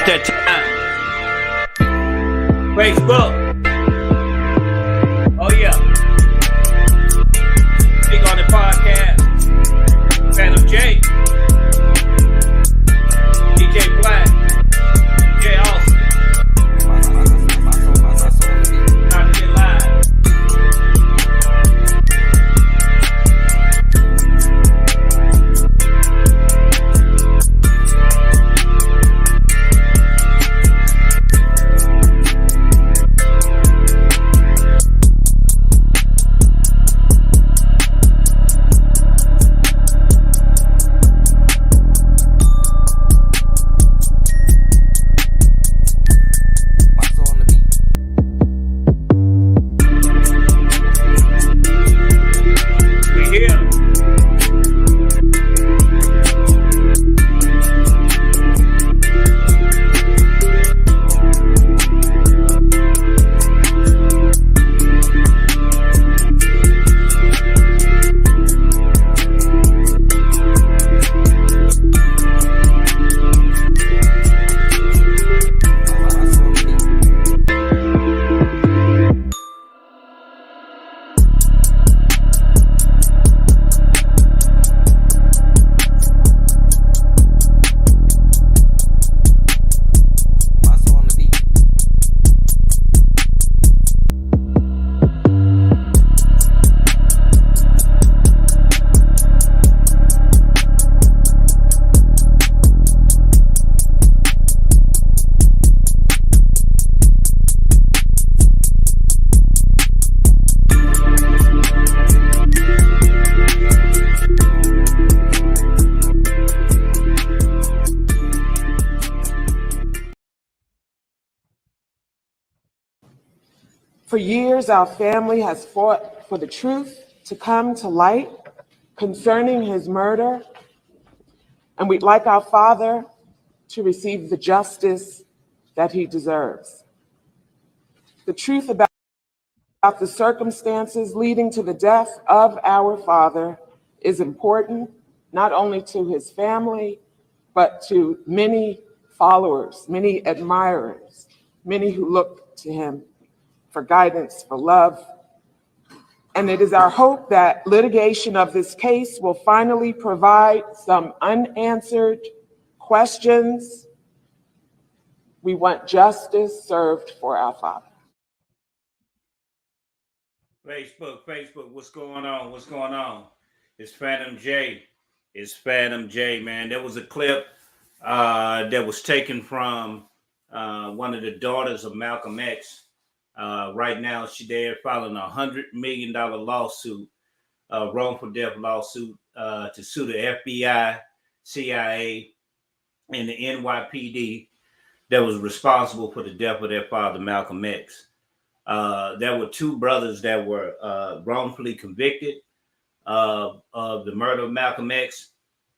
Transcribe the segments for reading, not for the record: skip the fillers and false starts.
That time. Facebook. Oh yeah. Big on the podcast. Phantom J. DJ Blakk. DJ Austin. Time to get live. For years, our family has fought for the truth to come to light concerning his murder, and we'd like our father to receive the justice that he deserves. The truth about the circumstances leading to the death of our father is important, not only to his family, but to many followers, many admirers, many who look to him for guidance, for love. And it is our hope that litigation of this case will finally provide some unanswered questions. We want justice served for our father. Facebook, what's going on? What's going on? It's Phantom J. It's Phantom J, man. There was a clip that was taken from one of the daughters of Malcolm X. Right now, they're filing a $100 million lawsuit, wrongful death lawsuit, to sue the FBI, CIA, and the NYPD that was responsible for the death of their father, Malcolm X. There were two brothers that were wrongfully convicted of the murder of Malcolm X,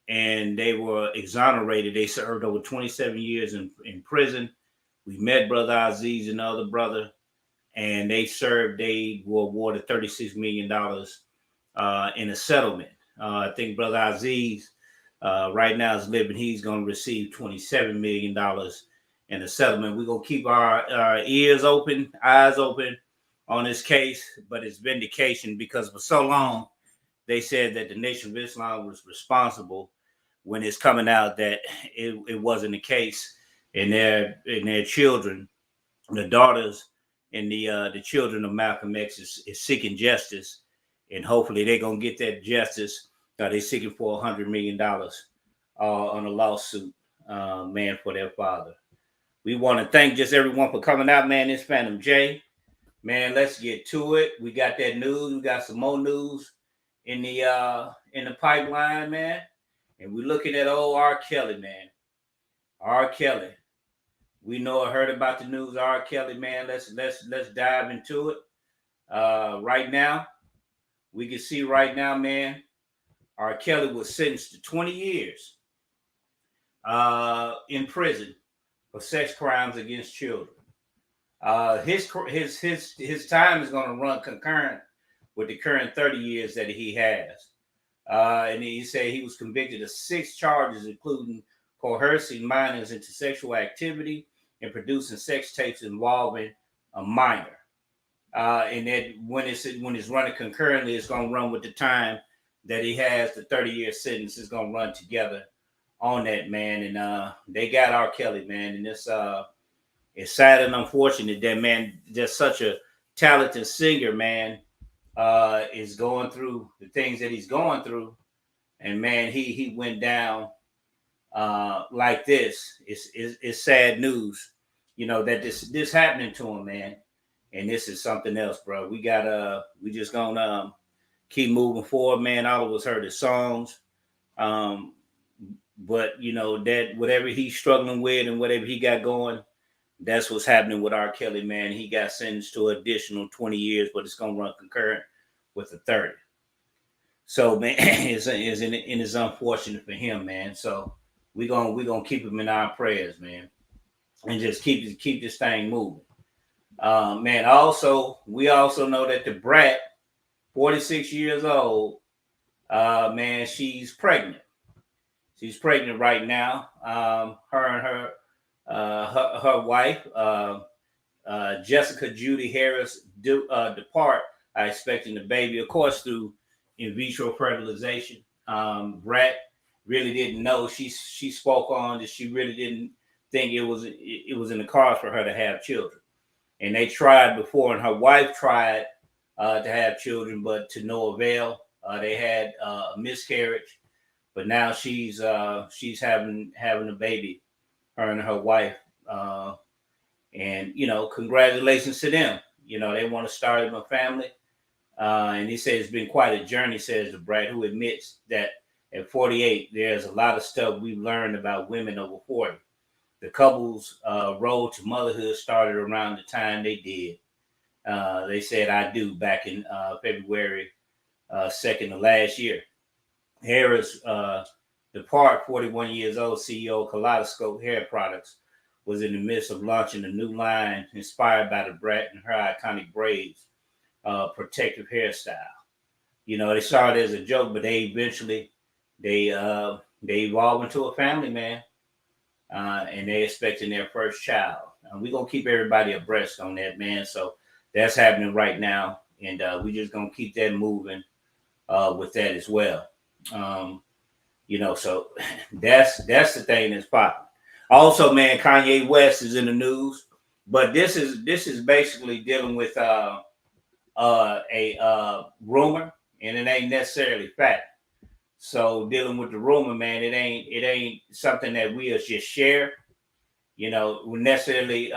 and they were exonerated. They served over 27 years in prison. We met Brother Aziz and the other brother, and they were awarded $36 million in a settlement. I think Brother Aziz right now is living. He's going to receive $27 million in a settlement. We're going to keep our ears open, eyes open on this case, but it's vindication because for so long, they said that the Nation of Islam was responsible when it's coming out that it wasn't the case. And their children, the daughters, and the children of Malcolm X is seeking justice, and hopefully they're gonna get that justice. They're seeking for $100 million on a lawsuit, man, for their father. We want to thank just everyone for coming out, man. It's Phantom J, man. Let's get to it. We got that news. We got some more news in the pipeline, man. And we're looking at old R. Kelly, man. R. Kelly. We heard about the news, R. Kelly, man. Let's dive into it. Right now, we can see right now, man, R. Kelly was sentenced to 20 years in prison for sex crimes against children. His time is going to run concurrent with the current 30 years that he has. And he said he was convicted of 6 charges, including coercing minors into sexual activity and producing sex tapes involving a minor. And that when it's running concurrently, it's going to run with the time that he has. The 30-year sentence is going to run together on that, man. And they got R. Kelly, man. And it's sad and unfortunate that, man, just such a talented singer, man, is going through the things that he's going through. And man, he went down like this. It's sad news, that this happening to him, man. And this is something else, bro. We just gonna keep moving forward, man. All of us heard his songs. But that whatever he's struggling with and whatever he got going, that's what's happening with R. Kelly, man. He got sentenced to an additional 20 years, but it's gonna run concurrent with the 30. So, man, it's unfortunate for him, man. So we're gonna keep him in our prayers, man, and just keep this thing moving. Man, we also know that the brat, 46 years old, man, she's pregnant. She's pregnant right now. Her and her wife, Jessica Judy Harris, depart, expecting the baby, of course, through in vitro fertilization. Brat really didn't know. She spoke on that she really didn't think it was in the cards for her to have children. And they tried before, and her wife tried to have children, but to no avail. They had a miscarriage, but now she's having a baby, her and her wife. And congratulations to them. They want to start a family. And he says it's been quite a journey, says the brat, who admits that at 48, there's a lot of stuff we've learned about women over 40. The couple's road to motherhood started around the time they did. They said "I do" back in February 2nd of last year. Harris, depart, 41 years old, CEO of Kaleidoscope Hair Products, was in the midst of launching a new line inspired by the brat and her iconic braids, protective hairstyle. They started as a joke, but they eventually they evolved into a family, man. And they're expecting their first child. We're going to keep everybody abreast on that, man. So that's happening right now. And we're just going to keep that moving with that as well. So that's the thing that's popping. Also, man, Kanye West is in the news. But this is basically dealing with a rumor, and it ain't necessarily fact. So dealing with the rumor, man, it ain't something that we'll just share, necessarily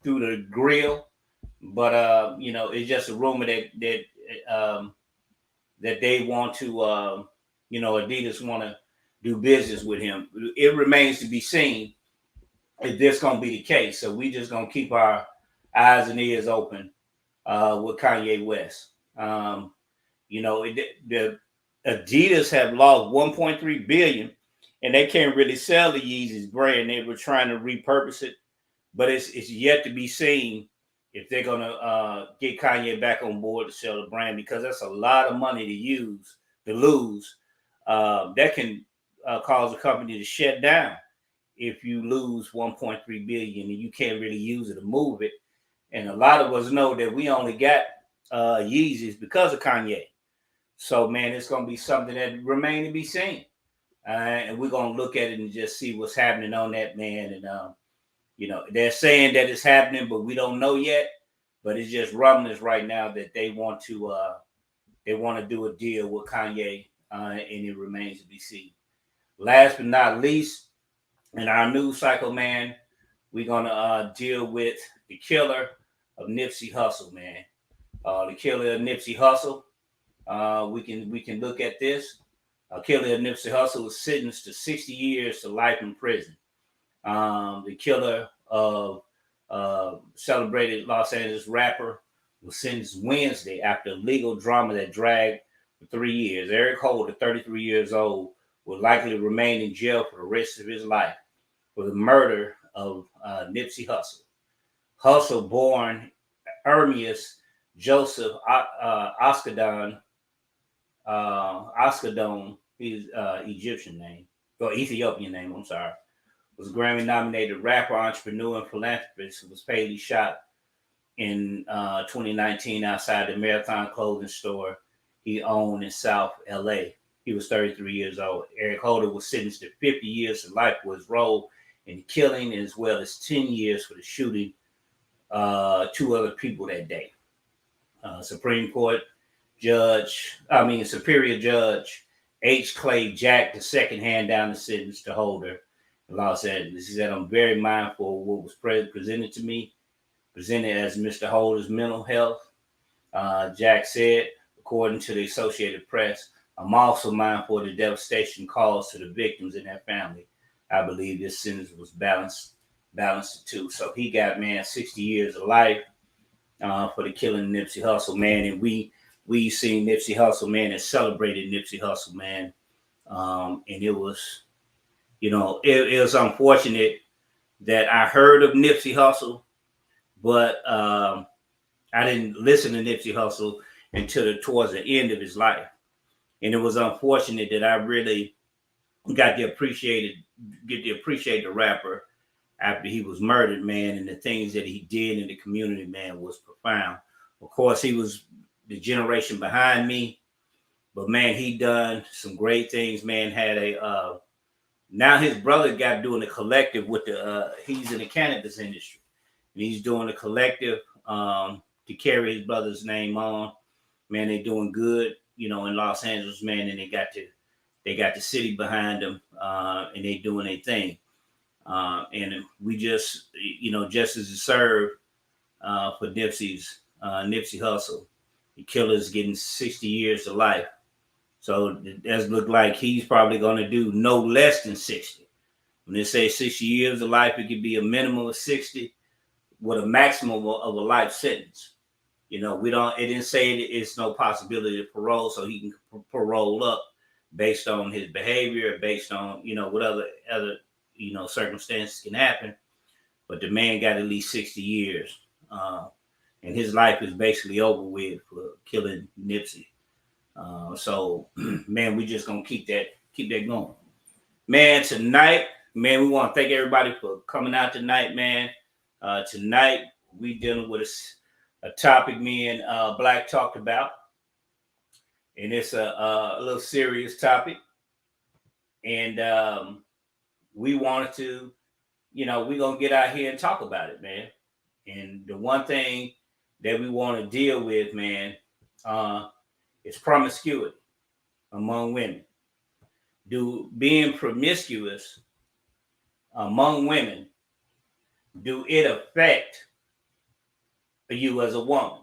through the grill, but it's just a rumor that they want to, Adidas want to do business with him. It remains to be seen if this gonna be the case. So we just gonna keep our eyes and ears open with Kanye West. The Adidas have lost 1.3 billion, and they can't really sell the Yeezys brand. They were trying to repurpose it, but it's yet to be seen if they're gonna get Kanye back on board to sell the brand, because that's a lot of money to lose. That can cause a company to shut down if you lose 1.3 billion and you can't really use it to move it. And a lot of us know that we only got Yeezys because of Kanye. So, man, it's going to be something that remains to be seen. And we're going to look at it and just see what's happening on that, man. And, they're saying that it's happening, but we don't know yet. But it's just rumblings right now that they want to do a deal with Kanye, and it remains to be seen. Last but not least, in our news cycle, man, we're going to deal with the killer of Nipsey Hussle, man. The killer of Nipsey Hussle. We can look at this. Killer of Nipsey Hussle was sentenced to 60 years to life in prison. The killer of celebrated Los Angeles rapper was sentenced Wednesday after a legal drama that dragged for 3 years. Eric Holder, 33 years old, will likely remain in jail for the rest of his life for the murder of Nipsey Hussle. Hussle, born Ermias Joseph Oskadon, his Egyptian name, or Ethiopian name, I'm sorry. was a Grammy-nominated rapper, entrepreneur, and philanthropist who was fatally shot in 2019 outside the Marathon clothing store he owned in South LA. He was 33 years old. Eric Holder was sentenced to 50 years to life for his role in killing, as well as 10 years for the shooting two other people that day. Superior Judge H. Clay Jack II handed down the sentence to Holder in Los Angeles. He said, "I'm very mindful of what was presented as Mr. Holder's mental health." Jack said, according to the Associated Press, "I'm also mindful of the devastation caused to the victims and their family. I believe this sentence was balanced too." So he got, man, 60 years of life for the killing of Nipsey Hussle, man. And we seen Nipsey Hussle, man, and celebrated Nipsey Hussle, man. And it was, it was unfortunate that I heard of Nipsey Hussle, but I didn't listen to Nipsey Hussle until towards the end of his life. And it was unfortunate that I really got to appreciate the rapper after he was murdered, man, and the things that he did in the community, man, was profound. Of course, he was the generation behind me, but man, he done some great things, man. Now his brother got doing a collective with he's in the cannabis industry, and he's doing a collective to carry his brother's name on. Man, they're doing good, in Los Angeles, man, and they got the city behind them, and they doing their thing. And we just, justice is served for Nipsey Hussle. The killer's getting 60 years to life. So it does look like he's probably going to do no less than 60. When they say 60 years of life, it could be a minimum of 60 with a maximum of a life sentence. It didn't say it's no possibility of parole, so he can parole up based on his behavior, based on, what other circumstances can happen. But the man got at least 60 years. And his life is basically over with for killing Nipsey. So, man, we just gonna keep that going. Man, tonight, man, we want to thank everybody for coming out tonight, man. Tonight, we dealing with a topic me and Blakk talked about. And it's a little serious topic. And we wanted to, we're going to get out here and talk about it, man. And the one thing that we want to deal with, man, is promiscuity among women. Being promiscuous among women, do it affect you as a woman?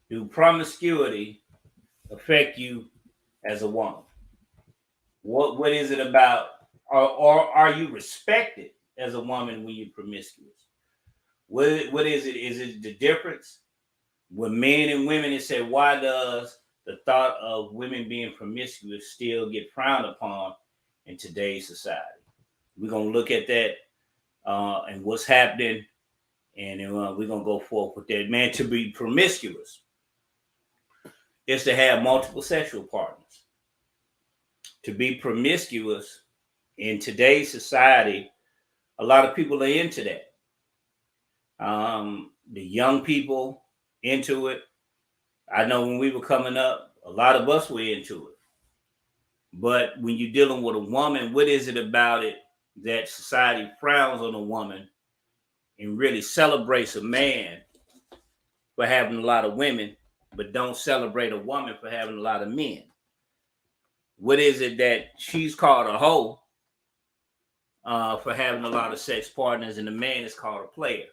Do promiscuity affect you as a woman? What is it about, or are you respected as a woman when you're promiscuous? What is it? Is it the difference? With men and women, it said, why does the thought of women being promiscuous still get frowned upon in today's society? We're going to look at that and what's happening, and then, we're going to go forward with that. Man, to be promiscuous is to have multiple sexual partners. To be promiscuous in today's society, a lot of people are into that. The young people into it. I know when we were coming up, a lot of us were into it. But when you're dealing with a woman, what is it about it that society frowns on a woman and really celebrates a man for having a lot of women, but don't celebrate a woman for having a lot of men? What is it that she's called a hoe for having a lot of sex partners and the man is called a player?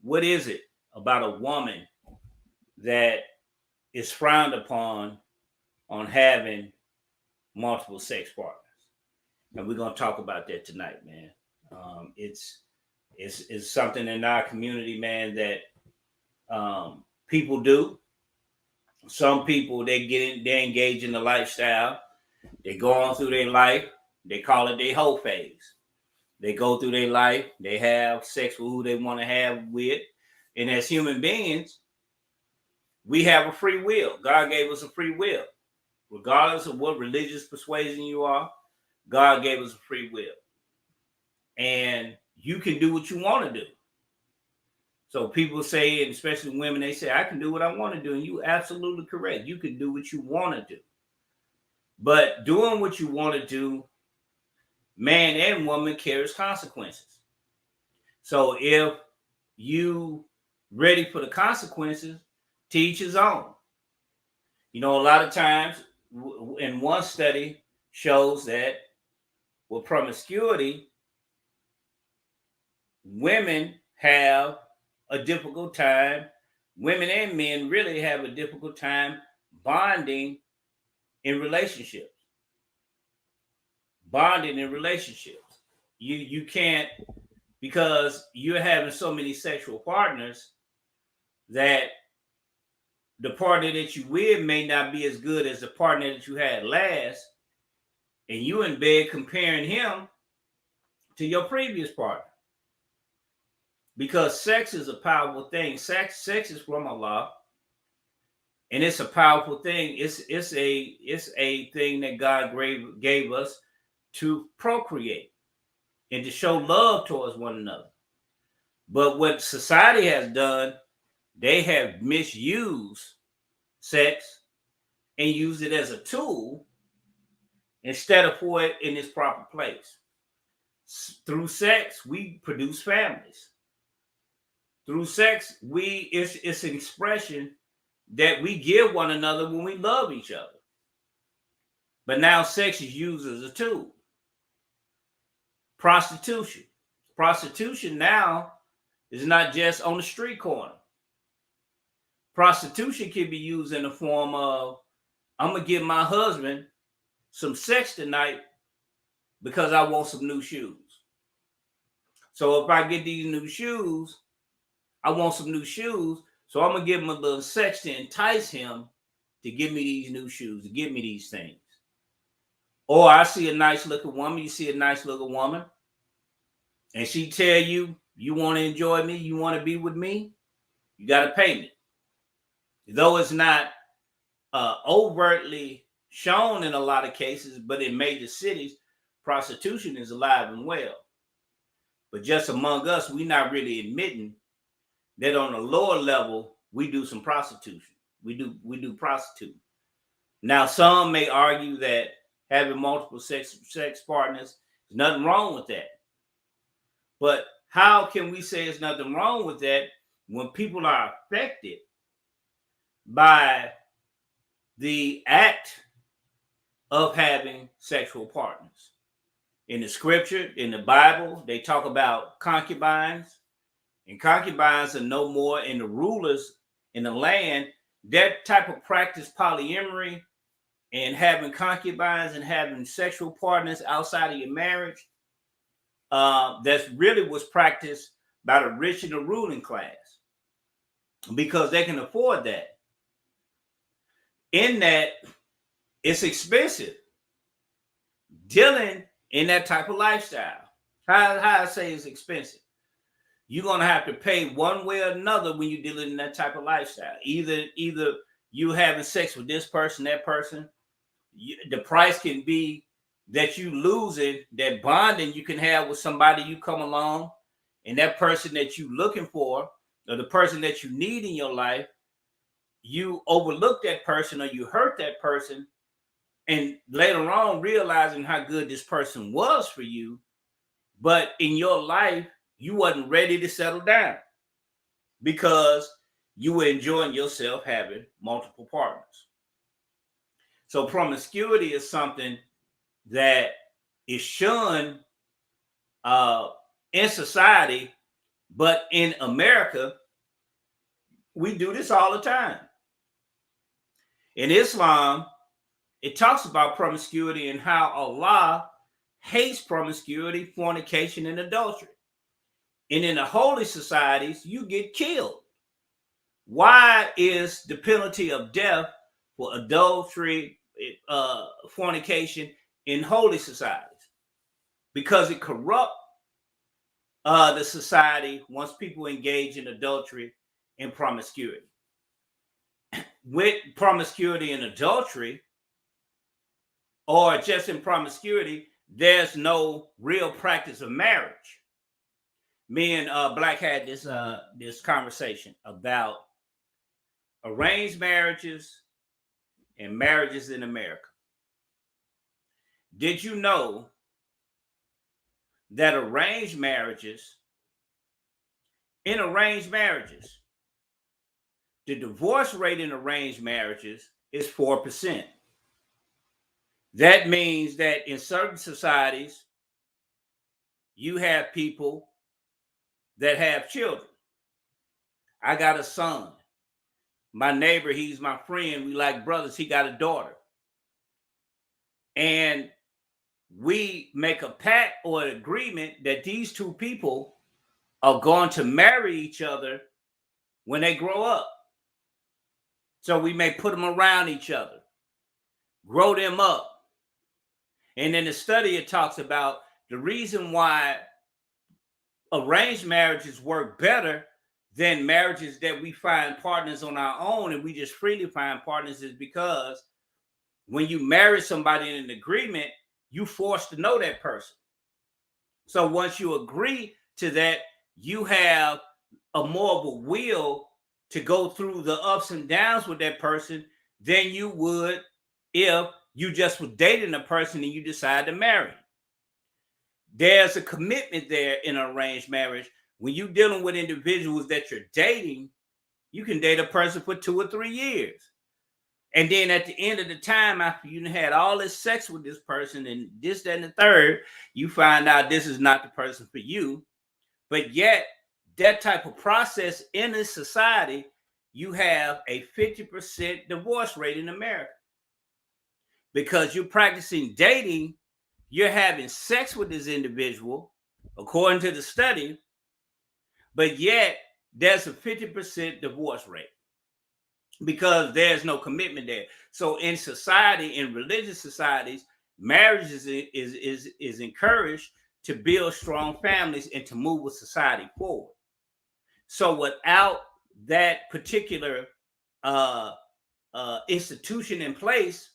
What is it about a woman that is frowned upon on having multiple sex partners? And we're going to talk about that tonight, man. It's something in our community, man, that people do. Some people, they engage in the lifestyle. They go on through their life. They call it their whole phase. They go through their life. They have sex with who they want to have with. And as human beings, we have a free will. God gave us a free will. Regardless of what religious persuasion you are, God gave us a free will. and you can do what you want to do. So people say, and especially women, they say, I can do what I want to do. And you're absolutely correct. You can do what you want to do. But doing what you want to do, man and woman, carries consequences. So if you ready for the consequences, to each his own. You know, a lot of times, in one study shows that with promiscuity, women have a difficult time. Women and men really have a difficult time bonding in relationships. Bonding in relationships. You can't, because you're having so many sexual partners that the partner that you with may not be as good as the partner that you had last, and you in bed comparing him to your previous partner. Because sex is a powerful thing. Sex is from Allah, and it's a powerful thing. It's a thing that God gave us to procreate and to show love towards one another. But what society has done, they have misused sex and used it as a tool instead of for it in its proper place. Through sex, we produce families. Through sex, it's an expression that we give one another when we love each other. But now sex is used as a tool. Prostitution. Prostitution now is not just on the street corner. Prostitution can be used in the form of, I'm going to give my husband some sex tonight because I want some new shoes. So if I get these new shoes, I want some new shoes. So I'm going to give him a little sex to entice him to give me these new shoes, to give me these things. Or I see a nice looking woman, you see a nice looking woman, and she tell you, you want to enjoy me, you want to be with me, you got to pay me. Though it's not overtly shown in a lot of cases, but in major cities, prostitution is alive and well. But just among us, we're not really admitting that on a lower level, we do some prostitution. We do prostituting. Now, some may argue that having multiple sex partners, there's nothing wrong with that. But how can we say there's nothing wrong with that when people are affected by the act of having sexual partners? In the scripture, in the Bible, they talk about concubines, and concubines are no more in the rulers in the land. That type of practice, polyamory, and having concubines and having sexual partners outside of your marriage, that's really was practiced by the rich and the ruling class because they can afford that. In that, it's expensive dealing in that type of lifestyle. How I say it's expensive. You're going to have to pay one way or another when you're dealing in that type of lifestyle. Either you having sex with this person, that person, the price can be that you losing that bonding you can have with somebody you come along, and that person that you looking for, or the person that you need in your life, you overlook that person or you hurt that person, and later on realizing how good this person was for you, but in your life, you wasn't ready to settle down because you were enjoying yourself having multiple partners. So promiscuity is something that is shunned in society, but in America, we do this all the time. In Islam, it talks about promiscuity and how Allah hates promiscuity, fornication, and adultery. And in the holy societies, you get killed. Why is the penalty of death for adultery, fornication in holy societies? Because it corrupts the society once people engage in adultery and promiscuity. With promiscuity and adultery, or just in promiscuity, there's no real practice of marriage. Me and Blakk had this conversation about arranged marriages and marriages in America. Did you know that in arranged marriages, the divorce rate in arranged marriages is 4%. That means that in certain societies, you have people that have children. I got a son. My neighbor, he's my friend. We like brothers. He got a daughter. And we make a pact or an agreement that these two people are going to marry each other when they grow up. So we may put them around each other, grow them up. And in the study, it talks about the reason why arranged marriages work better than marriages that we find partners on our own and we just freely find partners is because when you marry somebody in an agreement, you forced to know that person. So once you agree to that, you have a more of a will to go through the ups and downs with that person than you would if you just were dating a person and you decide to marry. There's a commitment there in an arranged marriage. When you're dealing with individuals that you're dating, you can date a person for 2 or 3 years. And then at the end of the time, after you had all this sex with this person and this, that, and the third, you find out this is not the person for you. But yet, that type of process in this society, you have a 50% divorce rate in America. Because you're practicing dating, you're having sex with this individual, according to the study, but yet there's a 50% divorce rate because there's no commitment there. So in society, in religious societies, marriage is encouraged to build strong families and to move with society forward. So without that particular institution in place,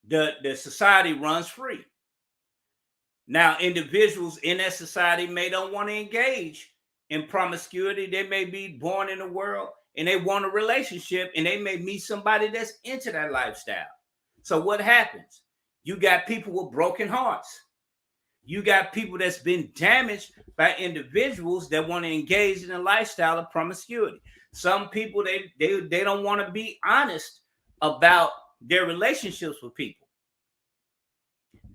the society runs free. Now, individuals in that society may don't want to engage in promiscuity. They may be born in the world and they want a relationship and they may meet somebody that's into that lifestyle. So what happens? You got people with broken hearts. You got people that's been damaged by individuals that want to engage in a lifestyle of promiscuity. Some people, they don't want to be honest about their relationships with people.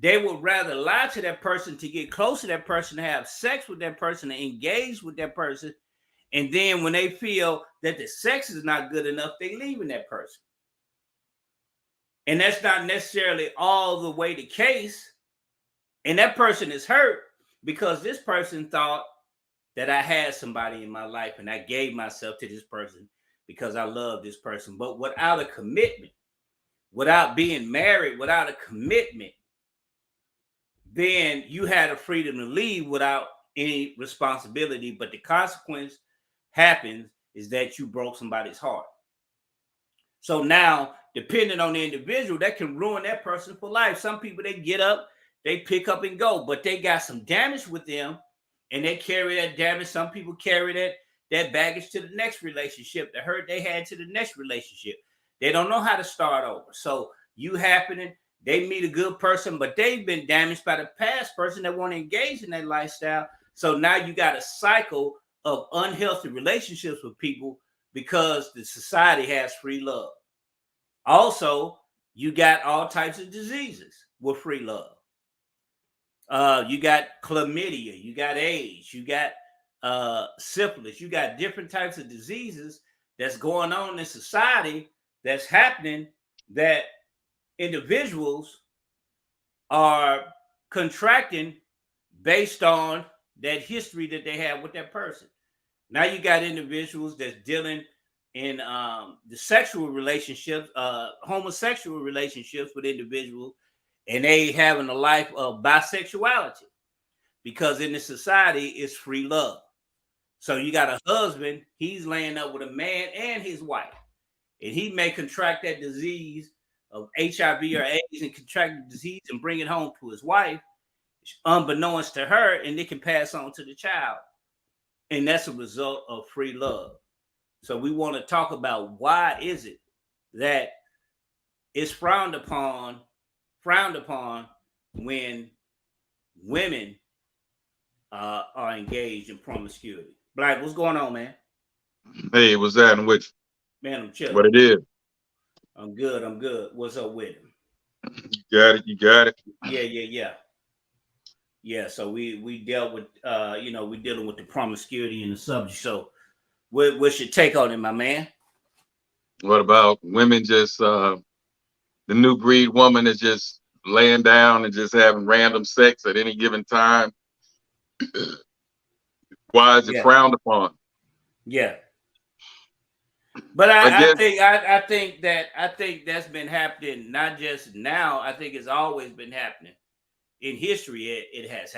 They would rather lie to that person to get close to that person, to have sex with that person, to engage with that person. And then when they feel that the sex is not good enough, they leaving that person. And that's not necessarily all the way the case. And that person is hurt because this person thought that I had somebody in my life and I gave myself to this person because I love this person. But without a commitment, without being married, without a commitment, then you had a freedom to leave without any responsibility. But the consequence happens is that you broke somebody's heart. So now, depending on the individual, that can ruin that person for life. Some people, they get up, they pick up and go, but they got some damage with them and they carry that damage. Some people carry that baggage to the next relationship, the hurt they had to the next relationship. They don't know how to start over. So you happening, they meet a good person, but they've been damaged by the past person that want to engage in that lifestyle. So now you got a cycle of unhealthy relationships with people because the society has free love. Also, you got all types of diseases with free love. You got chlamydia, you got AIDS, you got syphilis, you got different types of diseases that's going on in society that's happening that individuals are contracting based on that history that they have with that person. Now you got individuals that's dealing in the sexual relationships, homosexual relationships with individuals, and they having a life of bisexuality because in the society it's free love. So you got a husband, he's laying up with a man and his wife, and he may contract that disease of HIV or AIDS and contract the disease and bring it home to his wife. unbeknownst to her, and it can pass on to the child. And that's a result of free love. So we want to talk about why is it that it's frowned upon when women are engaged in promiscuity. Blakk, what's going on, man? Hey, what's that? And which? Man, I'm chilling. What it is? I'm good. What's up with him? You got it. Yeah. So we dealt with we dealing with the promiscuity and the subject. So what's your take on it, my man? What about women just the new breed woman is just laying down and just having random sex at any given time? Why is it frowned upon? Yeah. But I think that's been happening not just now. I think it's always been happening. In history, it has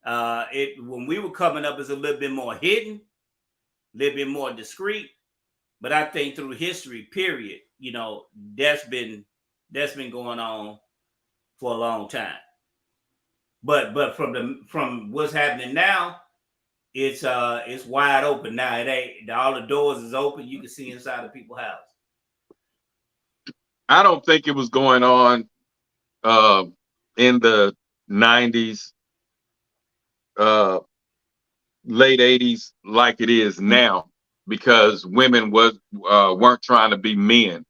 happened. When we were coming up, it's a little bit more hidden, a little bit more discreet. But I think through history, period, that's been going on for a long time. But from what's happening now, it's wide open now. It ain't all the doors is open. You can see inside of people's house. I don't think it was going on in the 90s, late 80s like it is now, because women weren't trying to be men.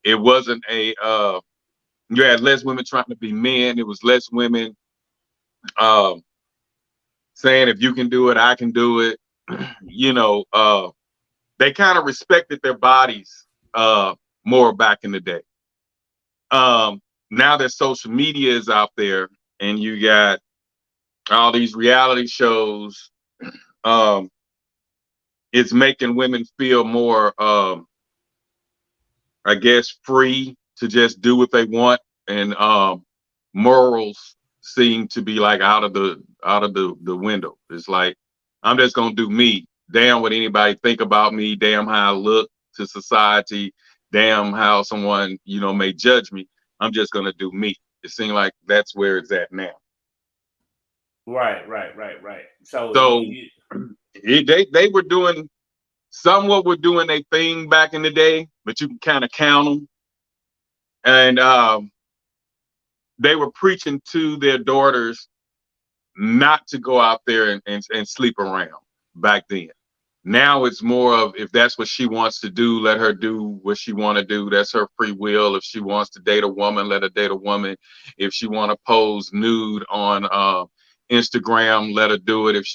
It wasn't you had less women trying to be men. It was less women saying, if you can do it, I can do it. They kind of respected their bodies more back in the day. Now that social media is out there and you got all these reality shows, it's making women feel more, I guess, free to just do what they want, and morals seem to be like out of the window. It's like, I'm just gonna do me. Damn what anybody think about me. Damn how I look to society. Damn how someone may judge me. I'm just gonna do me. It seems like that's where it's at now. Right. So they were doing somewhat were doing their thing back in the day, but you can kind of count them. And they were preaching to their daughters not to go out there and sleep around back then. Now it's more of, if that's what she wants to do, let her do what she want to do. That's her free will. If she wants to date a woman, let her date a woman. If she want to pose nude on Instagram, let her do it. If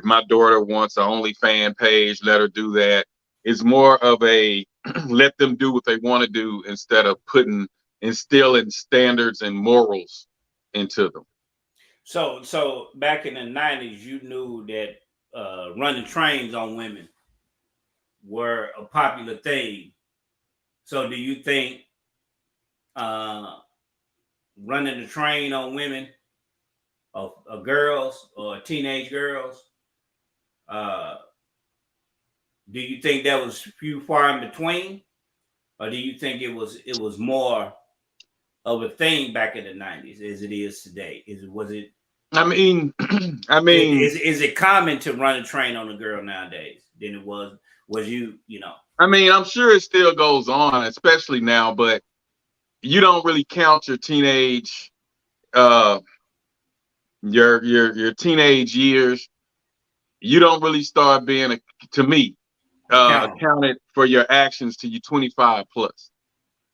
my daughter wants an OnlyFans page, let her do that. It's more of a let them do what they want to do, instead of instilling standards and morals into them. So back in the 90s, you knew that running trains on women were a popular thing. So do you think running the train on women, of girls or teenage girls, do you think that was few far in between, or do you think it was more of a thing back in the 90s as it is today? Is it common to run a train on a girl nowadays than it was I'm sure it still goes on, especially now, but you don't really count your teenage your teenage years. You don't really start being accounted for your actions till you're 25 plus.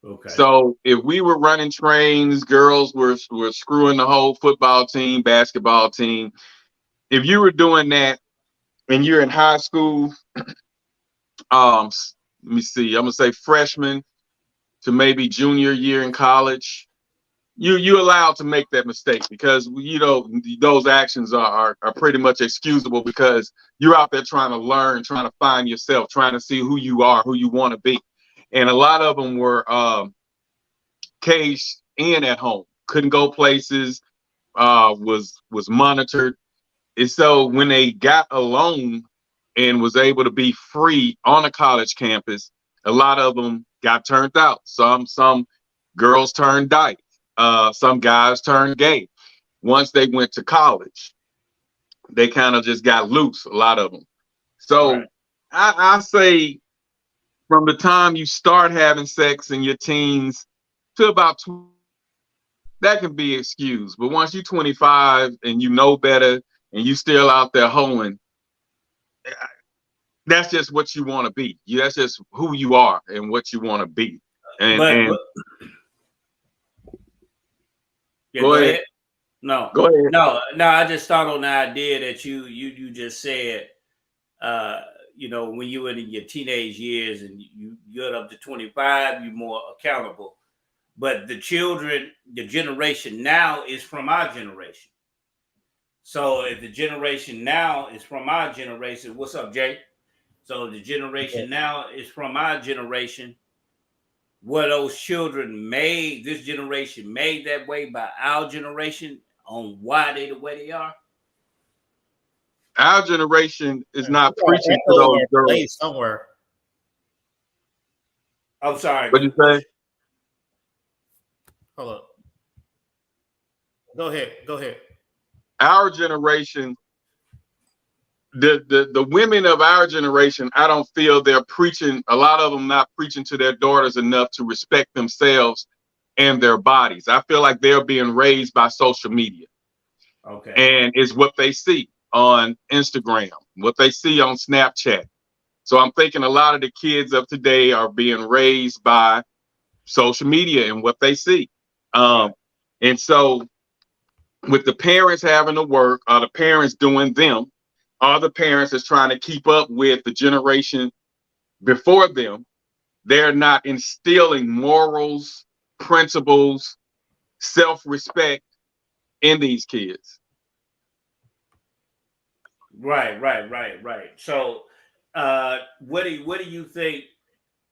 Okay. So if we were running trains, girls were screwing the whole football team, basketball team. If you were doing that and you're in high school, let me see, I'm gonna say freshman to maybe junior year in college, you're allowed to make that mistake, because those actions are pretty much excusable, because you're out there trying to learn, trying to find yourself, trying to see who you are, who you want to be. And a lot of them were caged in at home, couldn't go places, was monitored. And so when they got alone and was able to be free on a college campus, a lot of them got turned out. Some girls turned dyke. some guys turned gay. Once they went to college, they kind of just got loose, a lot of them. So Right. I say from the time you start having sex in your teens to about that can be excused. But once you're 25 and you know better and you still out there hoeing, that's just what you want to be. That's just who you are and what you want to be. And But yeah, go go ahead. ahead. No, Go ahead. no. I just thought on the idea that you just said. You know, when you were in your teenage years and you get up to 25, you're more accountable. But the children, the generation now is from our generation. So if the generation now is from our generation, what's up, Jay? So the generation now is from our generation. Were those children made, this generation made that way by our generation on why they the way they are? Our generation is not We got an preaching to echo in those our girls. place somewhere. I'm sorry. What you say? Hold up. Go ahead. Go ahead. Our generation, the women of our generation, I don't feel they're preaching, a lot of them not preaching to their daughters enough to respect themselves and their bodies. I feel like they're being raised by social media. Okay. And it's what they see on Instagram, what they see on Snapchat. So I'm thinking a lot of the kids of today are being raised by social media and what they see. Right. And so with the parents having to work, are the parents doing them? Are the parents that's trying to keep up with the generation before them? They're not instilling morals, principles, self-respect in these kids. Right. So, what do you think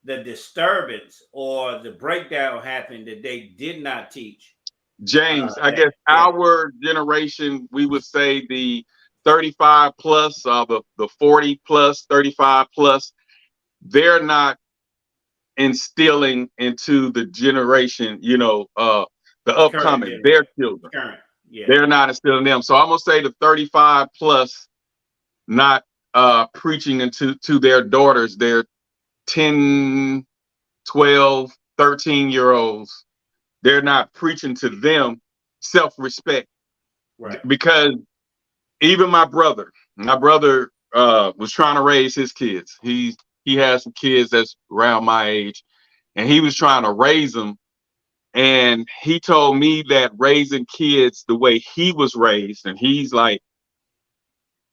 the disturbance or the breakdown happened that they did not teach? James, I That, guess our generation, we would say the 35 plus, the 40 plus, 35 plus, they're not instilling into the generation, the current upcoming, their generation, children. current, yeah, They're not instilling them. So I'm gonna say the 35 plus not preaching into to their daughters, their 10, 12, 13-year olds. They're not preaching to them self-respect. right, Because even my brother was trying to raise his kids. He has some kids that's around my age, and he was trying to raise them. And he told me that raising kids the way he was raised, and he's like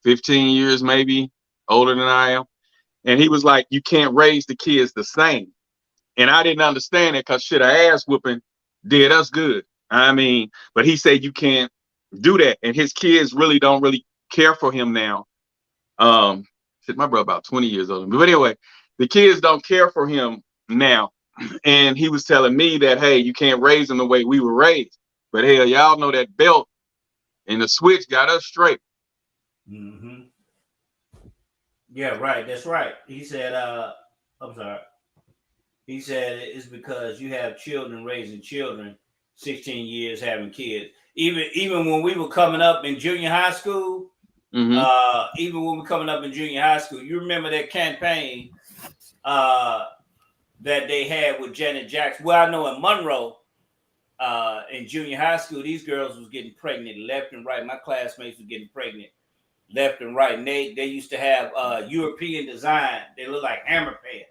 15 years maybe older than I am, and he was like, you can't raise the kids the same. And I didn't understand it because shit, a ass whooping did us good. I mean, but he said you can't do that, and his kids really don't really care for him now. Shit, my brother about 20 years old, but anyway, the kids don't care for him now. And he was telling me that, hey, you can't raise them the way we were raised. But hell, y'all know that belt and the switch got us straight. mm-hmm. Yeah, right. That's right. He said, I'm sorry. He said it's because you have children raising children, 16 years having kids. Even when we were coming up in junior high school, even when we were coming up in junior high school, you remember that campaign that they had with Janet Jackson. Well, I know in Monroe, in junior high school, these girls was getting pregnant left and right. My classmates were getting pregnant left and right. And they used to have European design. They look like hammer pants.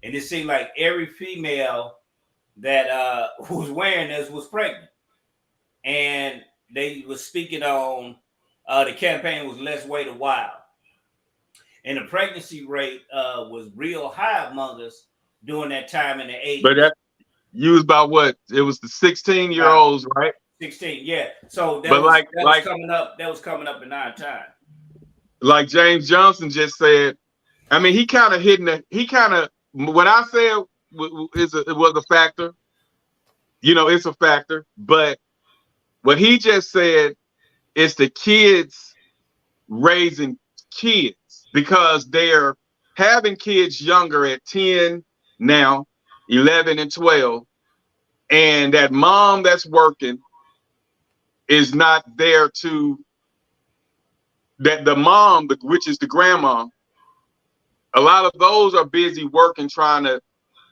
And it seemed like every female that was wearing this was pregnant. And they was speaking on the campaign was Let's Wait a While. And the pregnancy rate was real high among us during that time in the 80s. But that used by what? It was the 16-year-olds, right? 16, yeah. So that But was coming up. That was coming up in our time. Like James Johnson just said, I mean, he kind of what I said it was a factor. It's a factor. But what he just said is the kids raising kids, because they're having kids younger at 10 now, 11 and 12. And that mom that's working is not there to, that the mom, which is the grandma, a lot of those are busy working, trying to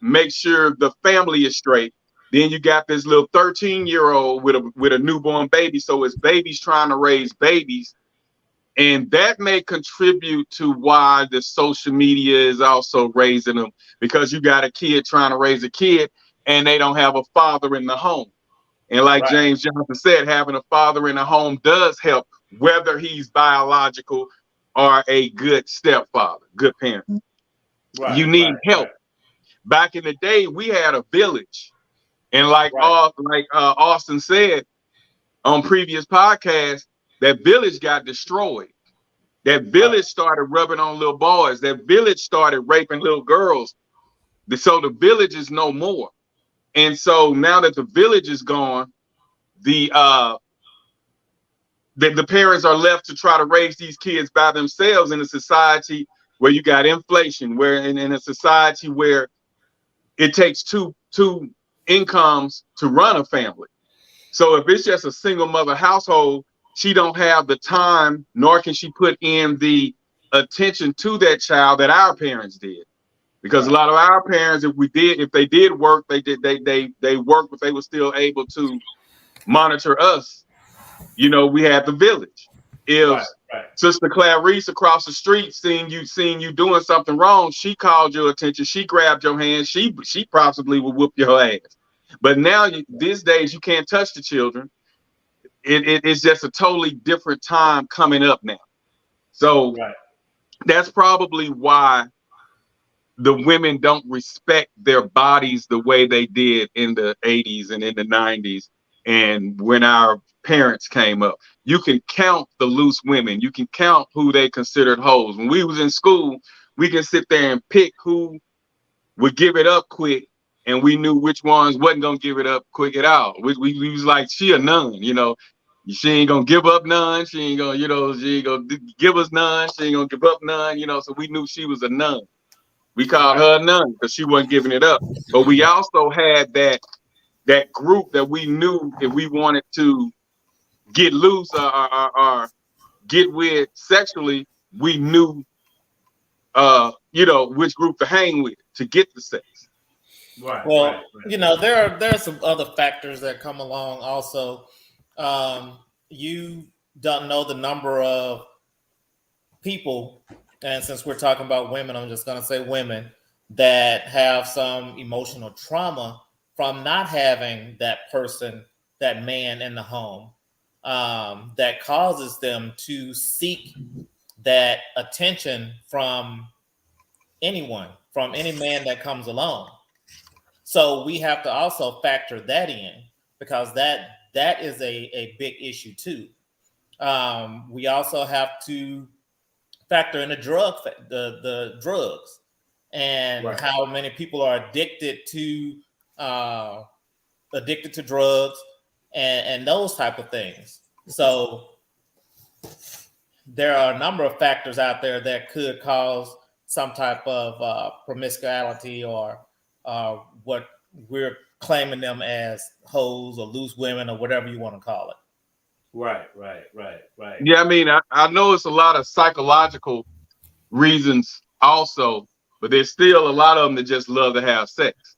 make sure the family is straight. Then you got this little 13-year-old with a newborn baby. So it's babies trying to raise babies. And that may contribute to why the social media is also raising them, because you got a kid trying to raise a kid and they don't have a father in the home. And like Right. James Johnson said, having a father in the home does help, whether he's biological or a good stepfather, good parent. Right. You need Right. help. Back in the day, we had a village. And like Austin said on previous podcasts, that village got destroyed. That village started rubbing on little boys. That village started raping little girls. So the village is no more. And so now that the village is gone, the parents are left to try to raise these kids by themselves in a society where you got inflation, where in a society where it takes two incomes to run a family. So if it's just a single mother household, she don't have the time, nor can she put in the attention to that child that our parents did. Because a lot of our parents, if they did work, they worked, but they were still able to monitor us. We had the village. If Sister Clarice across the street seeing you doing something wrong, she called your attention, she grabbed your hand, she possibly would whoop your ass. But now these days you can't touch the children. It's just a totally different time coming up now. So that's probably why the women don't respect their bodies the way they did in the 80s and in the 90s. And when our parents came up, you can count the loose women. You can count who they considered hoes. When we was in school, we can sit there and pick who would give it up quick, and we knew which ones wasn't gonna give it up quick at all. We was like, she a nun, she ain't gonna give up none. She ain't gonna, she ain't gonna give us none. She ain't gonna give up none. So we knew she was a nun. We called her a nun because she wasn't giving it up. But we also had that group that we knew if we wanted to get loose or get with sexually, we knew which group to hang with to get the sex. Well, there are some other factors that come along also. You don't know the number of people, and since we're talking about women, I'm just going to say women that have some emotional trauma from not having that person, that man in the home, that causes them to seek that attention from anyone, from any man that comes along. So we have to also factor that in, because that is a big issue too. We also have to factor in the drugs and how many people are addicted to drugs and those type of things. So there are a number of factors out there that could cause some type of promiscuity or what we're claiming them as hoes or loose women or whatever you want to call it. Right. Yeah, I mean, I know it's a lot of psychological reasons also, but there's still a lot of them that just love to have sex,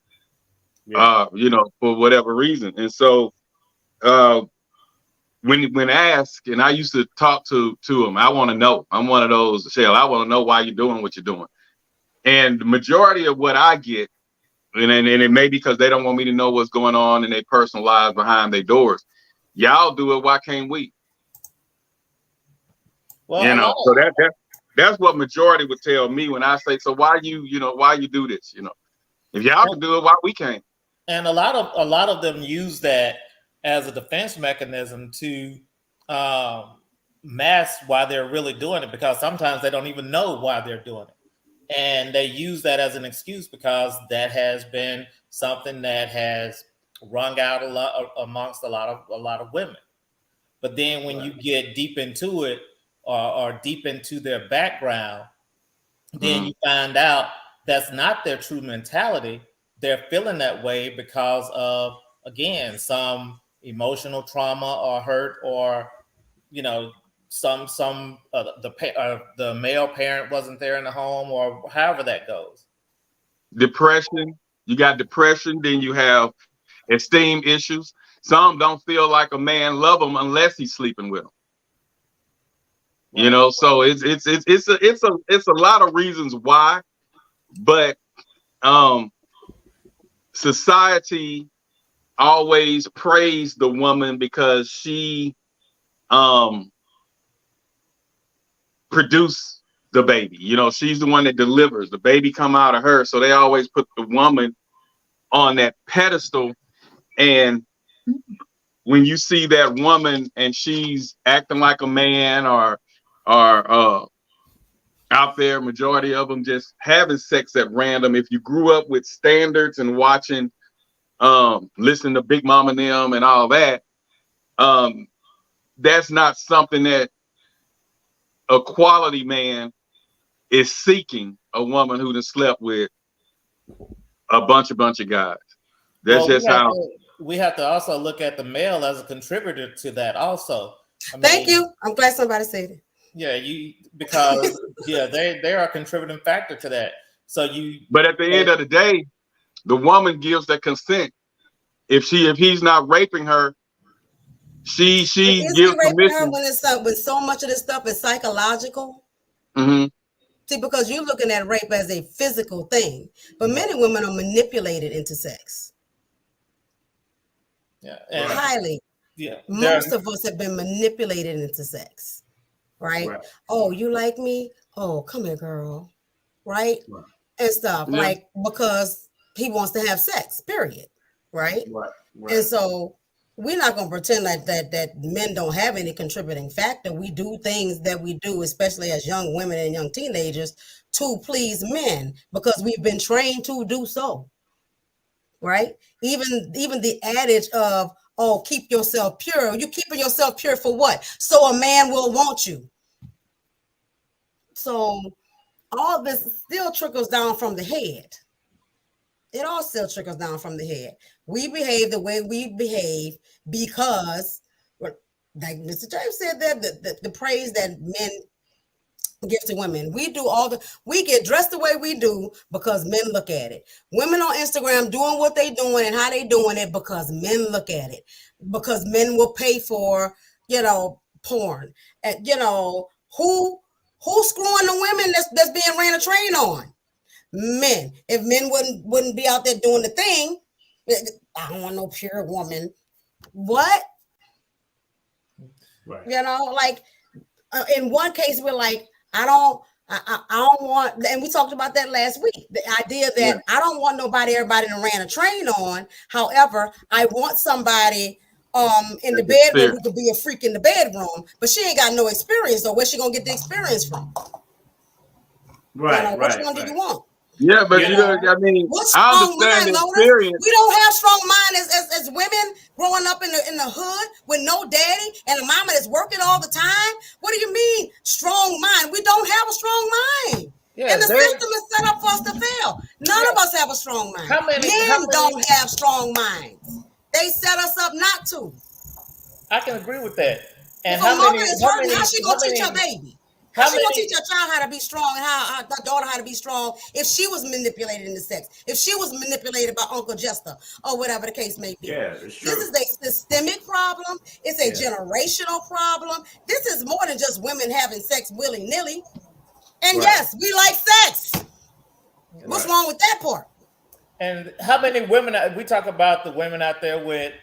for whatever reason. And so when asked, and I used to talk to them, I want to know. I'm one of those, Shell, I want to know why you're doing what you're doing. And the majority of what I get, and it may be because they don't want me to know what's going on in their personal lives behind their doors. Y'all do it, why can't we? Well, so that's what majority would tell me when I say, so why you do this? If y'all can do it, why we can't? And a lot of them use that as a defense mechanism to mask why they're really doing it, because sometimes they don't even know why they're doing it. And they use that as an excuse because that has been something that has rung out a lot amongst a lot of women. But then when you get deep into it or deep into their background, then you find out that's not their true mentality. They're feeling that way because of again, some emotional trauma or hurt, or the male parent wasn't there in the home, or however that goes. Depression. You got depression. Then you have esteem issues. Some don't feel like a man love them unless he's sleeping with them. Right. So it's a lot of reasons why, but society always praised the woman because she produced the baby. She's the one that delivers. The baby come out of her. So they always put the woman on that pedestal. And when you see that woman and she's acting like a man, or out there, majority of them just having sex at random. If you grew up with standards and watching, listening to Big Mama and them and all that, that's not something that a quality man is seeking. A woman who done slept with a bunch of guys. That's just how. We have to also look at the male as a contributor to that also. Thank you. I'm glad somebody said it. Yeah, because they are a contributing factor to that. But at the end of the day, the woman gives the consent. If he's not raping her, she gives permission. Her when so much of this stuff is psychological. Mm-hmm. See, because you're looking at rape as a physical thing, but many women are manipulated into sex. Yeah, highly. Yeah, most of us have been manipulated into sex. Right? Oh, you like me? Oh, come here, girl. Right? And stuff. Yeah. Like, because he wants to have sex, period. Right? And so we're not going to pretend that men don't have any contributing factor. We do things that we do, especially as young women and young teenagers, to please men because we've been trained to do so. Right? Even the adage of, oh, keep yourself pure. You keeping yourself pure for what? So a man will want you. So all this still trickles down from the head. It all still trickles down from the head. We behave the way we behave because, like Mr. James said, that the praise that men give to women. We get dressed the way we do because men look at it. Women on Instagram doing what they doing and how they doing it because men look at it. Because men will pay for, porn. And who's screwing the women that's being ran a train on? Men. If men wouldn't be out there doing the thing, I don't want no pure woman. What? Right. In one case, we're like, I don't want, and we talked about that last week. The idea that I don't want everybody to ran a train on. However, I want somebody in the bedroom who could be a freak in the bedroom, but she ain't got no experience. So where's she gonna get the experience from? Right. Which one do you want? Yeah, but I understand the experience. We don't have strong mind as women growing up in the hood with no daddy and a mama that's working all the time. What do you mean strong mind? We don't have a strong mind. Yeah, and the system is set up for us to fail. None of us have a strong mind. Men don't have strong minds. They set us up not to. I can agree with that. And if a mother is hurting, how she gonna teach her baby? How she gonna teach her child how to be strong and how her daughter how to be strong if she was manipulated into sex, if she was manipulated by Uncle Jester or whatever the case may be? Yeah, it's true. This is a systemic problem. It's a generational problem. This is more than just women having sex willy-nilly. And yes, we like sex. What's wrong with that part? And how many women, we talk about the women out there with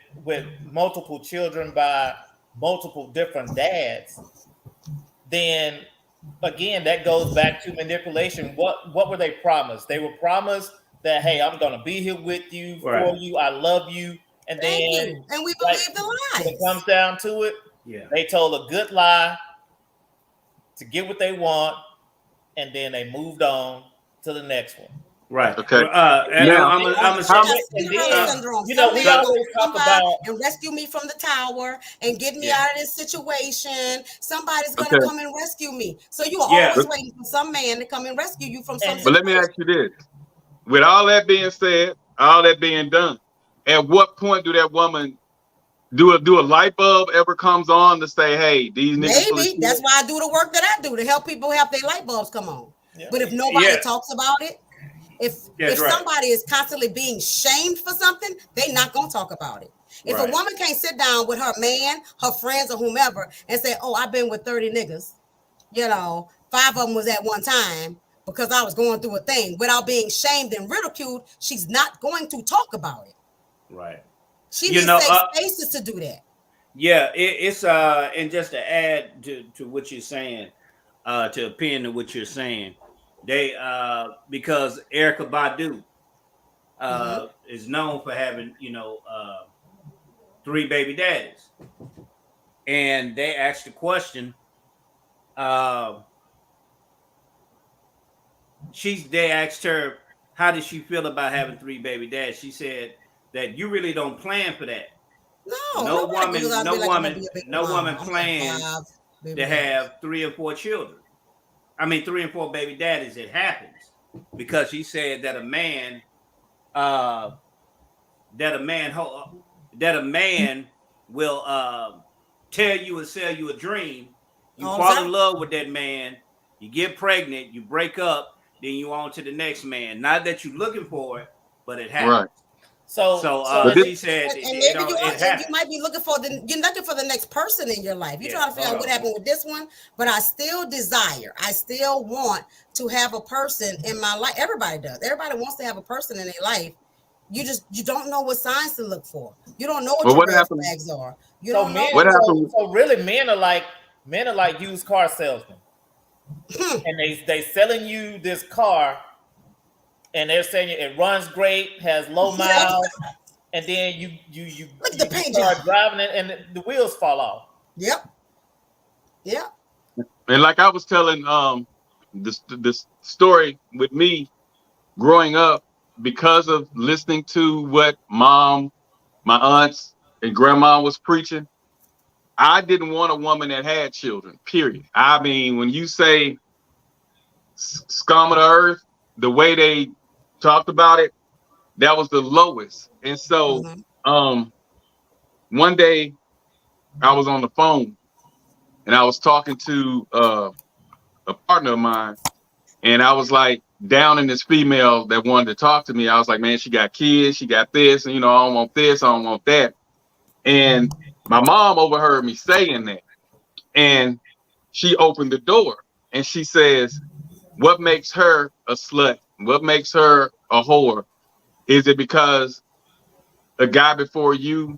multiple children by multiple different dads, then again, that goes back to manipulation. What were they promised? They were promised that, hey, I'm going to be here with you, for you, I love you. And then and we believe the lies. When it comes down to it, they told a good lie to get what they want, and then they moved on to the next one. Right. Okay. And I'm a syndrome. We always talk about and rescue me from the tower and get me out of this situation. Somebody's gonna come and rescue me. So you are always waiting for some man to come and rescue you from something. But let me ask you this: with all that being said, all that being done, at what point do that woman do a light bulb ever comes on to say, hey, these niggas? Maybe that's why I do the work that I do to help people have their light bulbs come on. Yeah. But if nobody talks about it, if somebody is constantly being shamed for something, they're not gonna talk about it. If a woman can't sit down with her man, her friends, or whomever and say, oh, I've been with 30 niggas, 5 of them was at one time because I was going through a thing, without being shamed and ridiculed, she's not going to talk about it. Right. She needs safe spaces to do that. Yeah, it's and just to add to what you're saying, to opinion of what you're saying, they because Erykah Badu is known for having 3 baby daddies, and they asked the question. They asked her, how did she feel about having 3 baby dads? She said that you really don't plan for that. No woman plans to have 3 or 4 children. I mean, 3 and 4 baby daddies. It happens because she said that a man will tell you and sell you a dream. You fall in love with that man, you get pregnant, you break up, then you on to the next man. Not that you're looking for it, but it happens. Right. So she said, and maybe you might be looking for the next person in your life. You're trying to figure out what happened with this one, but I still want to have a person in my life. Everybody does. Everybody wants to have a person in their life. You don't know what signs to look for. You don't know what your red flags are. You don't know what happened. So really, men are like used car salesmen, and they selling you this car. And they're saying it runs great, has low miles, and then you start driving it, and the wheels fall off. Yep. And like I was telling this story with me growing up, because of listening to what mom, my aunts, and grandma was preaching, I didn't want a woman that had children. Period. I mean, when you say scum of the earth, the way they talked about it, that was the lowest. And so one day I was on the phone and I was talking to a partner of mine, and I was like down in this female that wanted to talk to me. I was like, man, she got kids, she got this, and I don't want this, I don't want that. And my mom overheard me saying that, and she opened the door and she says, what makes her a slut? What makes her a whore? Is it because a guy before you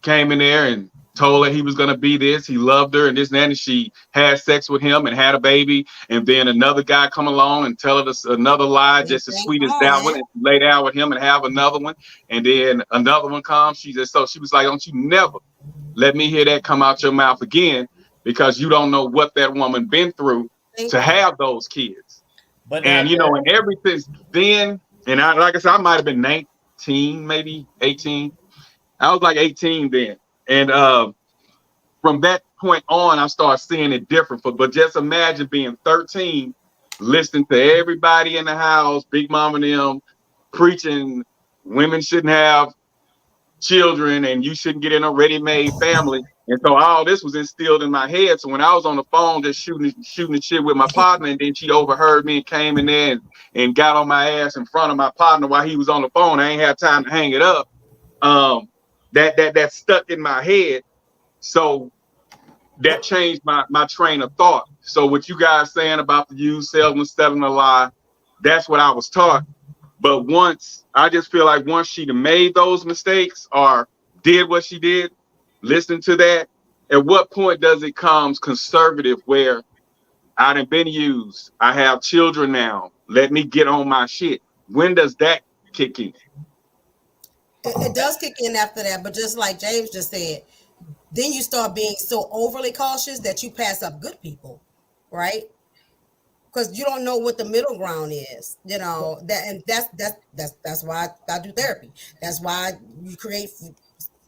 came in there and told her he was going to be this, he loved her and this and that, and she had sex with him and had a baby, and then another guy come along and tell her another lie just as sweet as that one, and lay down with him and have another one, and then another one comes. She was like, don't you never let me hear that come out your mouth again, because you don't know what that woman been through to have those kids. But and and everything then, and like I said, I might have been 19, maybe 18. I was like 18 then. And from that point on, I started seeing it different. But just imagine being 13, listening to everybody in the house, Big Mama and them, preaching women shouldn't have children and you shouldn't get in a ready-made family. And so all this was instilled in my head. So when I was on the phone just shooting the shit with my partner, and then she overheard me and came in there and got on my ass in front of my partner while he was on the phone, I ain't had time to hang it up. That stuck in my head. So that changed my train of thought. So what you guys saying about the used salesman selling a lie, that's what I was taught. But I just feel like once she made those mistakes or did what she did, listen to that, at what point does it come conservative where I done been used, I have children now, let me get on my shit? When does that kick in? It does kick in after that, but just like James just said, then you start being so overly cautious that you pass up good people, right? Because you don't know what the middle ground is, that's why I do therapy. That's why you create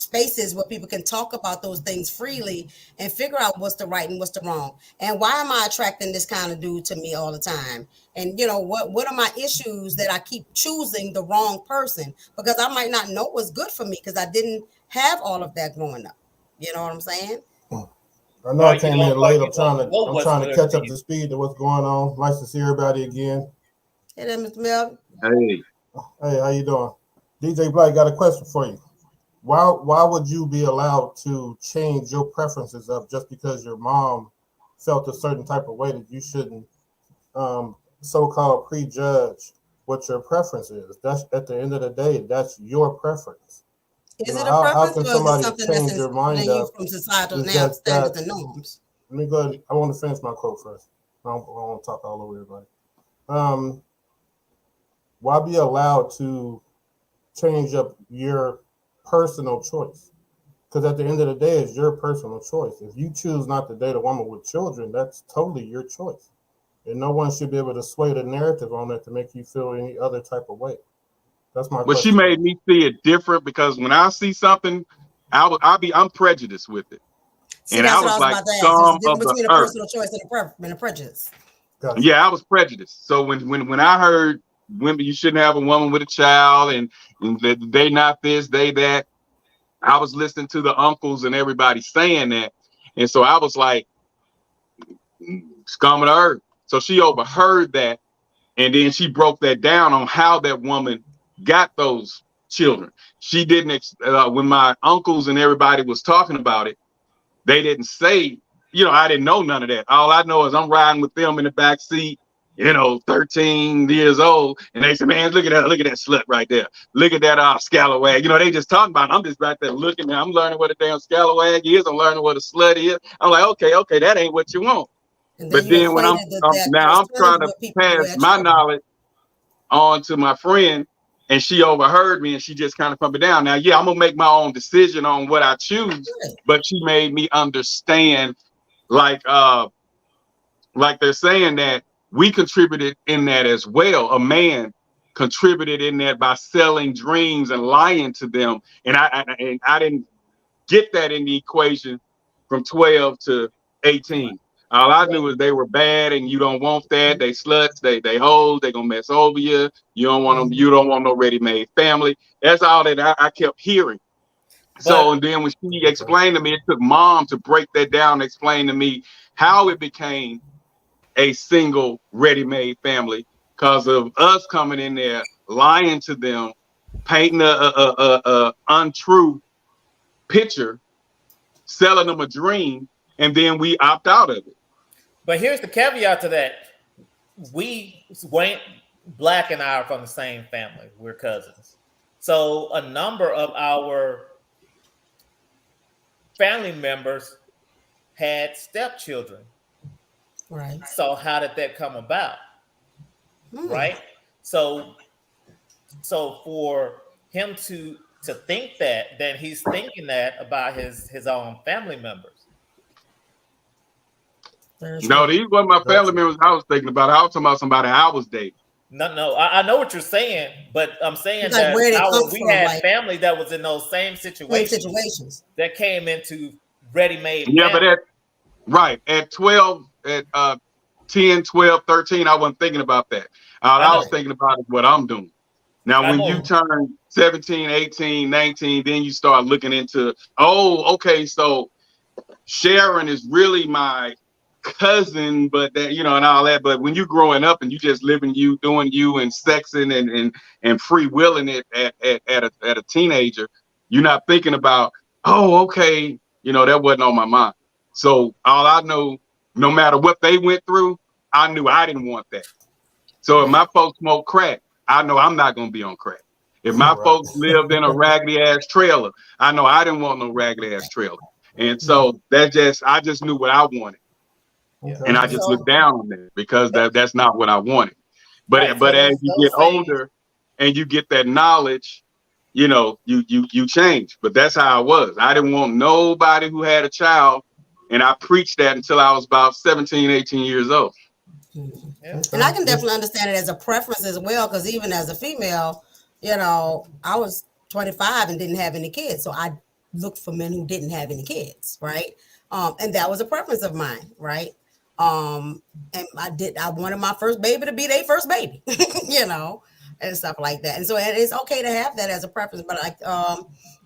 spaces where people can talk about those things freely and figure out what's the right and what's the wrong. And why am I attracting this kind of dude to me all the time? And what are my issues that I keep choosing the wrong person? Because I might not know what's good for me because I didn't have all of that growing up. You know what I'm saying? I know I came in late. I'm trying to catch up to speed to what's going on. Nice to see everybody again. Hey there, Mr. Mel. Hey, how you doing? DJ Blakk, got a question for you. Why would you be allowed to change your preferences up just because your mom felt a certain type of way that you shouldn't so-called prejudge what your preference is? That's at the end of the day, that's your preference. Is it a preference or is it something that's your mind up from societal standards and norms? Let me go ahead. I want to finish my quote first. I don't want to talk all over everybody. Why be allowed to change up your personal choice? Because at the end of the day, it's your personal choice. If you choose not to date a woman with children, that's totally your choice. And no one should be able to sway the narrative on that to make you feel any other type of way. That's my question. She made me see it different because when I see something, I'm prejudiced with it. See, and that's I was what I like, was about to ask. There's a difference between a earth. personal choice and a prejudice. Gotcha. Yeah, I was prejudiced. So when I heard women, you shouldn't have a woman with a child, and they not this, they that, I was listening to the uncles and everybody saying that, and so I was like, scum of the earth. So she overheard that, and then she broke that down on how that woman got those children. She didn't, when my uncles and everybody was talking about it, they didn't say, I didn't know none of that. All I know is I'm riding with them in the back seat, 13 years old. And they say, man, look at that slut right there. Look at that scallywag. They just talking about it. I'm just right there looking. I'm learning what a damn scallywag is. I'm learning what a slut is. I'm like, okay, that ain't what you want. But then when I'm trying to pass my knowledge on to my friend, and she overheard me, and she just kind of put me down. Now, yeah, I'm gonna make my own decision on what I choose, but she made me understand, like they're saying that we contributed in that as well. A man contributed in that by selling dreams and lying to them, and I didn't get that in the equation from 12 to 18. All I knew is they were bad, and you don't want that. They sluts, they hoes, they gonna mess over you. You don't want them. You don't want no ready-made family. That's all that I kept hearing. So, and then when she explained to me, it took mom to break that down, explain to me how it became a single ready-made family because of us coming in there, lying to them, painting a untrue picture, selling them a dream, and then we opt out of it. But here's the caveat to that. Blakk and I are from the same family. We're cousins. So a number of our family members had stepchildren. Right. So how did that come about? Right. So for him to think that, then he's thinking that about his own family members. No, these weren't my family members I was thinking about. I was talking about somebody I was dating. No, I know what you're saying, but I'm saying that we had family that was in those same situations that came into ready-made. Yeah, family. But at 12, at 10, 12, 13, I wasn't thinking about that. All I was thinking about is what I'm doing. Now, when you turn 17, 18, 19, then you start looking into, okay, so Sharon is really my cousin, but that, and all that. But when you're growing up and you just living you, doing you, and sexing and free willing it at a teenager, you're not thinking about, okay, that wasn't on my mind. So all I know, no matter what they went through, I knew I didn't want that. So if my folks smoke crack, I know I'm not going to be on crack. If my folks lived in a raggedy ass trailer, I know I didn't want no raggedy ass trailer. And so I just knew what I wanted. And I just looked down on it because that's not what I wanted. But as you get older and you get that knowledge, you change. But that's how I was. I didn't want nobody who had a child. And I preached that until I was about 17, 18 years old. And I can definitely understand it as a preference as well, because even as a female, I was 25 and didn't have any kids. So I looked for men who didn't have any kids, right? And that was a preference of mine, right? And I wanted my first baby to be their first baby, you know, and stuff like that. And so it's okay to have that as a preference, but like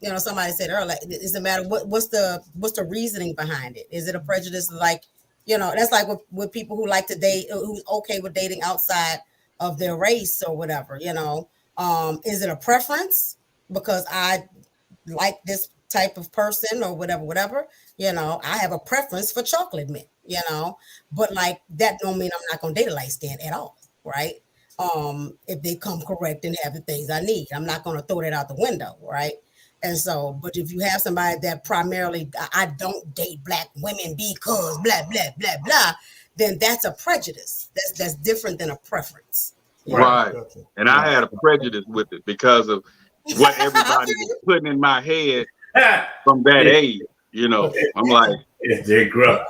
you know, somebody said earlier, it doesn't matter what's the reasoning behind it. Is it a prejudice? Like, you know, that's like with people who like to date, who's okay with dating outside of their race or whatever, you know. Is it a preference because I like this type of person or whatever, you know? I have a preference for chocolate men, you know, but like that don't mean I'm not gonna date a light skin at all, right? If they come correct and have the things I need, I'm not gonna throw that out the window, right? And so, but if you have somebody that primarily, I don't date black women because blah blah blah blah, then that's a prejudice. That's different than a preference. Right. And I had a prejudice with it because of what everybody was putting in my head from that age. You know, I'm like, it's Jay Grubb.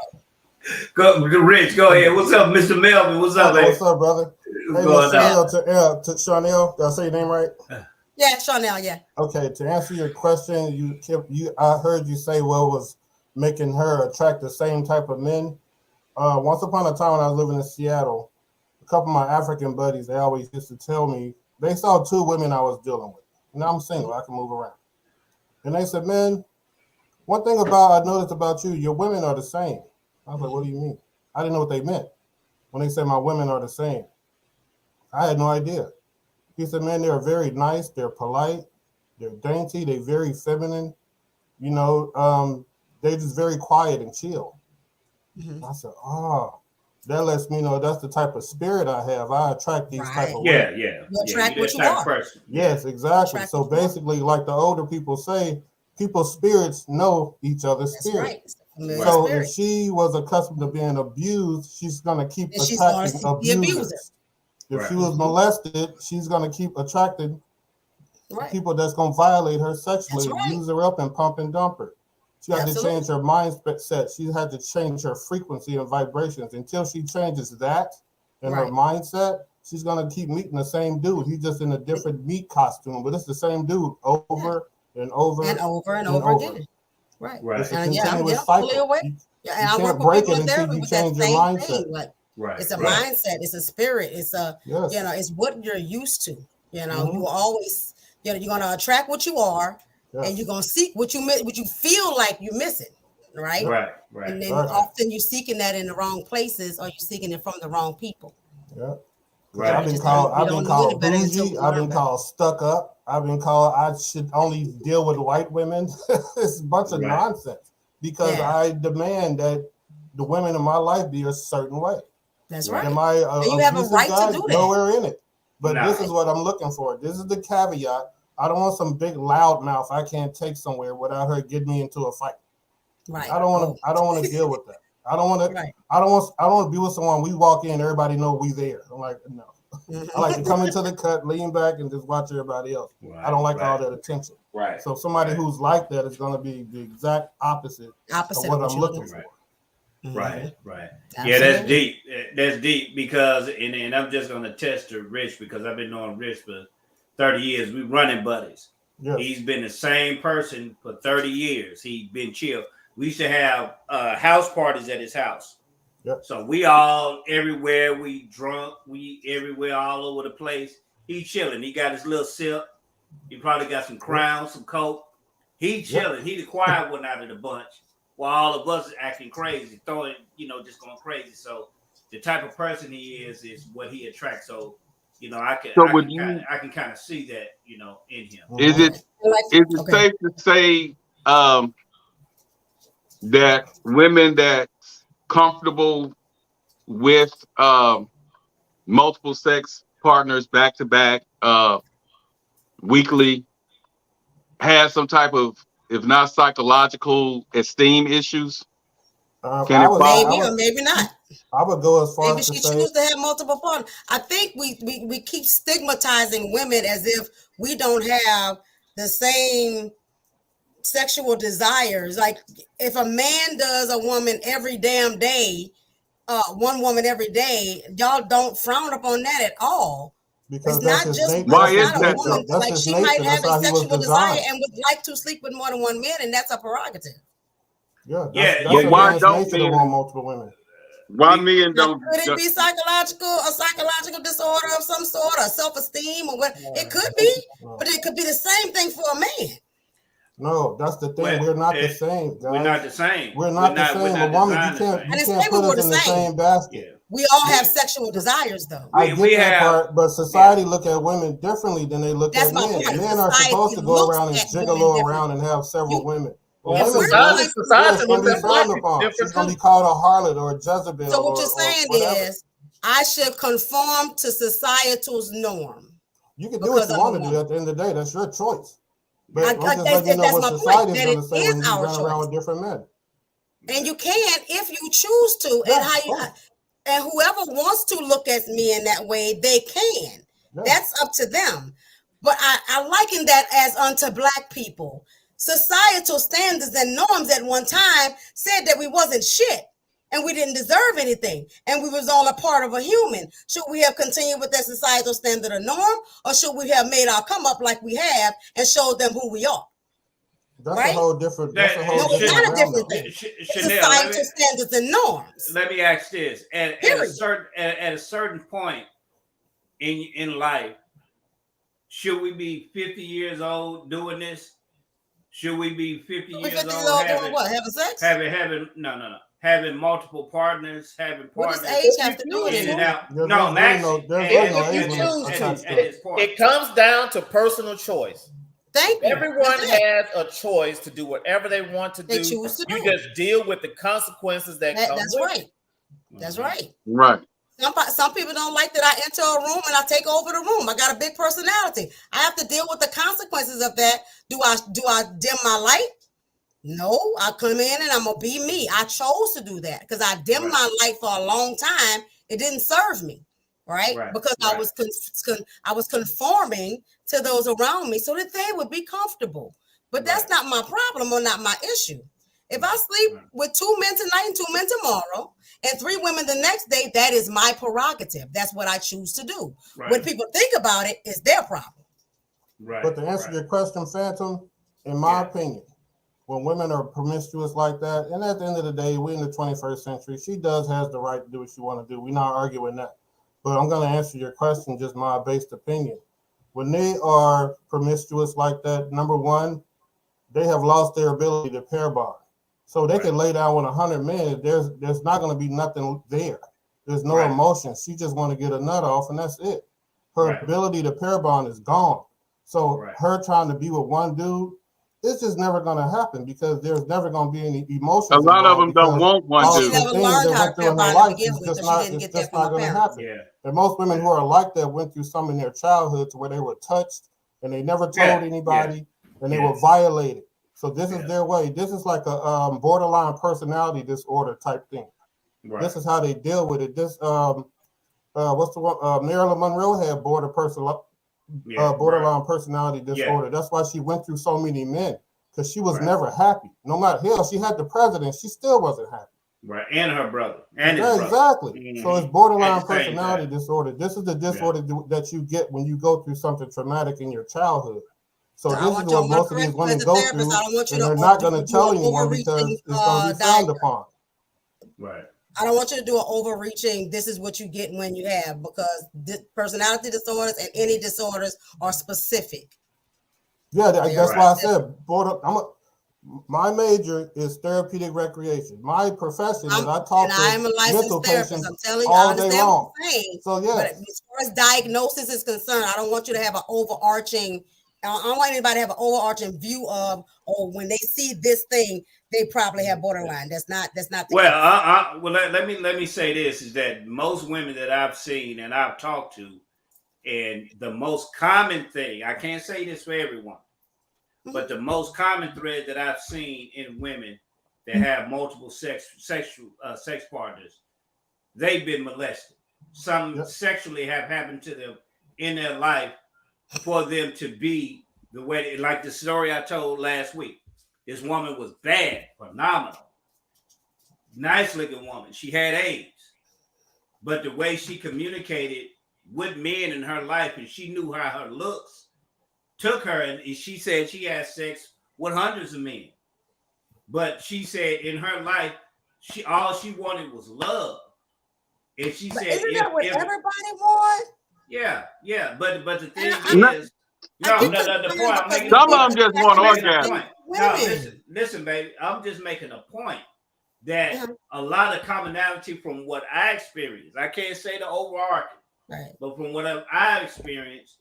Go, Rich, go ahead. What's up, Mr. Melvin? What's up, man? What's up, brother? Hey, Miss Chanel, to Chanel, did I say your name right? Yeah, Chanel, yeah. Okay, to answer your question, I heard you say what was making her attract the same type of men. Once upon a time when I was living in Seattle, a couple of my African buddies, they always used to tell me, they saw two women I was dealing with. Now I'm single, I can move around. And they said, man, one thing I noticed about you, your women are the same. I was like, what do you mean? I didn't know what they meant when they said my women are the same. I had no idea. He said, man, they're very nice, they're polite, they're dainty, they're very feminine. You know, they're just very quiet and chill. Mm-hmm. I said, that lets me know that's the type of spirit I have. I attract these type of women. You attract what you are. Person. Yes, exactly. So basically, like the older people say, people's spirits know each other's spirits. Right. So if she was accustomed to being abused, she's going to keep attracting abusers. If she was molested, she's going to keep attracting people that's going to violate her sexually, use her up and pump and dump her. She had to change her mindset. She had to change her frequency and vibrations. Until she changes that in her mindset, she's going to keep meeting the same dude. He's just in a different meat costume, but it's the same dude over and over and over again. Right. It's a continuous cycle. You can't break it until you change your mindset. It's a mindset. It's a spirit. It's you know, it's what you're used to. You know, you always, you know, you're going to attract what you are. And you're gonna seek what you feel like you're missing, right? Right. And then often you're seeking that in the wrong places, or you're seeking it from the wrong people. Yeah. Right. I've been called bougie. I've been called stuck up. I've been called I should only deal with white women. It's a bunch of nonsense because I demand that the women in my life be a certain way. That's right. Am I and you have a right to do that. Nowhere in it. But this is what I'm looking for. This is the caveat. I don't want some big loud mouth I can't take somewhere without her getting me into a fight. Right. I don't want to deal with that. I don't want to be with someone we walk in, everybody know we there. I'm like, no. I like to come into the cut, lean back, and just watch everybody else. I don't like all that attention. Right. So somebody who's like that is going to be the exact opposite of what I'm looking for. Right. Absolutely. Yeah, that's deep. That's deep because, and I'm just going to test to Rich because I've been knowing Rich for 30 years. We running buddies. Yes. He's been the same person for 30 years. He's been chill. We used to have house parties at his house. Yep. So we all everywhere. We drunk. We everywhere, all over the place. He's chilling. He got his little sip. He probably got some Crown, some Coke. He chilling. He the quiet one out of the bunch. While all of us acting crazy, throwing, just going crazy. So the type of person he is what he attracts. So I can kind of see that, in him. Is it safe to say that women that's comfortable with multiple sex partners back to back weekly has some type of, if not psychological, esteem issues? Maybe or maybe not. I would go as far as maybe she chooses to have multiple partners. I think we keep stigmatizing women as if we don't have the same sexual desires. Like if a man does a woman every damn day, one woman every day, y'all don't frown upon that at all. Because It's that's not his just nature. Why it's is not a that woman. That's Like his she nature. might That's have a how he was sexual desire designed. and would like to sleep with more than one man, and that's a prerogative. Yeah, Yeah, that's But a why man's don't nature to want men? multiple women. Why men Now, don't? could it be a psychological disorder of some sort, or self-esteem, or what? It could be, but it could be the same thing for a man. No, that's the thing. Well, We're not the same, guys. we're not the same. We're not the We're same. A not woman, designed the same. I you didn't can't say we put were us the in the same. same basket. Yeah. We all have sexual desires, though. I get We that have, part, but society look at women differently than they look That's at my men. point. Men are supposed Society to go looks around and at women gigolo differently. around and have several women. But Well, women, society it's looks going to be at frowned black people upon. She's different going to too. be called a harlot or a Jezebel So what you're or saying whatever. is, I should conform to societal's norm. You can do what because you I'm a want to do. woman. At the end of the day, that's your choice. But I'm just That's letting you know what my point, society is that going it to say is when you our run around choice. with different men. And you can if you choose to, Yeah, and how you and whoever wants to look at me in that way, they can. Yeah. That's up to them. But I liken that as unto black people. Societal standards and norms at one time said that we wasn't shit and we didn't deserve anything and we was all a part of a human. Should we have continued with that societal standard or norm, or should we have made our come up like we have and showed them who we are? That's Right? a whole different. That's a whole No, it's different not a realm, different though. thing. It's Chanel, societal standards and norms. let me ask this: at a Period. certain point in life, should we be 50 years old doing this? Should we be 50 We're years 50 years old old doing what? Having sex? having multiple partners, having What does partners age have to do with in and it? out? There's No, I'm really asking. there's really no At age this- limit at attached to this point. It comes down to personal choice. Thank you. Everyone That's it. has a choice to do whatever they want to They do. choose to You do. just deal with the consequences that come That's with right. it. That's right. Right. Some people don't like that I enter a room and I take over the room. I got a big personality. I have to deal with the consequences of that. Do I dim my light? No, I come in and I'm gonna be me. I chose to do that because I dimmed my light for a long time. It didn't serve me, right? Because I was conforming to those around me so that they would be comfortable. But that's not my problem or not my issue. If I sleep with 2 men tonight and 2 men tomorrow and 3 women the next day, that is my prerogative. That's what I choose to do. When people think about it, it's their problem. Right. But to answer your question, Phantom, in my opinion, when women are promiscuous like that, and at the end of the day, we're in the 21st century. She has the right to do what she want to do. We're not arguing that. But I'm going to answer your question, just my based opinion. When they are promiscuous like that, number one, they have lost their ability to pair bond. So they can lay down with 100 men. There's not going to be nothing there. There's no emotion. She just want to get a nut off, and that's it. Her ability to pair bond is gone. So her trying to be with one dude, it's just never going to happen because there's never going to be any emotions. A lot of them don't want one dude. She never learned how to pair bond to begin with, so she didn't get that from her parents. And most women who are like that went through some in their childhood to where they were touched and they never told anybody and they were violated. So this is their way. This is like a borderline personality disorder type thing. This is how they deal with it. This what's the one? Marilyn Monroe had borderline personality disorder. That's why she went through so many men, because she was never happy. No matter, hell, she had the president, she still wasn't happy. Right, and her brother, and his brother. Exactly. Mm-hmm. So it's borderline personality disorder. This is the disorder that you get when you go through something traumatic in your childhood. So this is what most of these women go through, and they're not going to tell anyone because it's going to be frowned upon. Right. I don't want you to do an overreaching, this is what you get when you have, because personality disorders and any disorders are specific. Yeah, that's why I said my major is therapeutic recreation. My profession is I talk to mental patients all day long. So yeah, but as far as diagnosis is concerned, I don't want you to have an overarching. I don't want anybody to have an overarching view of, oh, when they see this thing, they probably have borderline. That's not. The well, let me say this: is that most women that I've seen and I've talked to, and the most common thing, I can't say this for everyone, but the most common thread that I've seen in women that have multiple sex partners, they've been molested. Some sexually have happened to them in their life for them to be the way, like the story I told last week. This woman was bad, phenomenal, nice looking woman. She had AIDS, but the way she communicated with men in her life, and she knew how her looks took her, and she said she had sex with hundreds of men. But she said in her life, all she wanted was love. And she said, isn't that what everybody wants? Yeah. But the thing is, the point I'm making. Some of them just want orgasm. No, listen, baby. I'm just making a point that a lot of commonality from what I experienced. I can't say the overarching, right? But from what I've experienced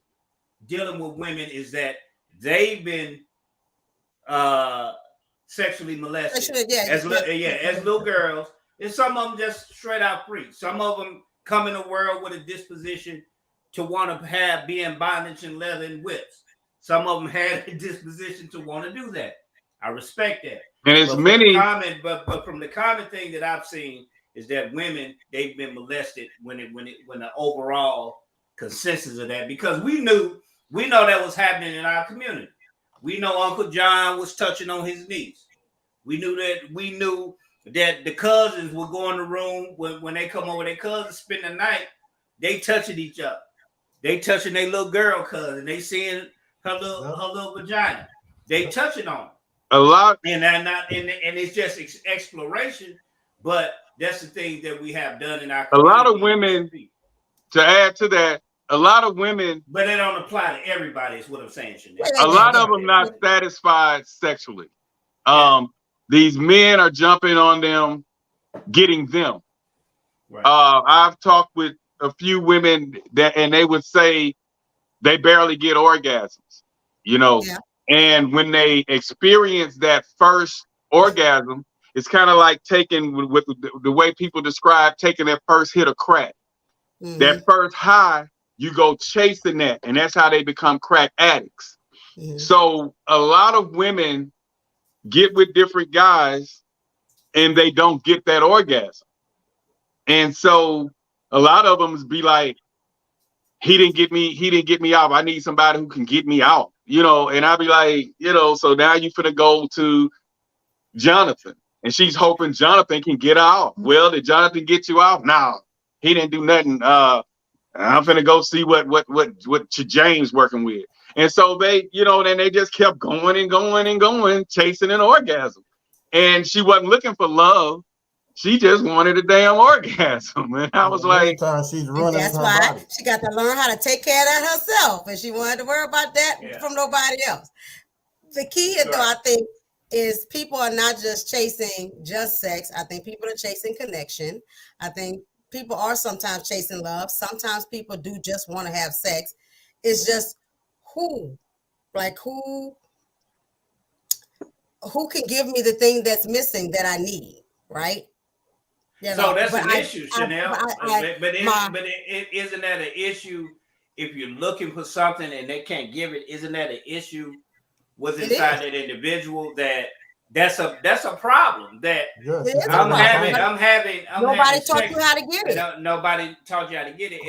dealing with women is that they've been sexually molested as little girls. And some of them just straight out freaks. Some of them come in the world with a disposition to want to be in bondage and leather and whips. Some of them had a disposition to want to do that. I respect that. And it's but from the common thing that I've seen is that women, they've been molested when the overall consensus of that, because we know that was happening in our community. We know Uncle John was touching on his niece. We knew that the cousins would go in the room when they come over. Their cousins spend the night. They touching each other. They touching their little girl cousin. They seeing her little vagina. They touching on it. A lot, and it's just exploration. But that's the thing that we have done in our community. A lot of women. To add to that, a lot of women, but it don't apply to everybody. Is what I'm saying, Chanel. A lot of them not satisfied sexually. These men are jumping on them, getting them. Right. I've talked with a few women and they would say they barely get orgasms, and when they experience that first orgasm, it's kind of like taking, with the way people describe taking that first hit of crack. Mm-hmm. That first high, you go chasing that, and that's how they become crack addicts. Mm-hmm. So a lot of women get with different guys and they don't get that orgasm. And so a lot of them be like, he didn't get me out. I need somebody who can get me out, and I'll be like, so now you finna go to Jonathan, and she's hoping Jonathan can get out. Well, did Jonathan get you out? No, he didn't do nothing. I'm finna go see what James working with. And so they, then they just kept going and going and going, chasing an orgasm. And she wasn't looking for love. She just wanted a damn orgasm. And I was like, she's running. That's why body. She got to learn how to take care of that herself. And she wanted to worry about that from nobody else. The key, though, I think, is people are not just chasing just sex. I think people are chasing connection. I think people are sometimes chasing love. Sometimes people do just want to have sex. It's just who can give me the thing that's missing that I need, right? So that's an issue, Chanel. But isn't that an issue if you're looking for something and they can't give it? Isn't that an issue with inside that individual? That's a problem. That I'm having. Nobody taught you how to get it. Nobody taught you how to get it,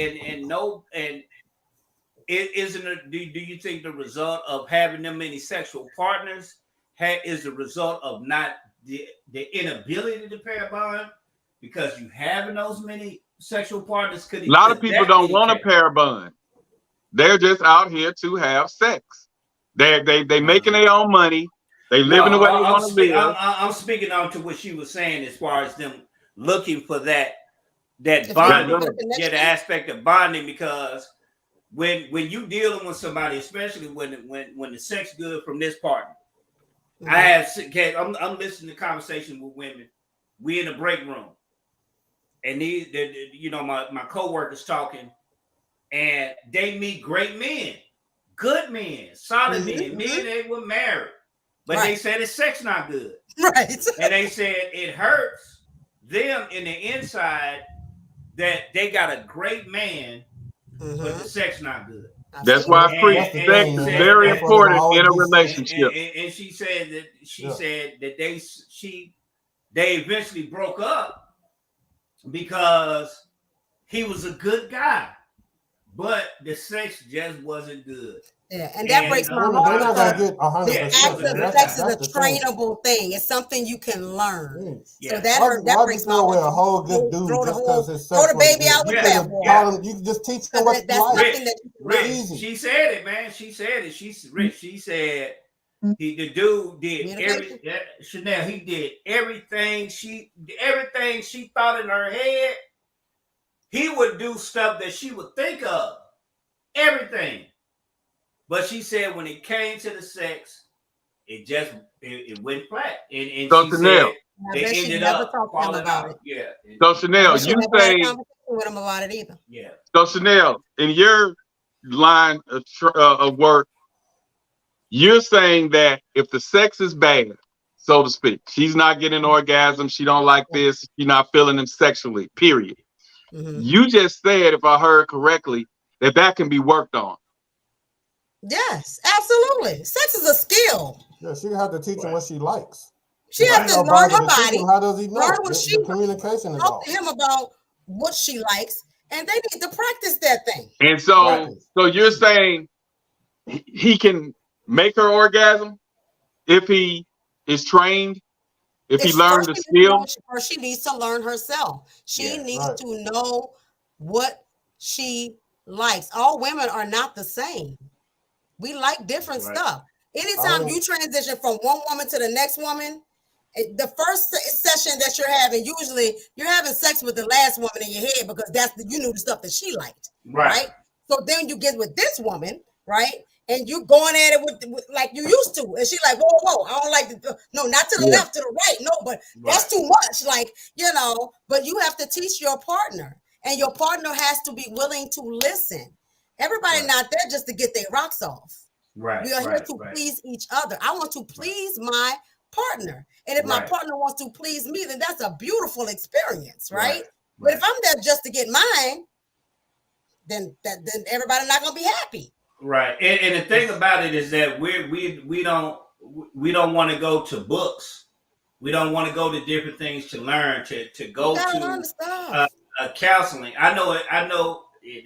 do you think the result of having them many sexual partners is the result of not the inability to pair bond? Because you having those many sexual partners, a lot of people don't want to pair bond. They're just out here to have sex. They making their own money. They living the way they want to live. I'm speaking on to what she was saying as far as them looking for that bonding, the aspect of bonding, because when you dealing with somebody, especially when the sex good from this partner, I'm listening to conversation with women. We in the break room, and my coworkers talking, and they meet great men, good men, solid men, men they were married, but they said his sex not good, right? And they said it hurts them in the inside that they got a great man, but the sex not good. That's why sex is very important in a relationship. And she said that they eventually broke up because he was a good guy, but the sex just wasn't good. Yeah, and that breaks my They're heart not gonna because get 100%. the That's sex is the a thing. trainable thing. It's something you can learn. Yeah. So that Why breaks my throw away heart. a whole good dude Throw just because his sex throw the was baby good? out with You the could have bathwater. taught him. You can just teach him what you That's like. something that you can Rich, learn. Easy. she said it, man. She said it. She said the dude did Chanel. He did everything she thought in her head. He would do stuff that she would think of, everything. But she said when it came to the sex, it went flat, and So she Chanel, said they ended up falling out. Yeah. So Chanel, She you never had a say, conversation with him about it either. Yeah. so Chanel, in your line of work, you're saying that if the sex is bad, so to speak, she's not getting an orgasm, she don't like this, she's not feeling them sexually, period. Mm-hmm. You just said, if I heard correctly, that can be worked on. Yes, absolutely. Sex is a skill. Yeah, she have to teach him what she likes. She has to learn her body. How does he know? Learn what she the communication is talk off. to him about what she likes, and they need to practice that thing. And so you're saying he can make her orgasm if he is trained, if he learned the skill? Or she needs to learn herself. She needs to know what she likes. All women are not the same. We like different stuff. Anytime you transition from one woman to the next woman, the first session that you're having, usually you're having sex with the last woman in your head because you knew the stuff that she liked, right? So then you get with this woman, right? And you going at it with like you used to, and she's like, whoa, I don't like no, not to the left, to the right, no, but that's too much, like, you know. But you have to teach your partner, and your partner has to be willing to listen. Everybody not there just to get their rocks off. Right. We are here to please each other. I want to please my partner. And if my partner wants to please me, then that's a beautiful experience, right? But if I'm there just to get mine, then everybody's not gonna be happy. Right. And the thing about it is that we don't want to go to books. We don't want to go to different things to learn, to go to counseling. I know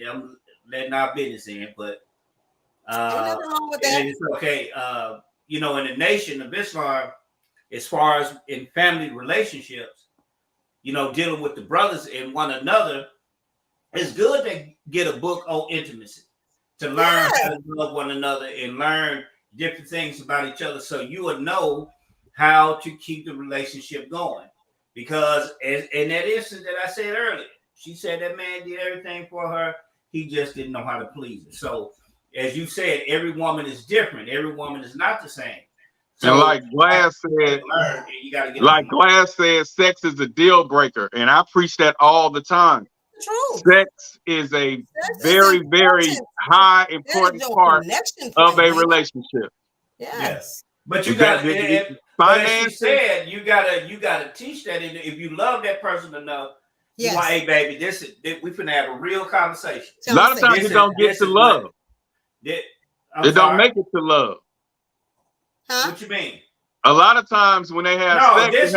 I'm letting our business in, but nothing wrong with that. It's okay. You know, in the Nation of Islam, as far as in family relationships, you know, dealing with the brothers and one another, it's good to get a book on intimacy, to learn how to love one another and learn different things about each other, so you will know how to keep the relationship going. Because in that instance that I said earlier, she said that man did everything for her. He just didn't know how to please her. So, as you said, every woman is different. Every woman is not the same. So, and like Glass said, sex is a deal breaker. And I preach that all the time. True. Sex is a very high important part of a relationship. Yes. But you got as she said, you gotta teach that. If you love that person enough, you want, hey baby, we finna have a real conversation. A lot of times it don't get to love. It don't make it to love. Huh? What you mean? A lot of times when they have sex,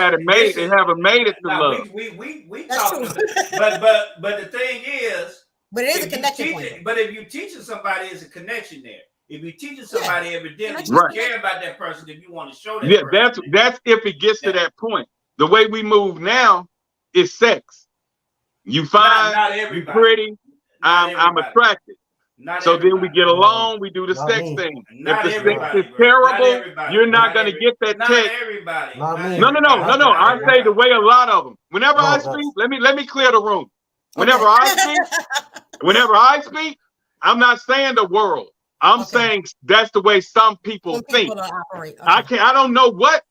they haven't made it to love. We talking about, but the thing is, but it is a connection point. But if you're teaching somebody, it's a connection there. If you're teaching somebody evidently you care about that person, if you want to show that person, that's if it gets to that point. The way we move now is sex. You fine, you pretty, I'm attracted. So then we get along, we do the sex thing. If the sex is terrible, you're not going to get that text. No. I say the way a lot of them. Whenever I speak, let me clear the room. Whenever I speak, I'm not saying the world. I'm saying that's the way some people think. I don't know what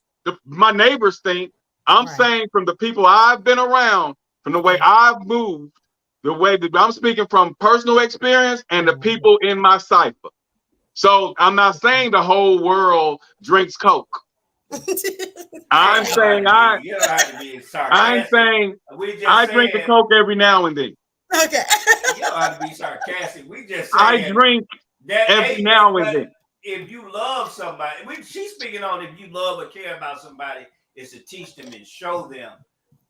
my neighbors think. I'm saying from the people I've been around, from the way I've moved, the way that I'm speaking from personal experience and the people in my cipher. So I'm not saying the whole world drinks Coke. I'm saying I drink the Coke every now and then. Okay. You don't have to be sarcastic. We just I drink every now and then. If you love somebody, she's speaking on if you love or care about somebody, is to teach them and show them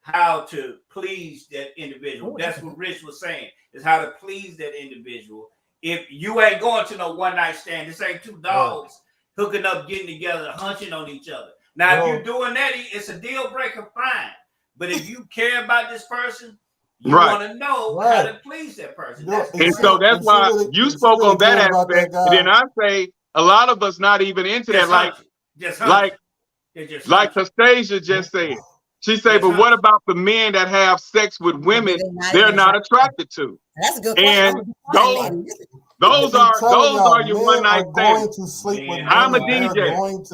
how to please that individual. That's what Rich was saying, is how to please that individual if you ain't going to no one night stand, this ain't two dogs hooking up, getting together, hunching on each other. Now, if you're doing that, it's a deal breaker, fine. But if you care about this person, you want to know how to please that person. So that's why you spoke on that aspect. And then I say a lot of us not even into that. Like Castasia just said. She said, but what about the men that have sex with women they're not attracted to? That's a good question. And those are your one night stands. I'm a DJ. There's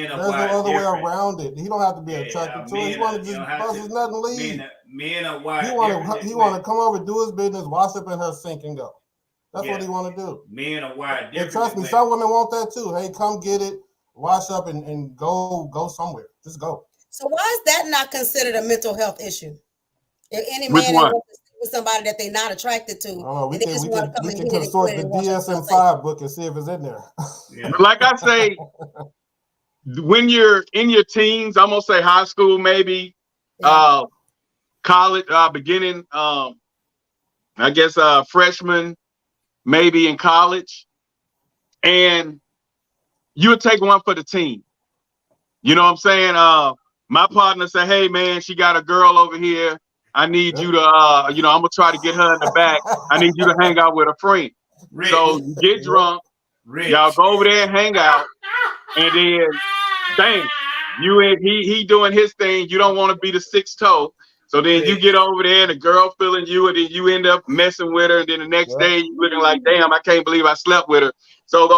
no other way around it. He don't have to be attracted to it. He want to just bust his nut and leave. Men are wired. He want to come over, do his business, wash up in her sink and go. That's what he want to do. Men are wired different. And trust me, some women want that too. Hey, come get it, wash up and go somewhere. Just go. So why is that not considered a mental health issue? If any man wants to sleep with somebody that they're not attracted to, we can consort the DSM-5 book and see if it's in there. Like I say, when you're in your teens, I'm gonna say high school, maybe, college, beginning, I guess, freshman, maybe in college, and you would take one for the team. You know what I'm saying? My partner said, hey, man, she got a girl over here. I need you to, I'm going to try to get her in the back. I need you to hang out with a friend. So you get drunk. Y'all go over there and hang out. And then, bang, he doing his thing. You don't want to be the sixth toe. So then you get over there and the girl feeling you, and then you end up messing with her. And then the next day you looking like, damn, I can't believe I slept with her. So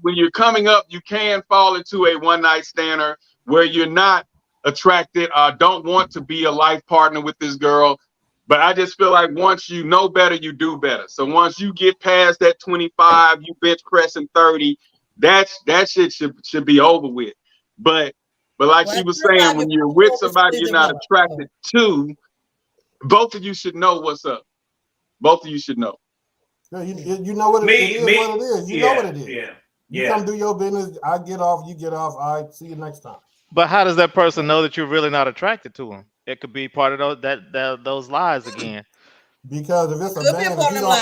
when you're coming up, you can fall into a one night stander where you're not attracted or don't want to be a life partner with this girl. But I just feel like once you know better, you do better. So once you get past that 25, you bench pressing 30, that shit should be over with. But like she was saying, when you're with somebody you're not attracted to, both of you should know what's up. Both of you should know. Yeah, you know what it is. What it is. You know what it is. You come do your business. I get off. You get off. All right. See you next time. But how does that person know that you're really not attracted to him? It could be part of those lies again. Because if it's a man,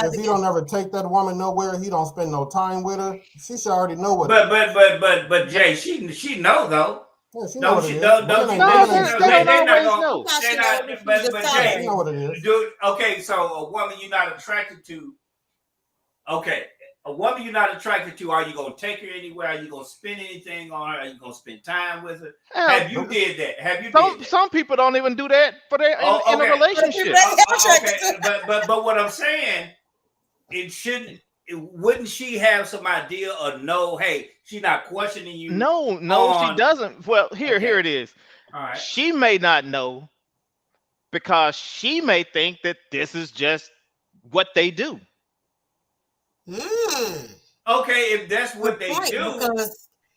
if he don't ever take that woman nowhere, he don't spend no time with her. She should already know what. But Jay, she know though. Yeah, she know what it is. They don't always know. But Jay, you know what it is. Dude, okay, so a woman you're not attracted to. Okay. A woman you're not attracted to, are you gonna take her anywhere? Are you gonna spend anything on her? Are you gonna spend time with her? Have you did that? Some people don't even do that for their in a relationship. But what I'm saying, wouldn't she have some idea or know? Hey, she's not questioning you. No, she doesn't. Well, here it is. All right. She may not know because she may think that this is just what they do. Okay, if that's what they do,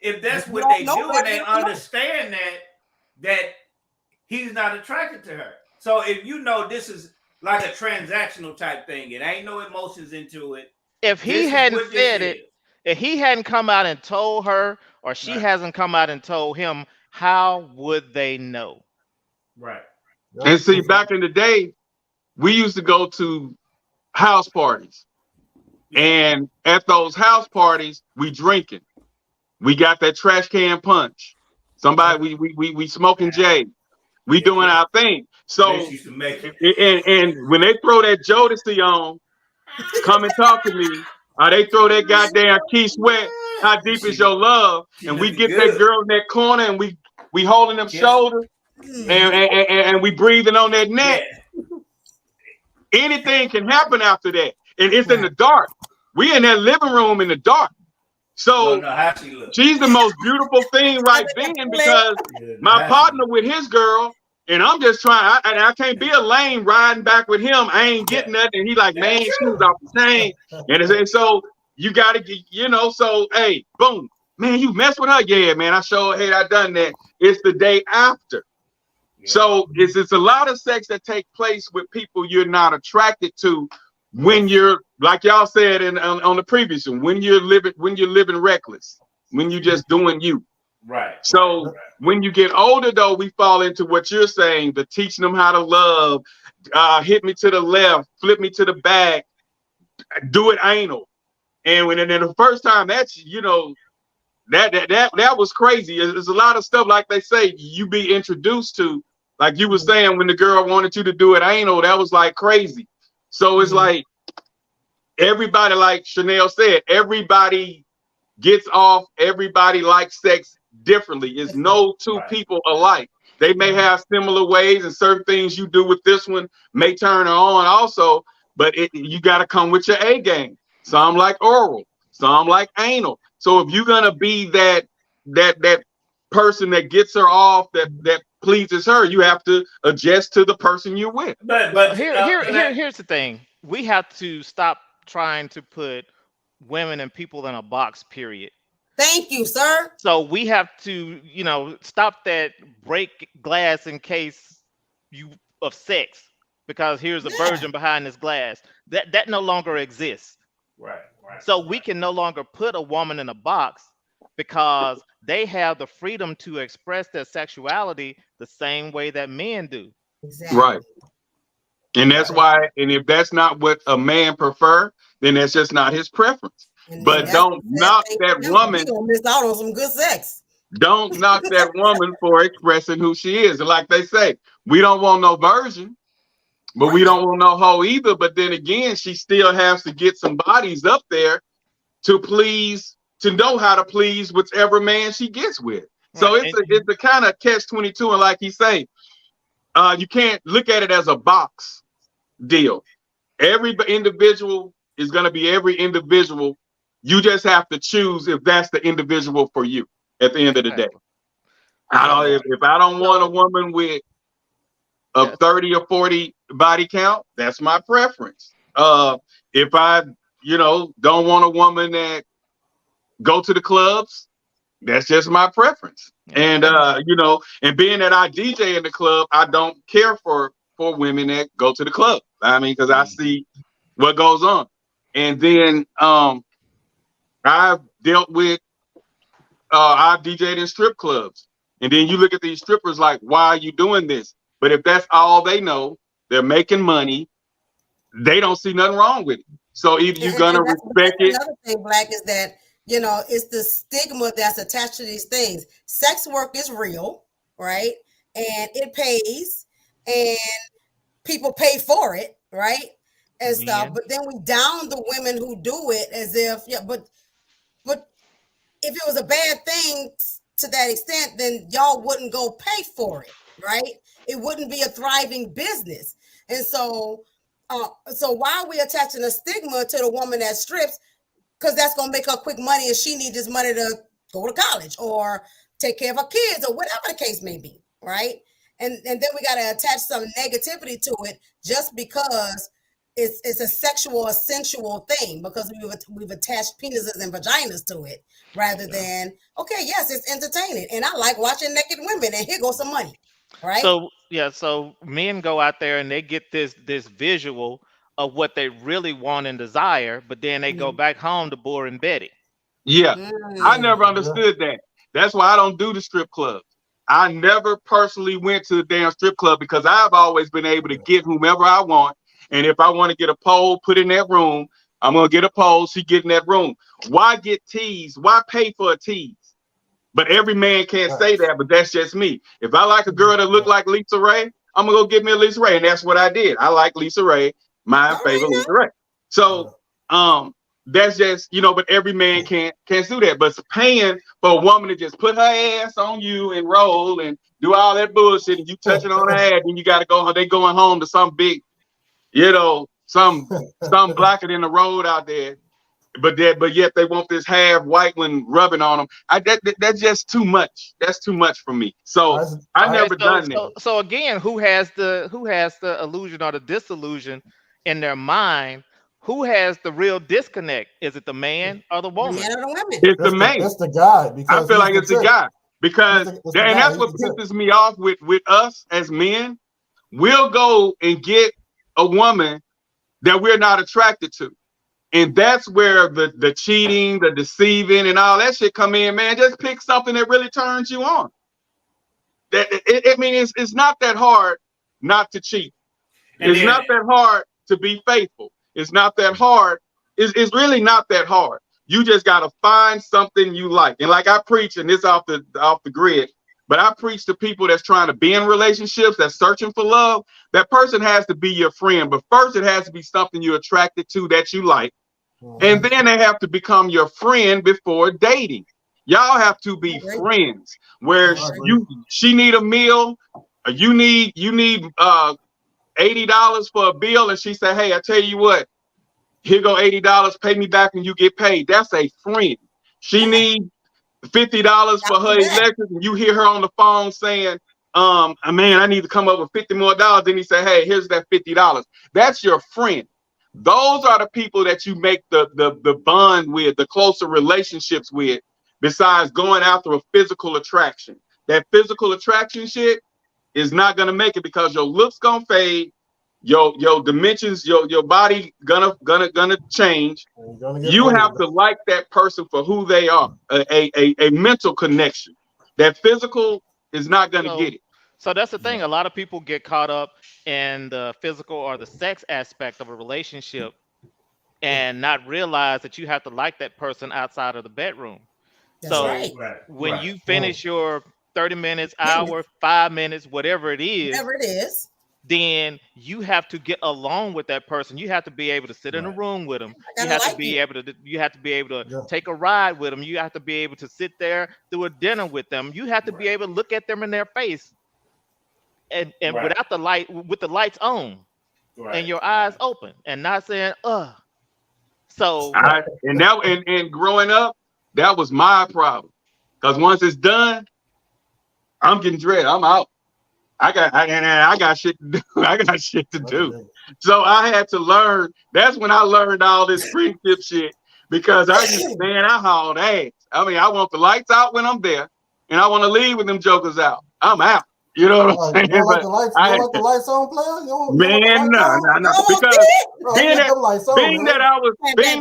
and they understand that he's not attracted to her. So if you know this is like a transactional type thing, it ain't no emotions into it. If he hadn't said it, if he hadn't come out and told her, or she hasn't come out and told him, how would they know? Right. And see, back in the day, we used to go to house parties. And at those house parties, we drinking. We got that trash can punch. Somebody, we smoking J. We doing our thing. So, and when they throw that Jodeci on, come and talk to me. Or they throw that goddamn Key Sweat, how deep is your love? And we get that girl in that corner and we holding them shoulders and we breathing on that neck. Anything can happen after that. And it's in the dark. We in that living room in the dark. So she's the most beautiful thing right then because my partner with his girl, and I'm just trying, I can't be a lame riding back with him. I ain't getting nothing. And he like, man, she was off the chain. And so you got to get, so, hey, boom. Man, you mess with her? Yeah, man, I sure hate I done that. It's the day after. So it's a lot of sex that take place with people you're not attracted to when you're, like y'all said on the previous one, when you're living reckless, when you're just doing you. Right. So when you get older, though, we fall into what you're saying, the teaching them how to love, hit me to the left, flip me to the back. do it anal. And when and then the first time, that's that was crazy. There's a lot of stuff, like they say, you be introduced to. Like you were saying, when the girl wanted you to do it anal, that was like crazy. So it's like everybody, like Chanel said, everybody gets off. Everybody likes sex differently. It's no two people alike. They may have similar ways, and certain things you do with this one may turn her on also, but you got to come with your A game. Some like oral, some like anal. So if you're gonna be that person that gets her off, that pleases her, you have to adjust to the person you're with. But here's the thing: we have to stop trying to put women and people in a box. Period. Thank you, sir. So we have to, stop that break glass in case of sex, because here's a virgin behind this glass. That no longer exists. Right. So we can no longer put a woman in a box because they have the freedom to express their sexuality the same way that men do. Exactly. Right. And that's why, and if that's not what a man prefer, then that's just not his preference. But don't knock that woman. You're gonna miss out on some good sex. Don't knock that woman for expressing who she is. And like they say, we don't want no virgin, but we don't want no hoe either. But then again, she still has to get some bodies up there to know how to please whichever man she gets with. So it's a kind of catch-22. And like he say, you can't look at it as a box deal. Every individual is going to be every individual. You just have to choose if that's the individual for you at the end of the day. If I don't want a woman with a 30 or 40 body count, that's my preference. If I, don't want a woman that go to the clubs, that's just my preference. And, and being that I DJ in the club, I don't care for women that go to the club. I mean, because I see what goes on. And then I've dealt with, I've DJed in strip clubs. And then you look at these strippers like, why are you doing this? But if that's all they know, they're making money, they don't see nothing wrong with it. So either you're going to respect it. Another thing, Blakk, is that, it's the stigma that's attached to these things. Sex work is real, right? And it pays, and people pay for it, right? And stuff. But then we down the women who do it as if, but if it was a bad thing to that extent, then y'all wouldn't go pay for it, right? It wouldn't be a thriving business. And so why are we attaching a stigma to the woman that strips? Because that's going to make her quick money, and she needs this money to go to college or take care of her kids or whatever the case may be, right? And then we got to attach some negativity to it just because it's a sexual or sensual thing, because we've attached penises and vaginas to it rather than, okay, yes, it's entertaining. And I like watching naked women, and here goes some money, right? So men go out there and they get this visual of what they really want and desire, but then they go back home to boring Betty. Yeah, I never understood that. That's why I don't do the strip clubs. I never personally went to the damn strip club because I've always been able to get whomever I want. And if I want to get a pole put in that room, I'm going to get a pole, she get in that room. Why get teased? Why pay for a tease? But every man can't say that, but that's just me. If I like a girl that look like Lisa Ray, I'm going to go get me a Lisa Ray. And that's what I did. I like Lisa Ray, my favorite Lisa Ray. So that's just, but every man can't do that. But paying for a woman to just put her ass on you and roll and do all that bullshit, and you touching on her ass, and you got to go, they going home to some big, some blacker than the road out there, but yet they want this half white one rubbing on them. That's just too much. That's too much for me. So I never done that. So again, who has the illusion or the disillusion in their mind? Who has the real disconnect? Is it the man or the woman? The man or the women? It's the man. That's the guy. I feel like it's the guy because, and that's what pisses me off with us as men. We'll go and get a woman that we're not attracted to. And that's where the cheating, the deceiving, and all that shit come in, man. Just pick something that really turns you on. It's not that hard not to cheat. It's not that hard to be faithful. It's not that hard It's really not that hard. You just got to find something you like. And like I preach, and this off the grid, but I preach to people that's trying to be in relationships, that's searching for love. That person has to be your friend, but first it has to be something you're attracted to that you like. And then they have to become your friend before dating. Y'all have to be friends. Where she need a meal, you need $80 for a bill, and she say, hey, I tell you what, here go $80, pay me back when you get paid. That's a friend. She need $50 for her electric, and you hear her on the phone saying, man, I need to come up with $50 more. Then you say, hey, here's that $50. That's your friend. Those are the people that you make the bond with, the closer relationships with, besides going after a physical attraction. That physical attraction shit is not gonna make it, because your looks gonna fade, your dimensions, your body gonna change. You have to like that person for who they are, a mental connection. That physical is not gonna get it. So that's the thing. A lot of people get caught up in the physical or the sex aspect of a relationship and not realize that you have to like that person outside of the bedroom. That's when you finish your 30 minutes, hour, 5 minutes, whatever it is, then you have to get along with that person. You have to be able to sit in a room with them. You have to be able to take a ride with them. You have to be able to sit there through a dinner with them. You have to be able to look at them in their face and without the light, with the lights on and your eyes open, and not saying, So and growing up, that was my problem. Because once it's done, I'm getting dread. I'm out. I got shit to do. I got shit to do. So I had to learn. That's when I learned all this friendship shit, because I hauled ass. I mean, I want the lights out when I'm there, and I want to leave with them jokers out. I'm out. You know what I'm saying? You don't like the lights on, player? Man, no. Because being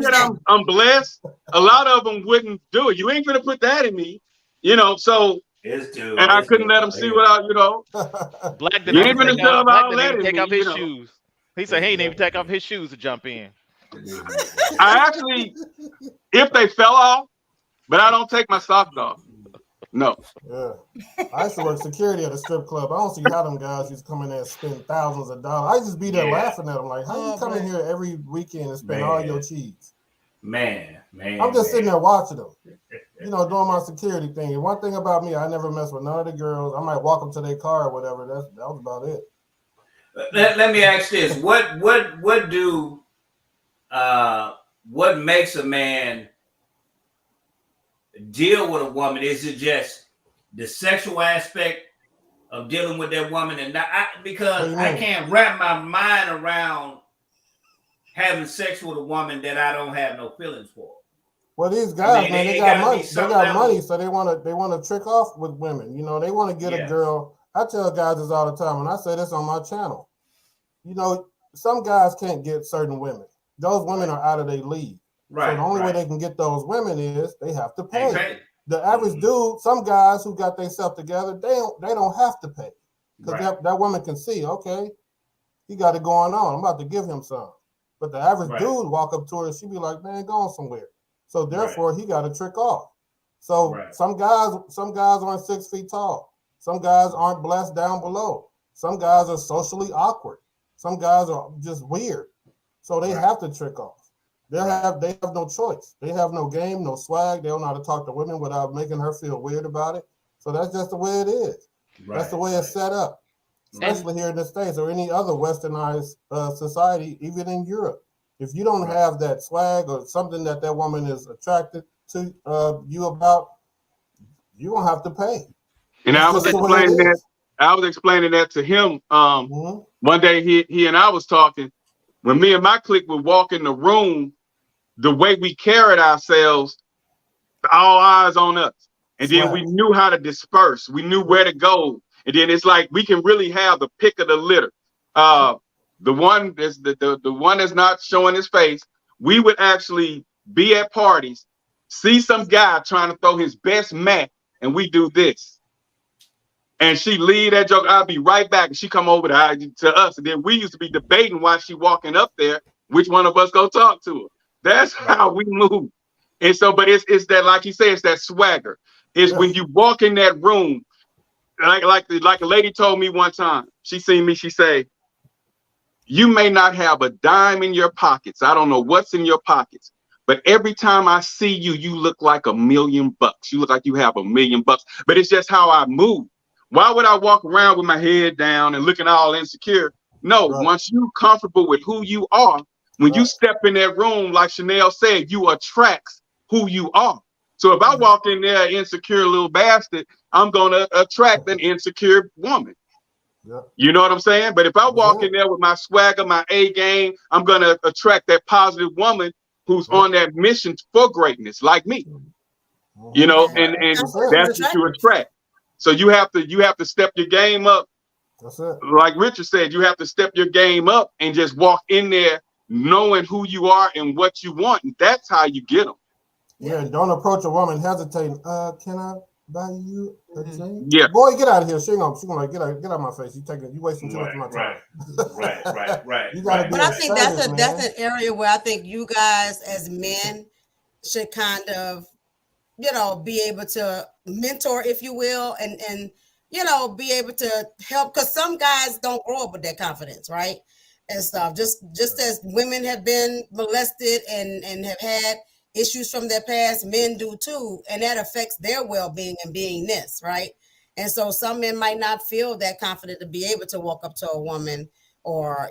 that I'm blessed, a lot of them wouldn't do it. You ain't gonna put that in me, you know. So and I couldn't let them see without, you know. Blakk didn't even take off his shoes. He said he didn't even take off his shoes to jump in. I actually, if they fell off, but I don't take my socks off. No. Yeah. I used to work security at a strip club. I don't see how them guys used to come in there and spend thousands of dollars. I just be there laughing at them like, how you come in here every weekend and spend all your cheese? Man. I'm just sitting there watching them, you know, doing my security thing. And one thing about me, I never mess with none of the girls. I might walk them to their car or whatever. That was about it. Let me ask this: what makes a man deal with a woman? Is it just the sexual aspect of dealing with that woman? And because I can't wrap my mind around having sex with a woman that I don't have no feelings for. Well, these guys, man, they got money. They got money, so they want to trick off with women. You know, they want to get a girl. I tell guys this all the time, and I say this on my channel. You know, some guys can't get certain women. Those women are out of their league. Right. So the only way they can get those women is they have to pay. The average dude, some guys who got themselves together, they don't have to pay, because that woman can see, okay, he got it going on. I'm about to give him some. But the average dude walk up to her, she be like, man, go on somewhere. So therefore, he got to trick off. So some guys aren't 6 feet tall. Some guys aren't blessed down below. Some guys are socially awkward. Some guys are just weird. So they have to trick off. They have no choice. They have no game, no swag. They don't know how to talk to women without making her feel weird about it. So that's just the way it is. That's the way it's set up, especially here in the States or any other westernized society, even in Europe. If you don't have that swag or something that woman is attracted to you about, you don't have to pay. And I was explaining that to him. One day he and I was talking. When me and my clique would walk in the room, the way we carried ourselves, all eyes on us. And then we knew how to disperse. We knew where to go. And then it's like we can really have the pick of the litter. The one that's not showing his face, we would actually be at parties, see some guy trying to throw his best mat, and we do this. And she leave that joke, I'll be right back. And she come over to us. And then we used to be debating while she walking up there, which one of us go talk to her. That's how we move. And so, but it's that, like you say, it's that swagger. It's when you walk in that room, like a lady told me one time. She seen me. She say, "You may not have a dime in your pockets. I don't know what's in your pockets, but every time I see you, you look like $1 million. You look like you have $1 million. But it's just how I move. Why would I walk around with my head down and looking all insecure? No, once you're comfortable with who you are, when you step in that room, like Chanel said, you attract who you are. So if I walk in there insecure little bastard, I'm gonna attract an insecure woman. You know what I'm saying? But if I walk in there with my swagger, my A game, I'm gonna attract that positive woman who's on that mission for greatness, like me. You know, and that's what you attract. So you have to step your game up. That's it. Like Richard said, you have to step your game up and just walk in there knowing who you are and what you want. And that's how you get them. Yeah, don't approach a woman hesitating. Can I buy you a drink? Yeah. Boy, get out of here. She gonna like, get out of my face. You wasting too much of my time. Right. You gotta be but I think that's man. an area where I think you guys as men should kind of, be able to mentor, if you will, and be able to help, because some guys don't grow up with that confidence, right? And stuff. Just as women have been molested and have had issues from their past, men do too, and that affects their well-being and beingness, right? And so some men might not feel that confident to be able to walk up to a woman, or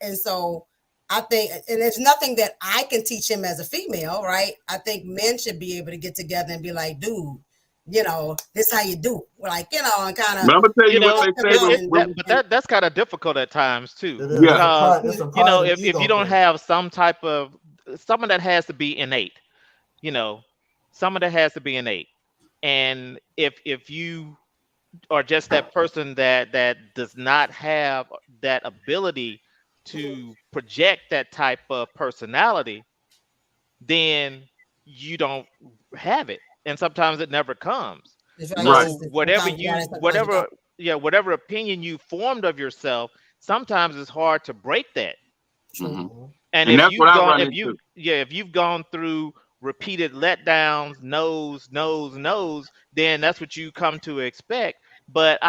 and so I think, and it's nothing that I can teach him as a female, right? I think men should be able to get together and be like, dude, this is how you do, like, and kind of. But I'm gonna tell you what they say. But that's kind of difficult at times too. Yeah. Because if you don't have some type of, some of that has to be innate. Some of that has to be innate. And if you are just that person that does not have that ability to project that type of personality, then you don't have it, and sometimes it never comes. Right. So whatever opinion you formed of yourself, sometimes it's hard to break that. Mm-hmm. And if you've gone through repeated letdowns, no's, then that's what you come to expect. But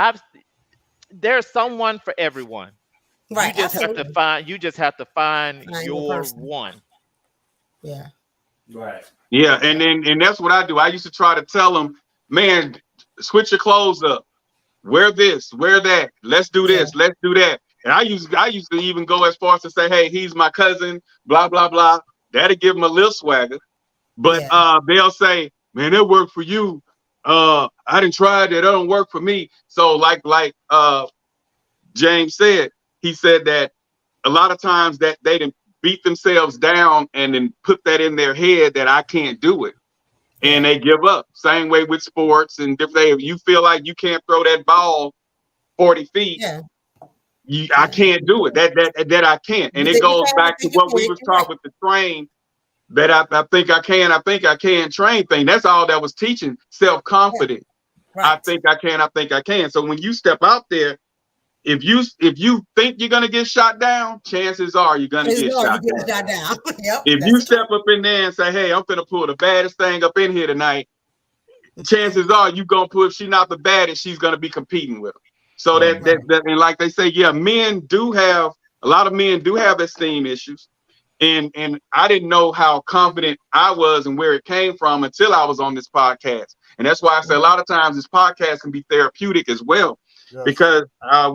there's someone for everyone. Right. You just have to find your one. Yeah. Right. Yeah, and that's what I do. I used to try to tell them, man, switch your clothes up. Wear this, wear that. Let's do this, let's do that. And I used to even go as far as to say, hey, he's my cousin, blah, blah, blah. That'll give him a little swagger. But they'll say, man, that worked for you. I didn't try that. It don't work for me. So like James said, he said that a lot of times that they didn't beat themselves down and then put that in their head that I can't do it. And they give up. Same way with sports and different. If you feel like you can't throw that ball 40 feet, I can't do it. That I can't. And it goes back to what we was taught with the train, that I think I can train thing. That's all that was teaching, self-confidence. Right. I think I can. So when you step out there, if you think you're gonna get shot down, chances are you're gonna get shot down. If you step up in there and say, hey, I'm gonna pull the baddest thing up in here tonight, chances are you gonna pull, if she's not the baddest, she's gonna be competing with her. So that and like they say, a lot of men do have esteem issues. And I didn't know how confident I was and where it came from until I was on this podcast. And that's why I say a lot of times this podcast can be therapeutic as well. Because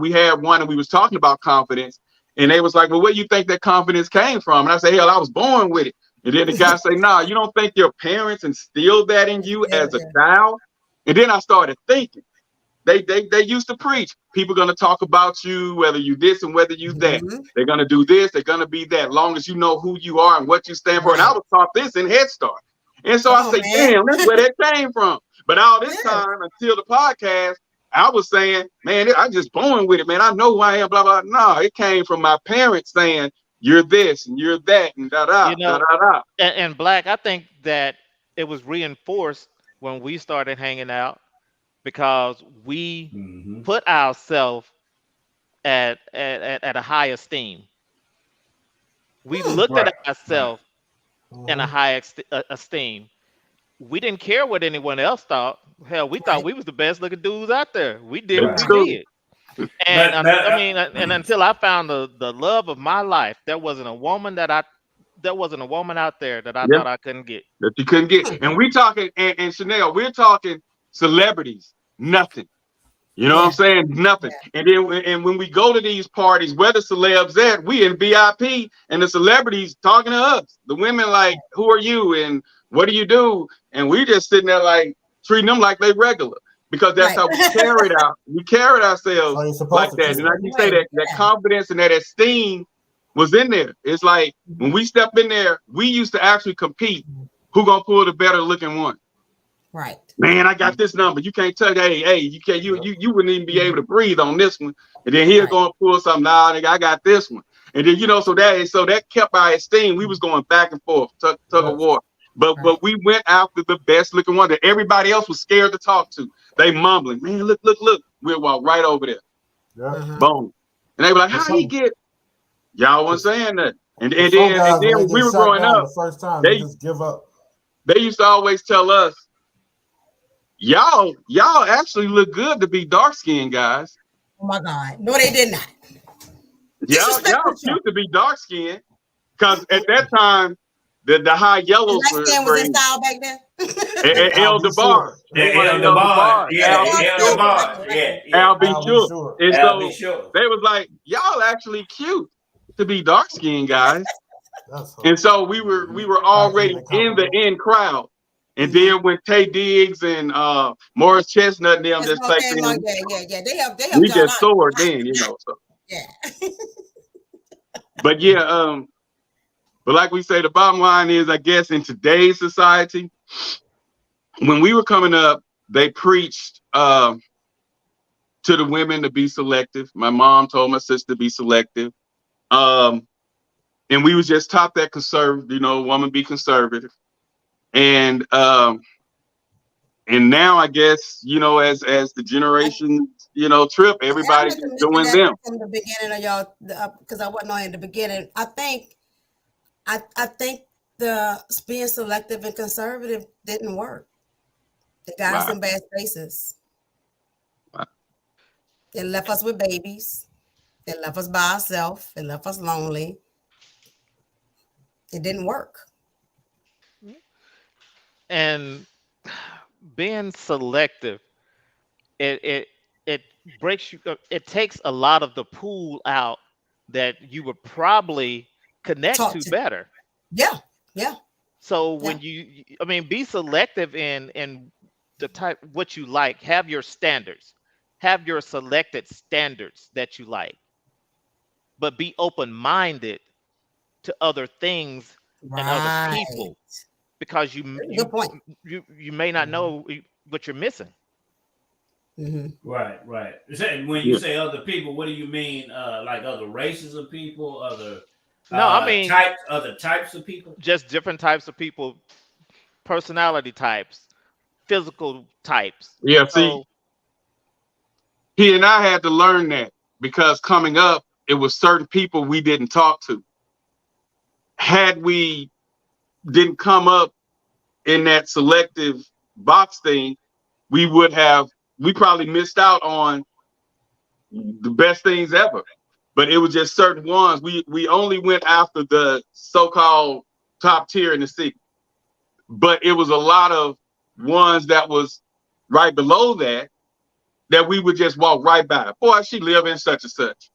we had one and we was talking about confidence, and they was like, well, where do you think that confidence came from? And I said, hell, I was born with it. And then the guy say, nah, you don't think your parents instilled that in you as a child? And then I started thinking, they used to preach, people going to talk about you, whether you this and whether you that. They're going to do this, they're going to be that, long as you know who you are and what you stand for. And I was taught this in Head Start. And so I say, damn, that's where that came from. But all this time until the podcast, I was saying, man, I'm just born with it, man. I know who I am, blah, blah. No, it came from my parents saying, you're this and you're that and da-da, da-da-da. And Blakk, I think that it was reinforced when we started hanging out, because we put ourselves at a high esteem. We looked at ourselves and a high esteem. We didn't care what anyone else thought. Hell, we thought we was the best looking dudes out there. We did what we did. And I mean, and until I found the love of my life, there wasn't a woman out there that I thought I couldn't get. That you couldn't get. And we talking, and Chanel, we're talking celebrities, nothing. You know what I'm saying? Nothing. And then when we go to these parties, where the celebs at, we in VIP, and the celebrities talking to us. The women like, who are you and what do you do? And we just sitting there like treating them like they regular, because that's how we carried out. We carried ourselves like that. And like you say, that confidence and that esteem was in there. It's like when we step in there, we used to actually compete. Who gonna pull the better looking one? Right. Man, I got this number. You can't touch. Hey, you can't. You wouldn't even be able to breathe on this one. And then he'll go and pull something. Nah, nigga, I got this one. And then so that kept our esteem. We was going back and forth, tug of war. But we went after the best looking one that everybody else was scared to talk to. They mumbling, man, look. We'll walk right over there. Yeah. Boom. And they were like, how he get? Y'all wasn't saying that. And then when we were growing up, the first time they just give up. They used to always tell us, y'all actually look good to be dark skinned guys. Oh my God. No, they did not. Y'all cute to be dark skinned. Because at that time, the high yellows were was in style back then. El DeBar. El DeBar. Al B. Sure. And so they was like, y'all actually cute to be dark skinned guys. And so we were already in the in crowd. And then when Tay Diggs and Morris Chestnut and them just like they we just soared then, so. Yeah. But but like we say, the bottom line is, I guess in today's society, when we were coming up, they preached to the women to be selective. My mom told my sister to be selective. And we was just taught that conservative, woman be conservative. And now I guess, as the generation, trip, everybody's doing them. From the beginning of y'all, because I wasn't on in the beginning, I think the being selective and conservative didn't work. They got us in bad spaces. Wow. They left us with babies. They left us by ourselves. They left us lonely. It didn't work. And being selective, it breaks you. It takes a lot of the pool out that you would probably connect to better. Yeah. So when be selective in the type what you like. Have your standards. Have your selected standards that you like. But be open-minded to other things and other people, because you may not know what you're missing. Mm-hmm. Right. When you say other people, what do you mean? Like other races of people, other other types of people? Just different types of people, personality types, physical types. Yeah, see, he and I had to learn that, because coming up, it was certain people we didn't talk to. Had we didn't come up in that selective box thing, we probably missed out on the best things ever. But it was just certain ones. We only went after the so-called top tier in the city. But it was a lot of ones that was right below that we would just walk right by. Boy, she live in such and such.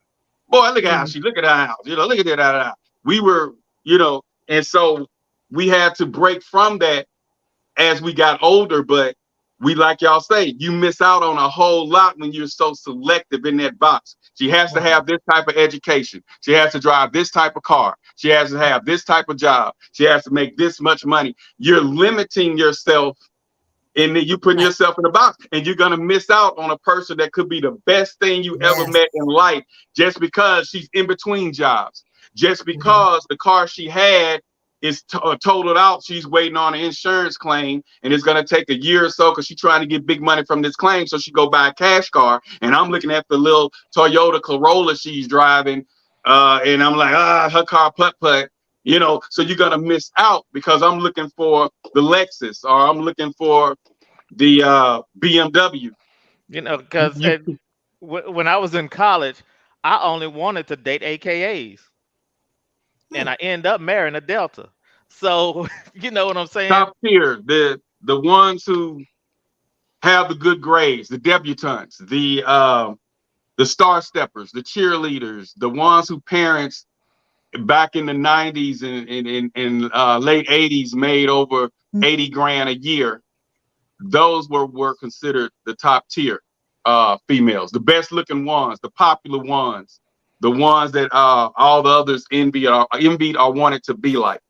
Boy, look at how she, look at her house. Look at that house. We were, and so we had to break from that as we got older. But we, like y'all say, you miss out on a whole lot when you're so selective in that box. She has to have this type of education. She has to drive this type of car. She has to have this type of job. She has to make this much money. You're limiting yourself, and then you putting yourself in a box, and you're gonna miss out on a person that could be the best thing you ever met in life, just because she's in between jobs, just because the car she had is totaled out. She's waiting on an insurance claim, and it's gonna take a year or so because she's trying to get big money from this claim. So she go buy a cash car, and I'm looking at the little Toyota Corolla she's driving, and I'm like, her car putt. You know, so you're gonna miss out because I'm looking for the Lexus or I'm looking for the BMW. You know, because when I was in college, I only wanted to date AKAs, and I end up marrying a Delta. So you know what I'm saying? Top tier, the ones who have the good grades, the debutantes, the star steppers, the cheerleaders, the ones who parents back in the 90s and late 80s made over 80 grand a year. Those were considered the top tier females, the best looking ones, the popular ones, the ones that all the others envied or wanted to be like.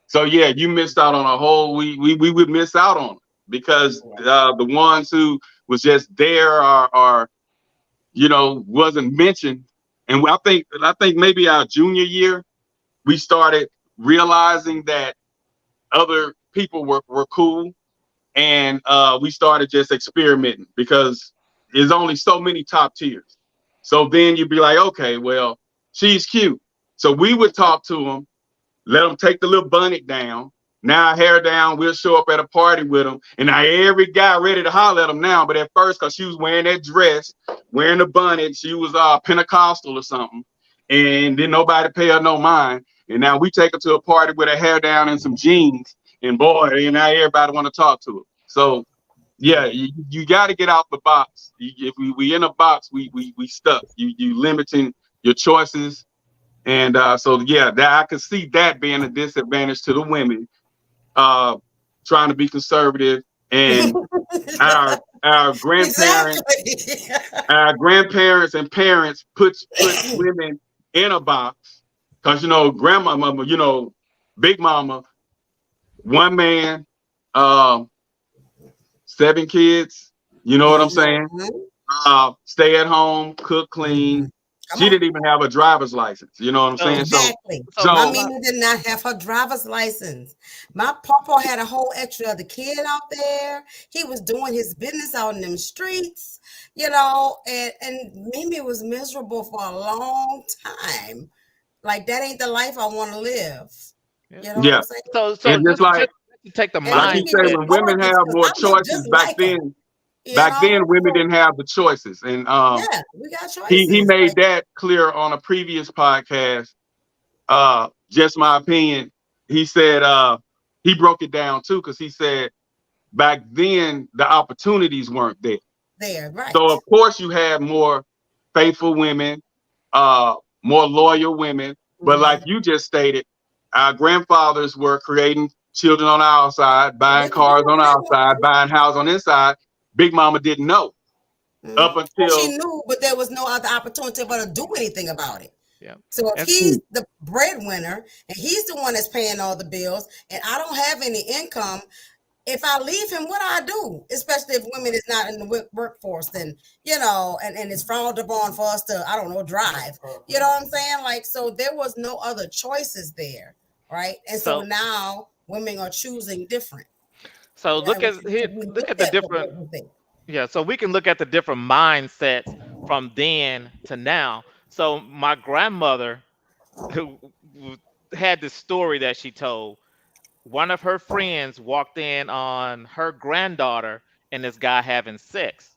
So yeah, you missed out on a whole. We would miss out on it because the ones who was just there or you know wasn't mentioned. And I think maybe our junior year we started realizing that other people were cool, and we started just experimenting because there's only so many top tiers. So then you'd be like, okay, well, she's cute. So we would talk to them, let them take the little bonnet down. Now hair down, we'll show up at a party with them. And now every guy ready to holler at them now. But at first, because she was wearing that dress, wearing the bonnet, she was Pentecostal or something. And then nobody pay her no mind. And now we take her to a party with her hair down and some jeans. And boy, and now everybody want to talk to her. So yeah, you got to get out the box. If we in a box, we stuck. You limiting your choices. And so yeah, that I could see that being a disadvantage to the women trying to be conservative, and our grandparents, our grandparents and parents put women in a box because you know grandmama, you know, big mama, one man, 7 kids. You know what I'm saying? Stay at home, cook, clean. She didn't even have a driver's license. You know what I'm saying? Exactly. So my mama did not have her driver's license. My papa had a whole extra other kid out there. He was doing his business out in them streets, you know, and Mimi was miserable for a long time. Like that ain't the life I want to live. You know what I'm saying? So just like take the like you say, when women have more choices back then. Back then, women didn't have the choices, and yeah, we got choices. He made that clear on a previous podcast. Just my opinion. He said he broke it down too because he said back then the opportunities weren't there. Right. So of course you had more faithful women, more loyal women, but like you just stated, our grandfathers were creating children on our side, buying cars on our side, buying houses on this side. Big Mama didn't know up until she knew, but there was no other opportunity for her to do anything about it. Yeah. So if he's the breadwinner and he's the one that's paying all the bills, and I don't have any income, if I leave him, what do I do? Especially if women is not in the workforce, then you know, and it's frowned upon for us to, I don't know, drive. You know what I'm saying? Like, so there was no other choices there, right? And so now women are choosing different. So look at the different. Yeah, so we can look at the different mindsets from then to now. So my grandmother, who had this story that she told, one of her friends walked in on her granddaughter and this guy having sex,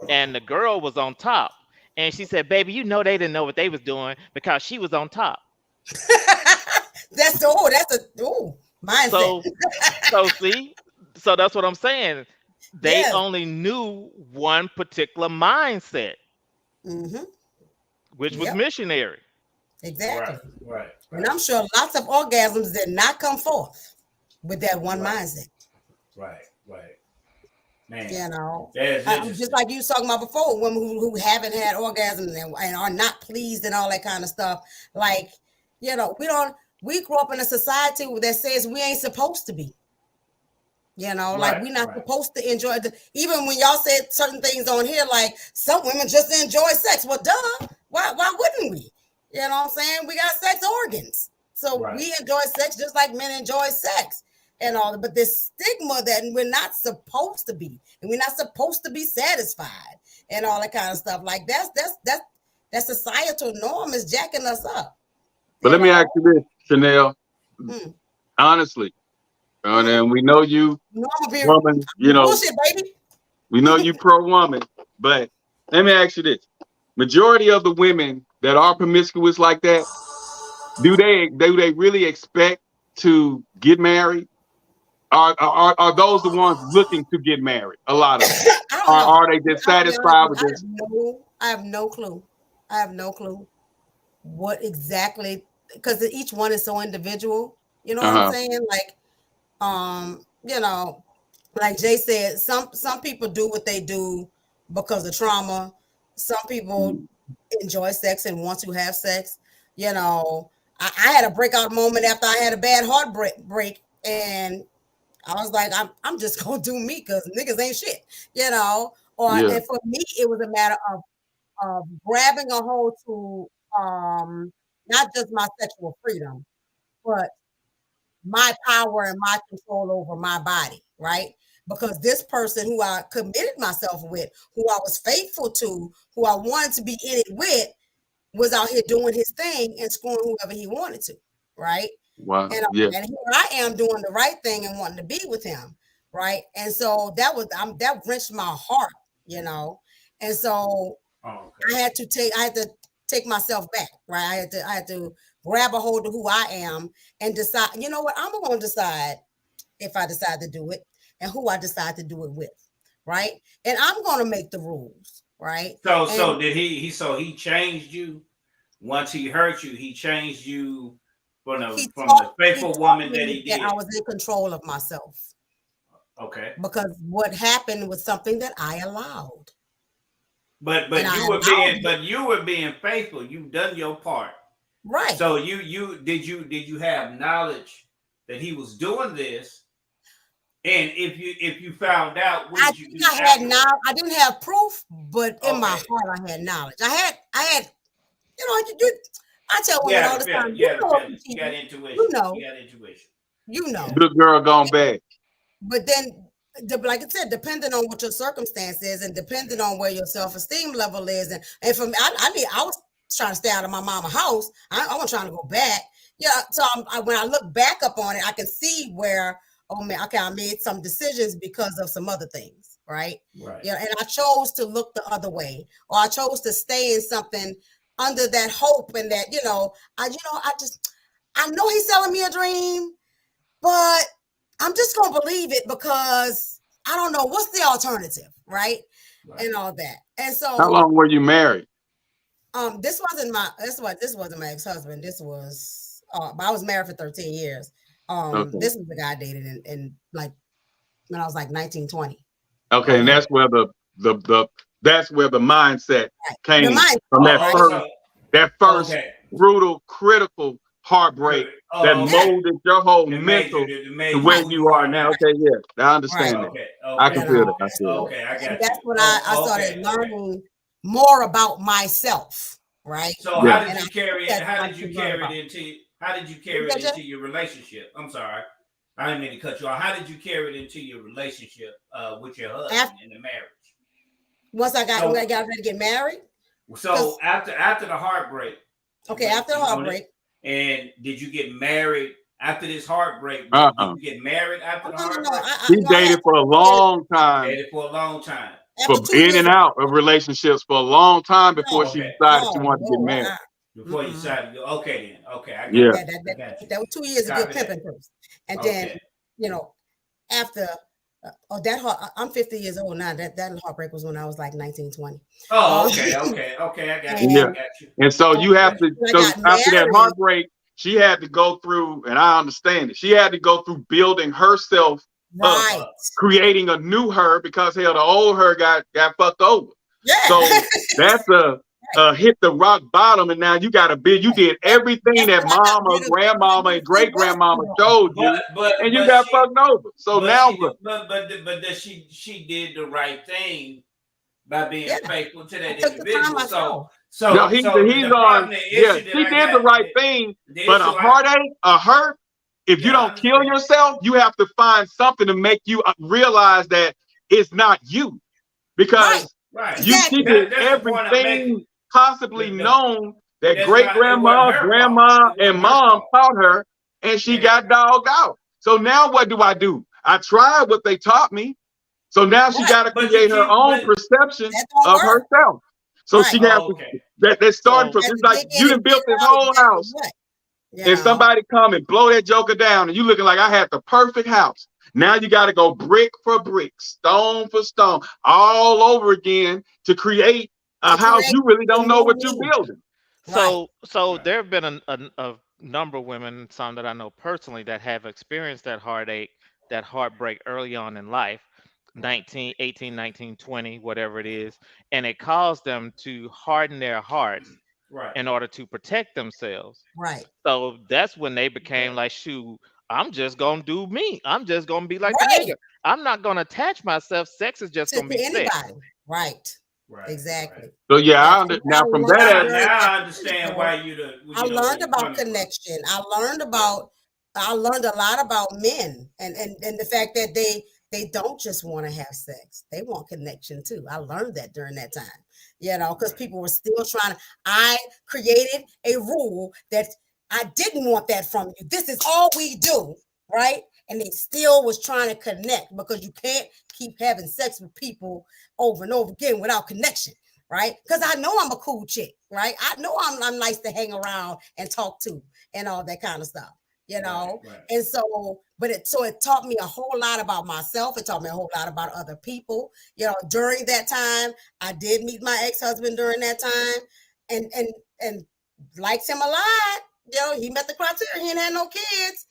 and the girl was on top, and she said, "Baby, you know they didn't know what they was doing because she was on top." That's a mindset. So see. So that's what I'm saying. They only knew one particular mindset, which was missionary. Exactly. Right. And I'm sure lots of orgasms did not come forth with that one mindset. Right. Man, you know, just like you was talking about before, women who haven't had orgasms and are not pleased and all that kind of stuff. Like, you know, we grew up in a society that says we ain't supposed to be. You know, like we're not supposed to enjoy even when y'all said certain things on here, like some women just enjoy sex. Well, duh. Why wouldn't we? You know what I'm saying? We got sex organs. So we enjoy sex just like men enjoy sex and all. But this stigma that we're not supposed to be, and we're not supposed to be satisfied and all that kind of stuff. Like that societal norm is jacking us up. But let me ask you this. Chanel, honestly, and we know you, woman, you know, bullshit, baby. We know you pro-woman, but let me ask you this. Majority of the women that are promiscuous like that, do they really expect to get married? Are those the ones looking to get married? A lot of them. I don't know. Are they just satisfied with this? I have no clue. I have no clue what exactly, because each one is so individual. You know what I'm saying? Like, you know, like Jay said, some people do what they do because of trauma. Some people enjoy sex and want to have sex. You know, I had a breakout moment after I had a bad heartbreak, and I was like, I'm just gonna do me because niggas ain't shit, you know. And for me, it was a matter of grabbing a hold to not just my sexual freedom, but my power and my control over my body, right? Because this person who I committed myself with, who I was faithful to, who I wanted to be in it with, was out here doing his thing and screwing whoever he wanted to, right? Wow. And here I am doing the right thing and wanting to be with him, right? And so that wrenched my heart, you know. And so I had to take myself back, right? I had to grab a hold of who I am and decide, you know what, I'm going to decide if I decide to do it and who I decide to do it with, right? And I'm going to make the rules, right? So did he changed you once he hurt you? He changed you from the faithful woman that he did. I was in control of myself. Okay. Because what happened was something that I allowed. But you were being faithful. You've done your part. Right. So did you have knowledge that he was doing this? And if you found out, what did you do? I didn't have proof, but in my heart I had knowledge. I had, you know, I tell women all the time, you got intuition. You got intuition. You know. Good girl gone bad. But then, like I said, depending on what your circumstance is and depending on where your self-esteem level is, and for me, I was trying to stay out of my mama's house. I wasn't trying to go back. Yeah. So when I look back up on it, I can see where, oh man, okay, I made some decisions because of some other things, right? Right. Yeah, and I chose to look the other way, or I chose to stay in something under that hope and that, I know he's selling me a dream, but I'm just gonna believe it because I don't know what's the alternative, right? And all that. And so, how long were you married? This wasn't my ex-husband. This was I was married for 13 years. This was the guy I dated in like when I was like 19, 20. Okay, and that's where that's where the mindset came from. That first brutal, critical heartbreak that molded your whole mental to where you are now. Okay, yeah, I understand that. I can feel it. I feel it. I got you. That's when I started learning more about myself, right? So how did you carry it? How did you carry it into your relationship? I'm sorry, I didn't mean to cut you off. How did you carry it into your relationship with your husband in the marriage? Once I got ready to get married. So after the heartbreak. Okay, after the heartbreak. And did you get married after this heartbreak? Did you get married after the heartbreak? He dated for a long time. For in and out of relationships for a long time before she decided she wanted to get married. Before you decided to go, okay then. Okay, I got that. That was 2 years of good pimping first. And then, after I'm 50 years old now. That heartbreak was when I was like 19, 20. Oh, okay, I got you. And so you have to, after that heartbreak, she had to go through, and I understand it. She had to go through building herself up, creating a new her, because hell, the old her got fucked over. Yeah. So that's hit the rock bottom, and now you got to build. You did everything that mama, grandmama, and great grandmama showed you, and you got fucked over. So now, she did the right thing by being faithful to that individual. So he's on. Yeah, she did the right thing, but a heartache, a hurt. If you don't kill yourself, you have to find something to make you realize that it's not you, because she did everything possibly known that great grandma, grandma, and mom taught her, and she got dogged out. So now what do? I tried what they taught me. So now she got to create her own perception of herself. So she has that starting from it's like you done built this whole house, and somebody come and blow that joker down, and you looking like I had the perfect house. Now you got to go brick for brick, stone for stone, all over again to create a house you really don't know what you're building. So there have been a number of women, some that I know personally, that have experienced that heartache, that heartbreak early on in life, 19, 18, 19, 20, whatever it is, and it caused them to harden their hearts in order to protect themselves. Right. So that's when they became like, shoot, I'm just gonna do me. I'm just gonna be like the nigga. I'm not gonna attach myself. Sex is just gonna be anybody. sex. Right. Exactly. So yeah, now I understand why I learned about connection. I learned a lot about men and the fact that they don't just want to have sex. They want connection too. I learned that during that time, because people were still trying to. I created a rule that I didn't want that from you. This is all we do, right? And they still was trying to connect because you can't keep having sex with people over and over again without connection, right? Because I know I'm a cool chick, right? I know I'm nice to hang around and talk to and all that kind of stuff, And so, it taught me a whole lot about myself. It taught me a whole lot about other people. During that time, I did meet my ex-husband during that time, and liked him a lot. He met the criteria. He didn't have no kids,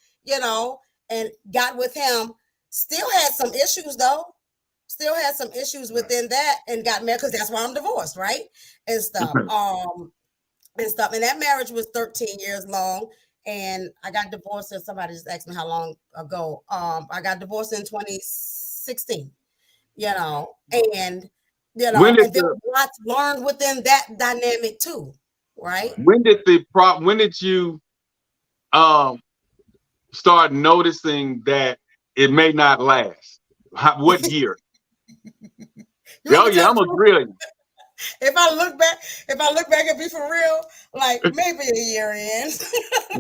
and got with him. Still had some issues though. Still had some issues within that, and got married because that's why I'm divorced, right? And stuff. And that marriage was 13 years long. And I got divorced, and somebody just asked me how long ago. I got divorced in 2016, and and there was lots learned within that dynamic too, right? When did you start noticing that it may not last? What year? Oh yeah, I'm gonna drill you. If I look back and be for real, like maybe a year in.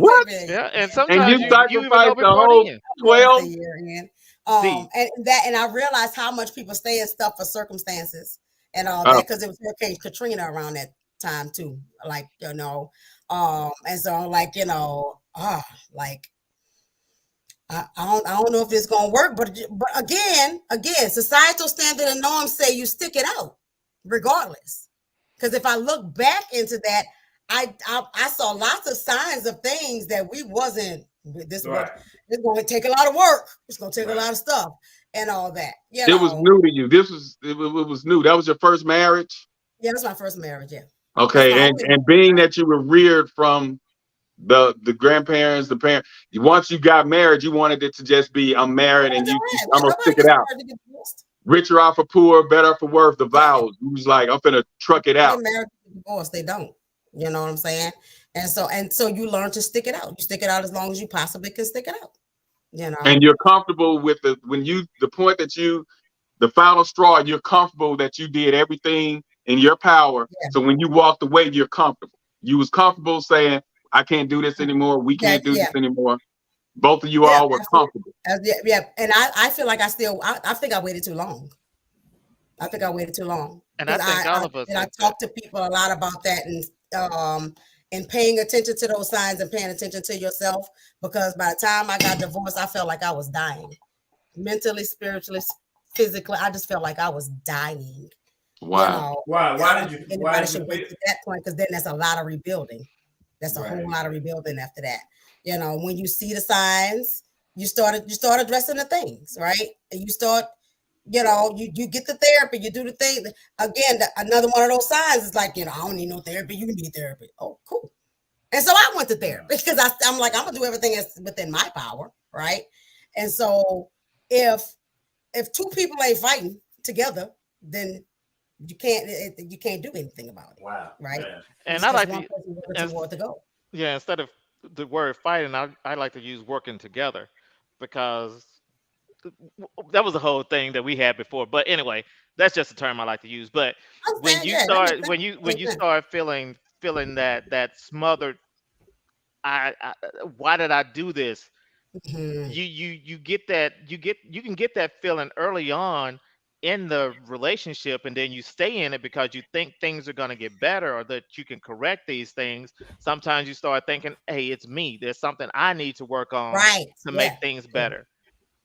What? Yeah, and sometimes you sacrificed the whole 12 year in. And I realized how much people stay in stuff for circumstances and all that, because it was Hurricane Katrina around that time too. Like, and so I'm like, I don't know if it's gonna work, but again, societal standard and norms say you stick it out regardless. Because if I look back into that, I saw lots of signs of things that we wasn't. It's going to take a lot of work. It's going to take a lot of stuff and all that. It was new to you. It was new. That was your first marriage? Yeah, that was my first marriage. Yeah. Okay, and being that you were reared from the grandparents, the parents, once you got married, you wanted it to just be I'm married and I'm gonna stick it out. Richer off for poor, better off for worse. The vows. You was like, I'm gonna truck it out. Married divorce, they don't. You know what I'm saying? And so you learn to stick it out. You stick it out as long as you possibly can stick it out. And you're comfortable with the point that the final straw, you're comfortable that you did everything in your power. Yeah. So when you walked away, you're comfortable. You was comfortable saying, I can't do this anymore. We can't do this anymore. Both of you all were comfortable. Yeah. And I feel like I think I waited too long. And I think all of us. And I talk to people a lot about that and paying attention to those signs and paying attention to yourself, because by the time I got divorced, I felt like I was dying. Mentally, spiritually, physically, I just felt like I was dying. Wow. Why did you anybody should wait to that point, because then that's a lot of rebuilding. That's a whole lot of rebuilding after that. When you see the signs, you start addressing the things, right? And you start, you get the therapy, you do the thing. Again, another one of those signs is like, I don't need no therapy. You need therapy. Oh, cool. And so I went to therapy because I'm like, I'm gonna do everything that's within my power, right? And so if two people ain't fighting together, then you can't do anything about it. Wow. Right. Yeah. And I like to go. Yeah, instead of the word fighting, I like to use working together, because that was the whole thing that we had before. But anyway, that's just a term I like to use. But when you start feeling feeling that smothered. I why did I do this? Mhm. You get that you can get that feeling early on in the relationship, and then you stay in it because you think things are going to get better or that you can correct these things. Sometimes you start thinking, hey, it's me, there's something I need to work on Right. to Yeah. make things Yeah. better.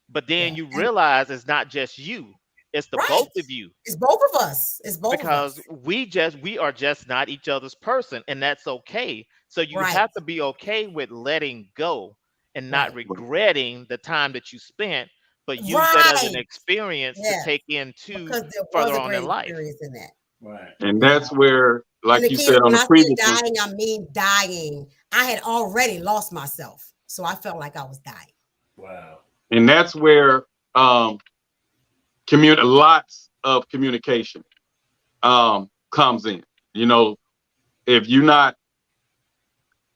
But then Yeah. you And realize it's not just you, it's the right. both of you, It's both of us. It's both of us. because we are just not each other's person, and that's okay. So you Right. have to be okay with letting go and not Right. regretting the time that you spent, but use that as an Right. experience to Yeah. take into Because there was further a on great in life. experience in that. Right. And You that's know. where, And like you again, said on when the I say previous one, dying, I mean dying. I had already lost myself, so I felt like I was dying. Wow. and that's where lots of communication comes in. You know, if you're not,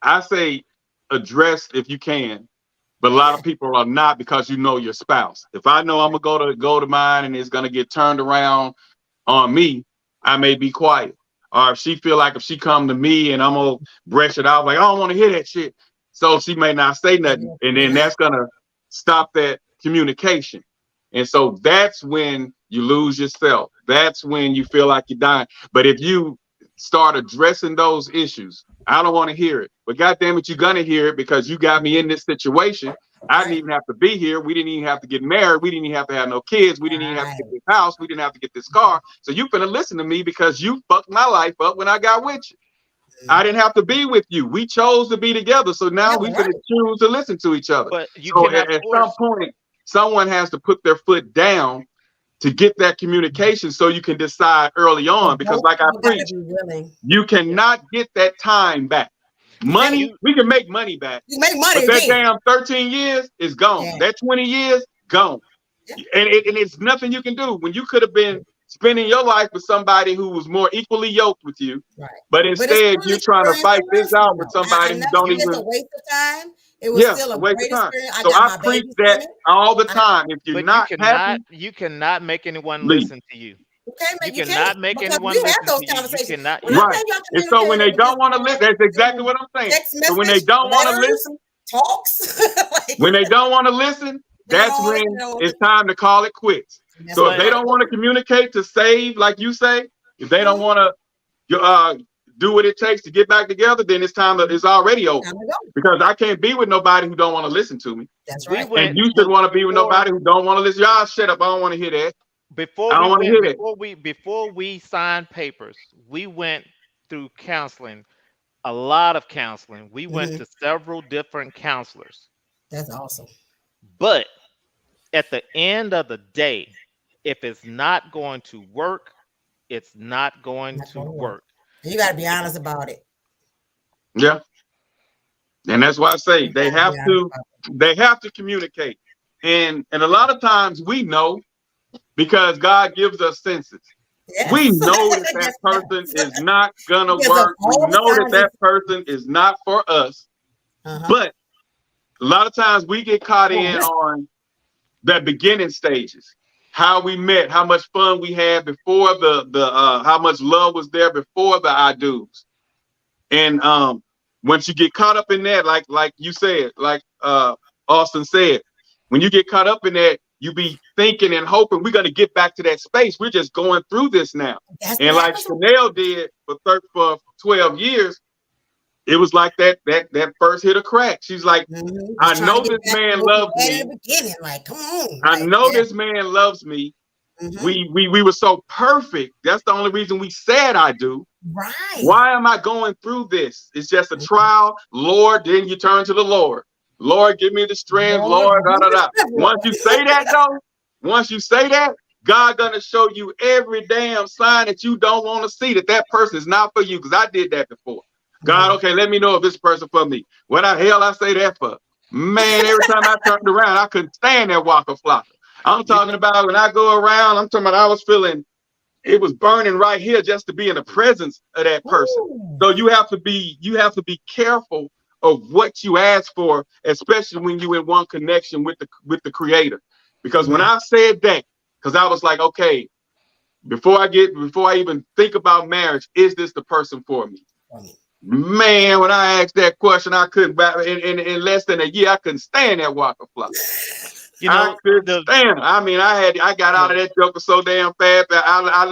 I say address if you can, but a lot Yeah. of people are not, because you know your spouse. If I know I'm gonna go to mine and it's gonna get turned around on me, I may be quiet. Or if she feel like if she come to me and I'm gonna brush it out, like I don't want to hear that shit, so she may not say nothing, and then Yeah. that's gonna stop that communication. And so that's when you lose yourself. That's when you feel like you're dying. But if you start addressing those issues, I don't want to hear it. But goddamn it, you're gonna hear it because you got me in this situation. I didn't Right. even have to be here. We didn't even have to get married. We didn't even have to have no kids. We didn't even have to get Right. this house. We didn't have to get this car. So you finna listen to me because you fucked my life up when I got with you. I didn't have to be with you. We chose to be together. So now Yeah, we right. finna choose to listen to each other. But you So cannot at some force. point, someone has to put their foot down to get that communication so you can decide early on. But Because both like I people got to preach, be willing. you Yeah. cannot get that time back. You can't. Money, You we can make money back. You make money But that again. damn 13 years is gone. Yeah. That 20 years, gone. Yeah. And it's nothing you can do when you could have been spending your life with somebody who was more equally yoked with you. Right. But But it's instead, still an you're trying to experience fight to learn this out from, with though. I somebody who never don't say it's a even, waste of time. It was yeah, still a a waste great of time. experience. I So got I my preach babies from that it. all the I, time. If you're but not happy, you cannot make anyone leave. listen to you. you can't, You cannot make because we anyone have listen those to you. You conversations. cannot. When I Yeah. Right. tell you I And so when communicated they with this don't want to listen, man that's exactly through what I'm saying. text So when they message, don't want to letters, listen, talks, like when they don't want to listen, they don't that's want to when listen. it's time to call it quits. That's So what if we But they got to don't do. want to communicate to save, like you say, if they don't want to do what it takes to get back together, then it's already over. Time to go. Because I can't be with nobody who don't want to listen to me. That's we right. went And you should want to be with before nobody who don't want to listen. Y'all shut up. I don't want to hear that. before I don't we want to went hear that. before we signed papers. We went through counseling, a lot of counseling. We went Mhm. to several different counselors. That's awesome. But at the end of the day, if it's not going to work, it's not going Not to gonna work. work. You got to be honest about it. Yeah. And that's why I say You gotta be honest about it. they have to communicate. And a lot of times we know because God gives us senses. We Yes. know that Yes, person yes. is not gonna Because of work. We all the know that signs that person is not for us. Uh-huh. But a lot of times we get caught Well, in on the beginning stages, how we met, how much fun we had before how much love was there before the I do's. And once you get caught up in that, like you said, like Austin said, when you get caught up in that, you be thinking and hoping we're gonna get back to that space. We're just going through this now. That's And what like happens. Chanel did for 12 years, it was like that first hit of crack. She's like, I Trying to know get this back to man what we loves had me. in the beginning. Like, come on. I Like, know yeah. this man loves me. Mhm. We were so perfect. That's the only reason we said I do. Right. Why am I going through this? It's just a trial. Lord, then you turn to the Lord. Lord, give me the strength. Lord, da, da, da. Once you say that, though, once you say that, God gonna show you every damn sign that you don't want to see that that person is not for you. Because I did that before. God, okay, let me know if this person for me. What the hell I say that for? Man, every time I turned around, I couldn't stand that Waka Flocka. I'm talking about when I go around, I'm talking about I was feeling it was burning right here just to be in the presence of that person. Ooh. So you have to be careful of what you ask for, especially when you in one connection with the creator. Because when I said that, because I was like, okay, before I even think about marriage, is this the person for me? Man, when I asked that question, I couldn't in less than a year, I couldn't stand that Waka Flocka. You know, I couldn't stand it. I mean, I got out of that joker so damn fast that I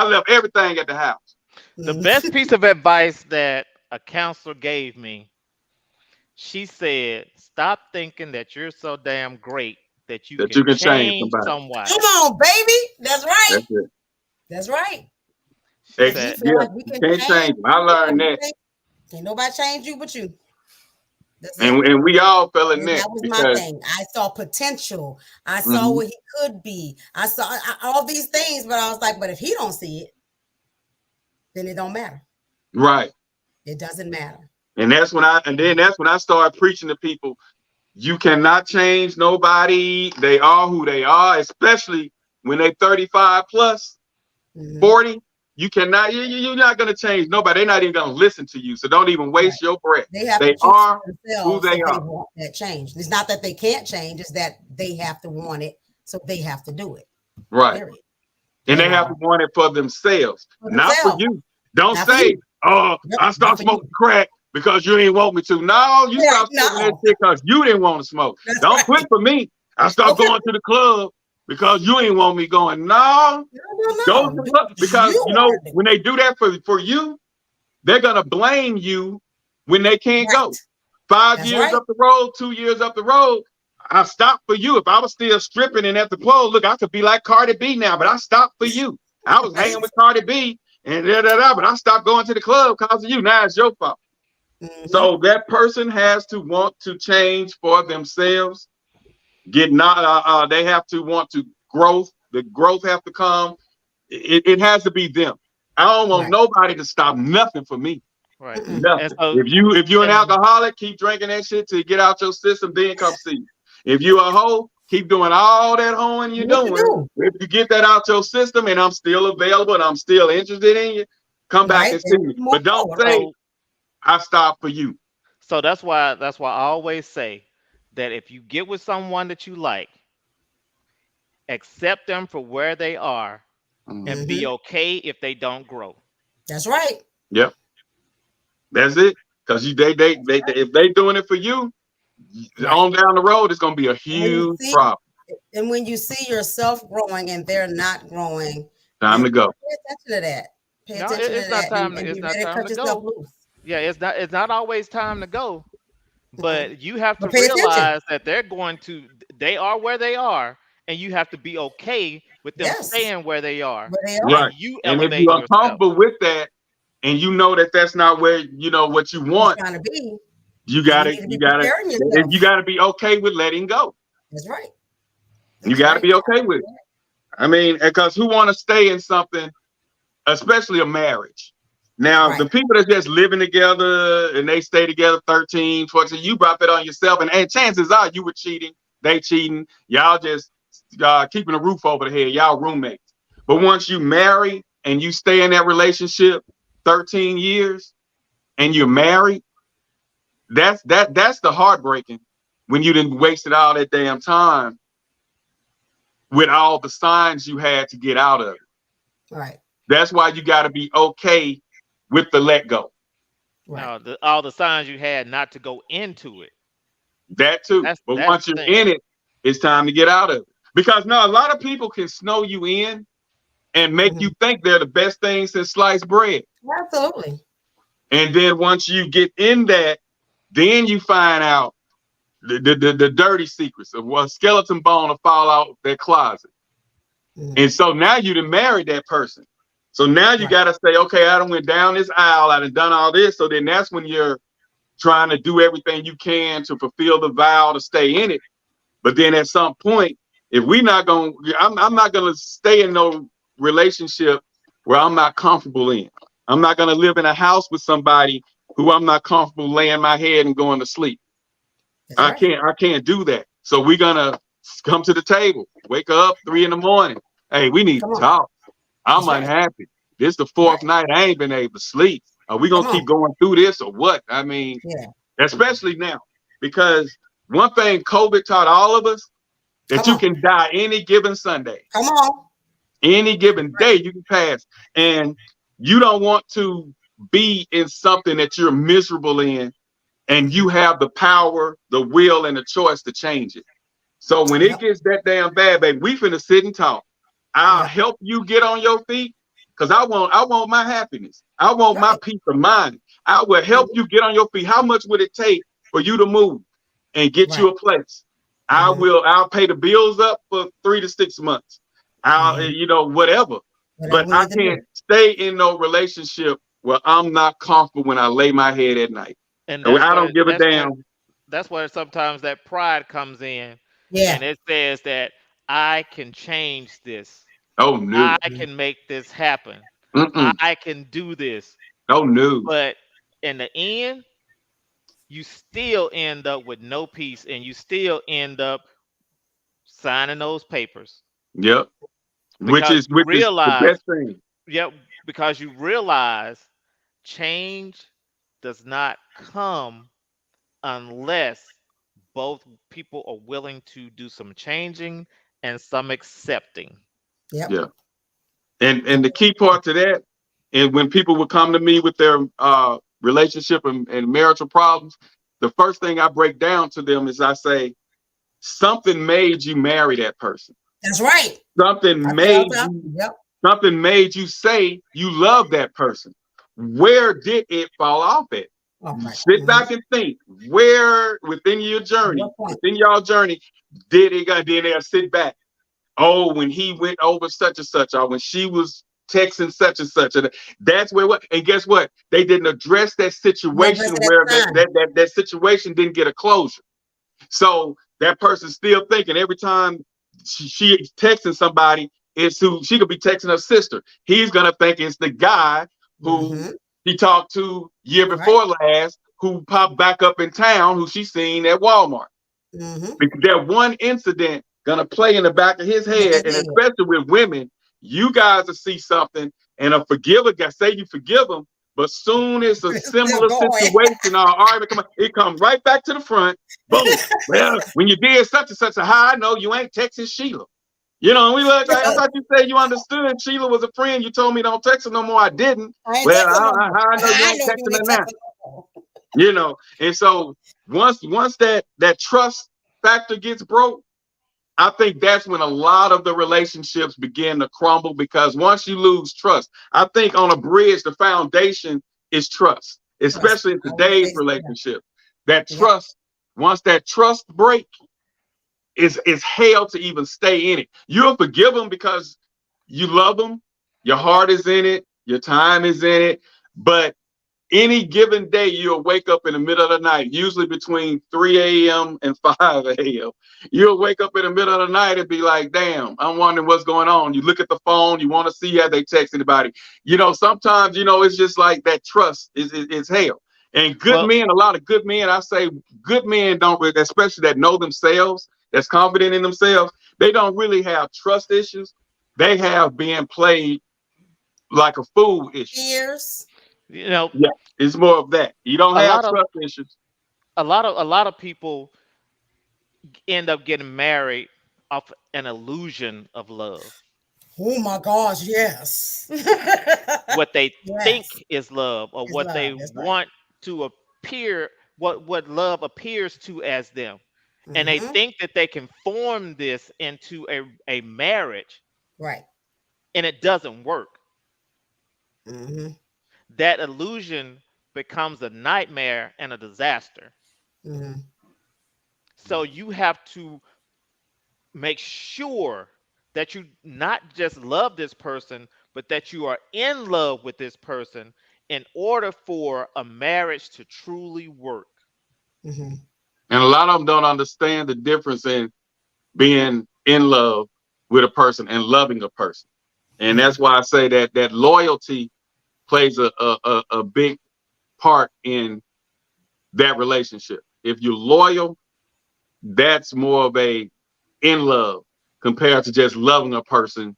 left everything at the house. The best piece of advice that a counselor gave me, she said, stop thinking that you're so damn great that you can change somebody. Come on, baby. That's right. That's it. That's right. You can't change them. I learned that. Can't nobody change you but you. And we all fell in that. That was my thing. I saw potential. I saw what he could be. I saw all these things, but I was like, but if he don't see it, then it don't matter. Right. It doesn't matter. And that's when I started preaching to people. You cannot change nobody. They are who they are, especially when they 35 plus, 40. You cannot, you're not going to change nobody. They're not even going to listen to you. So don't even waste your breath. They are who they are. They want that change. It's not that they can't change, it's that they have to want it. So they have to do it. Right. Period. And they have to want it for themselves, not for you. Don't say, oh, I stopped smoking crack because you didn't want me to. No, you stopped smoking that shit because you didn't want to smoke. Don't quit for me. I stopped going to the club because you ain't want me going. No. Because you know when they do that for you, they're gonna blame you when they can't go. 5 years up the road, 2 years up the road, I stopped for you. If I was still stripping and at the pole, look, I could be like Cardi B now, but I stopped for you. I was hanging with Cardi B and but I stopped going to the club because of you. Now it's your fault. So that person has to want to change for themselves. They have to want to growth. The growth have to come. It has to be them. I don't want nobody to stop nothing for me. Right. Nothing. If you're an alcoholic, keep drinking that shit till you get out your system, then come see me. If you're a hoe, keep doing all that hoeing you're doing. If you get that out your system and I'm still available and I'm still interested in you, come back and see me. But don't say I stopped for you. So that's why I always say that if you get with someone that you like, accept them for where they are and be okay if they don't grow. That's right. Yep. That's it. Because if they doing it for you, on down the road, it's gonna be a huge problem. And when you see yourself growing and they're not growing, time to go. Pay attention to that. Pay attention to that. It's not time to go. Yeah, it's not always time to go. But you have to realize that they are where they are, and you have to be okay with them staying where they are. Right. And if you are comfortable with that, and you know that that's not where what you want, you gotta be okay with letting go. That's right. You gotta be okay with it. I mean, because who want to stay in something, especially a marriage? Now, the people that's just living together and they stay together 13, 14, you brought that on yourself. And chances are you were cheating, they cheating. Y'all just keeping a roof over the head. Y'all roommates. But once you marry and you stay in that relationship 13 years and you're married, that's the heartbreaking when you didn't wasted all that damn time with all the signs you had to get out of it. Right. That's why you got to be okay with the let go. Right. All the signs you had not to go into it. That too. But once you're in it, it's time to get out of it. Because a lot of people can snow you in and make you think they're the best thing since sliced bread. Absolutely. And then once you get in that, then you find out the dirty secrets of what skeleton bone will fall out their closet. And so now you done married that person. So now you got to say, okay, I done went down this aisle. I done all this. So then that's when you're trying to do everything you can to fulfill the vow to stay in it. But then at some point, if I'm not going to stay in no relationship where I'm not comfortable in. I'm not going to live in a house with somebody who I'm not comfortable laying my head and going to sleep. I can't do that. So we're going to come to the table, wake up 3 a.m. Hey, we need to talk. I'm unhappy. This is the 4th night I ain't been able to sleep. Are we going to keep going through this or what? I mean, especially now, because one thing COVID taught all of us, that you can die any given Sunday. Come on. Any given day you can pass. And you don't want to be in something that you're miserable in, and you have the power, the will, and the choice to change it. So when it gets that damn bad, baby, we finna sit and talk. I'll help you get on your feet, because I want my happiness. I want my peace of mind. I will help you get on your feet. How much would it take for you to move and get you a place? I'll pay the bills up for 3 to 6 months. Whatever. But I can't stay in no relationship where I'm not comfortable when I lay my head at night. And I don't give a damn. That's where sometimes that pride comes in. Yeah. And it says that I can change this. Oh no. I can make this happen. I can do this. Oh no. But in the end, you still end up with no peace, and you still end up signing those papers. Yep. Which is the best thing. Yep, because you realize change does not come unless both people are willing to do some changing and some accepting. Yep. Yeah. And the key part to that, and when people would come to me with their relationship and marital problems, the first thing I break down to them is I say, something made you marry that person. That's right. Something made you say you love that person. Where did it fall off at? Sit back and think. Where within your journey, within y'all journey, did it go? Then they'll sit back. Oh, when he went over such and such, or when she was texting such and such, and that's where what? And guess what? They didn't address that situation where that situation didn't get a closure. So that person's still thinking every time she's texting somebody, it's who she could be texting her sister. He's gonna think it's the guy who he talked to year before last, who popped back up in town, who she seen at Walmart. Because that one incident gonna play in the back of his head, and especially with women, you guys will see something and a forgiver guy say you forgive them, but soon as a similar situation or argument it comes right back to the front. Boom. Well, when you did such and such, how I know you ain't texting Sheila. We look like, I thought you said you understood Sheila was a friend. You told me don't text her no more. I didn't. How I know you ain't texting her now. And so once that trust factor gets broke, I think that's when a lot of the relationships begin to crumble, because once you lose trust, I think on a bridge, the foundation is trust, especially in today's relationship. That trust, once that trust break, is hell to even stay in it. You'll forgive them because you love them, your heart is in it, your time is in it, but any given day, you'll wake up in the middle of the night, usually between 3 a.m. and 5 a.m. You'll wake up in the middle of the night and be like, damn, I'm wondering what's going on. You look at the phone, you want to see how they text anybody. Sometimes, it's just like that trust is hell. And men, a lot of good men, I say good men don't, especially that know themselves, that's confident in themselves, they don't really have trust issues. They have being played like a fool issue. Years. Yeah, it's more of that. You don't have trust issues. A lot of people end up getting married off an illusion of love. Oh my gosh, yes. What they think is love, or what they want to appear, what love appears to as them. And they think that they can form this into a marriage. Right. And it doesn't work. That illusion becomes a nightmare and a disaster. So you have to make sure that you not just love this person, but that you are in love with this person in order for a marriage to truly work. And a lot of them don't understand the difference in being in love with a person and loving a person. And that's why I say that loyalty plays a big part in that relationship. If you're loyal, that's more of a in love compared to just loving a person.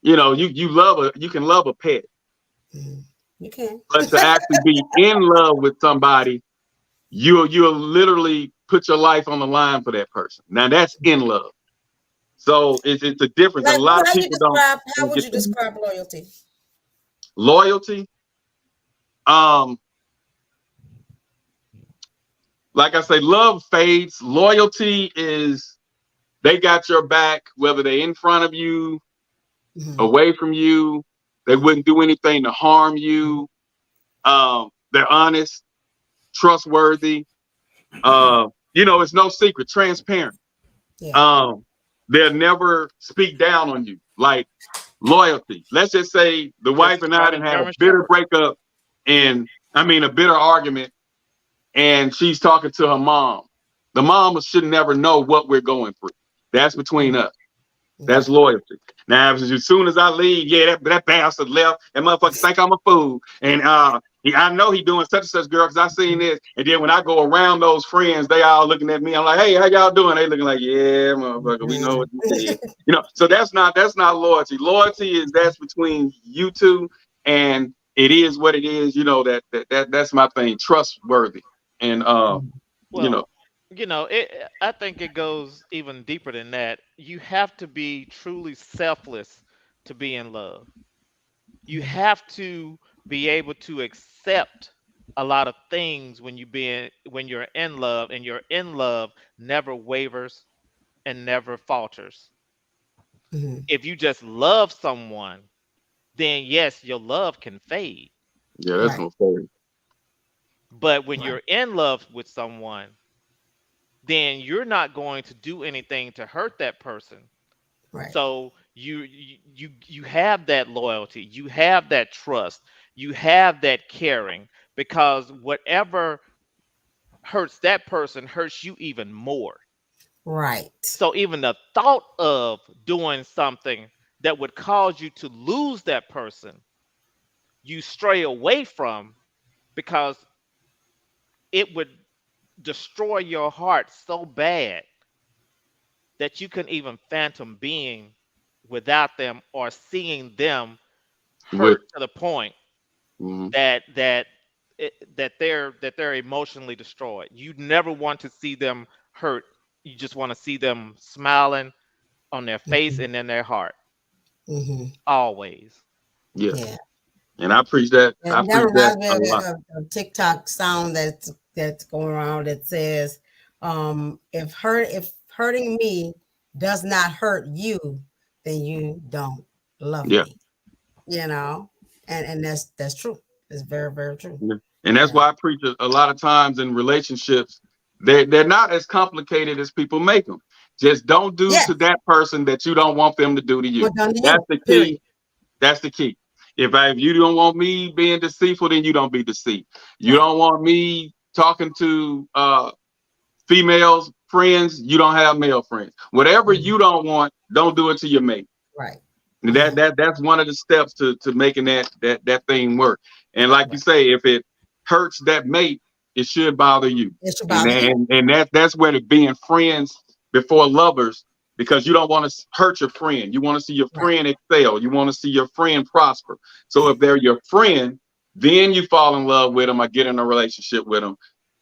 You can love a pet. You can. But to actually be in love with somebody, you'll literally put your life on the line for that person. Now that's in love. So it's a difference. A lot of people don't. How would you describe loyalty? Loyalty Like I say, love fades. Loyalty is they got your back, whether they're in front of you, away from you. They wouldn't do anything to harm you. They're honest, trustworthy. It's no secret, transparent. Yeah. They'll never speak down on you. Like loyalty. Let's just say the wife and I done had a bitter breakup, and a bitter argument, and she's talking to her mom. The mom should never know what we're going through. That's between us. That's loyalty. Now, as soon as I leave, that bastard left. That motherfucker think I'm a fool. And I know he doing such and such, girl, because I seen this. And then when I go around those friends, they all looking at me. I'm like, hey, how y'all doing? They looking like, yeah, motherfucker, we know what you did. So that's not loyalty. Loyalty is that's between you two, and it is what it is. That's my thing. Trustworthy. And I think it goes even deeper than that. You have to be truly selfless to be in love. You have to be able to accept a lot of things when you're in love, and your in love never wavers and never falters. If you just love someone, then yes, your love can fade. Yeah, that's no fade. But when you're in love with someone, then you're not going to do anything to hurt that person. Right. So you have that loyalty, you have that trust, you have that caring, because whatever hurts that person hurts you even more. Right. So even the thought of doing something that would cause you to lose that person, you stray away from, because it would destroy your heart so bad that you couldn't even fathom being without them or seeing them hurt to the point that they're emotionally destroyed. You never want to see them hurt. You just want to see them smiling on their face and in their heart. Always. Yeah. And I preach that. And that reminds me of a TikTok sound that's going around that says, if hurting me does not hurt you, then you don't love me. And that's true. It's very, very true. Yeah. And that's why I preach a lot of times in relationships, they're not as complicated as people make them. Just don't do to that person that you don't want them to do to you. That's the key. That's the key. If you don't want me being deceitful, then you don't be deceived. You don't want me talking to females, friends, you don't have male friends. Whatever you don't want, don't do it to your mate. Right. And that's one of the steps to making that thing work. And like you say, if it hurts that mate, it should bother you. It should bother you. And that's where being friends before lovers, because you don't want to hurt your friend. You want to see your friend excel. You want to see your friend prosper. So if they're your friend, then you fall in love with them or get in a relationship with them.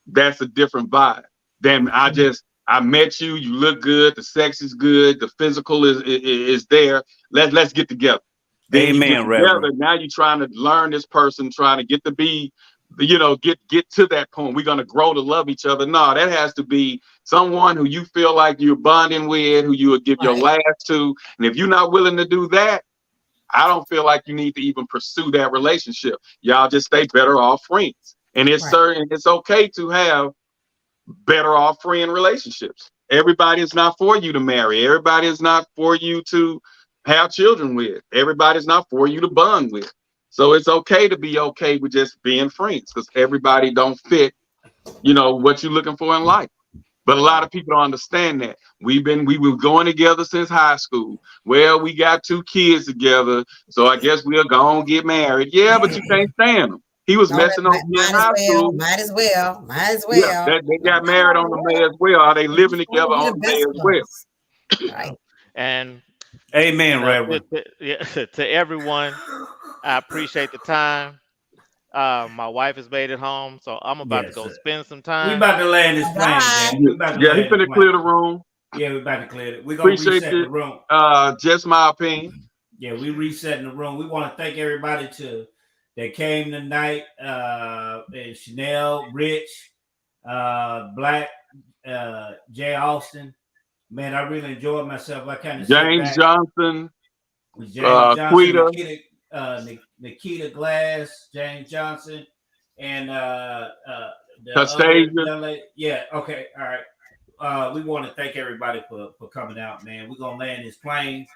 That's a different vibe than I met you. You look good. The sex is good. The physical is there. Let's get together. Then Amen, you get together. Now you're trying to learn this person, trying to get to be, get to that point. We're gonna grow to love each other. No, that has to be someone who you feel like you're bonding with, who you would give your last to. And if you're not willing to do that, I don't feel like you need to even pursue that relationship. Y'all just stay better off friends. And it's okay to have better off friend relationships. Everybody is not for you to marry. Everybody is not for you to have children with. Everybody's not for you to bond with. So it's okay to be okay with just being friends, because everybody don't fit, what you're looking for in life. But a lot of people don't understand that. We were going together since high school. Well, we got 2 kids together, so I guess we'll go and get married. Yeah, but you can't stand them. He was messing on me in high school. Might as well. Yeah, they got married on the May as well. Are they living together on the May as well? Right. And amen, Reverend. To everyone, I appreciate the time. My wife has made it home, so I'm about to go spend some time. We about to land this plane, man. He's gonna clear the room. Yeah, we about to clear it. We're gonna reset the room. Just my opinion. Yeah, we resetting the room. We want to thank everybody to that came tonight. And Chanel, Rich, Blakk, Jay Austin. Man, I really enjoyed myself. I kind of sit James back Johnson, with James Johnson, Quita, Nikita Glass, James Johnson, and the other Castasia. young lady. Yeah, okay, all right. We want to thank everybody for coming out, man. We're gonna land this plane.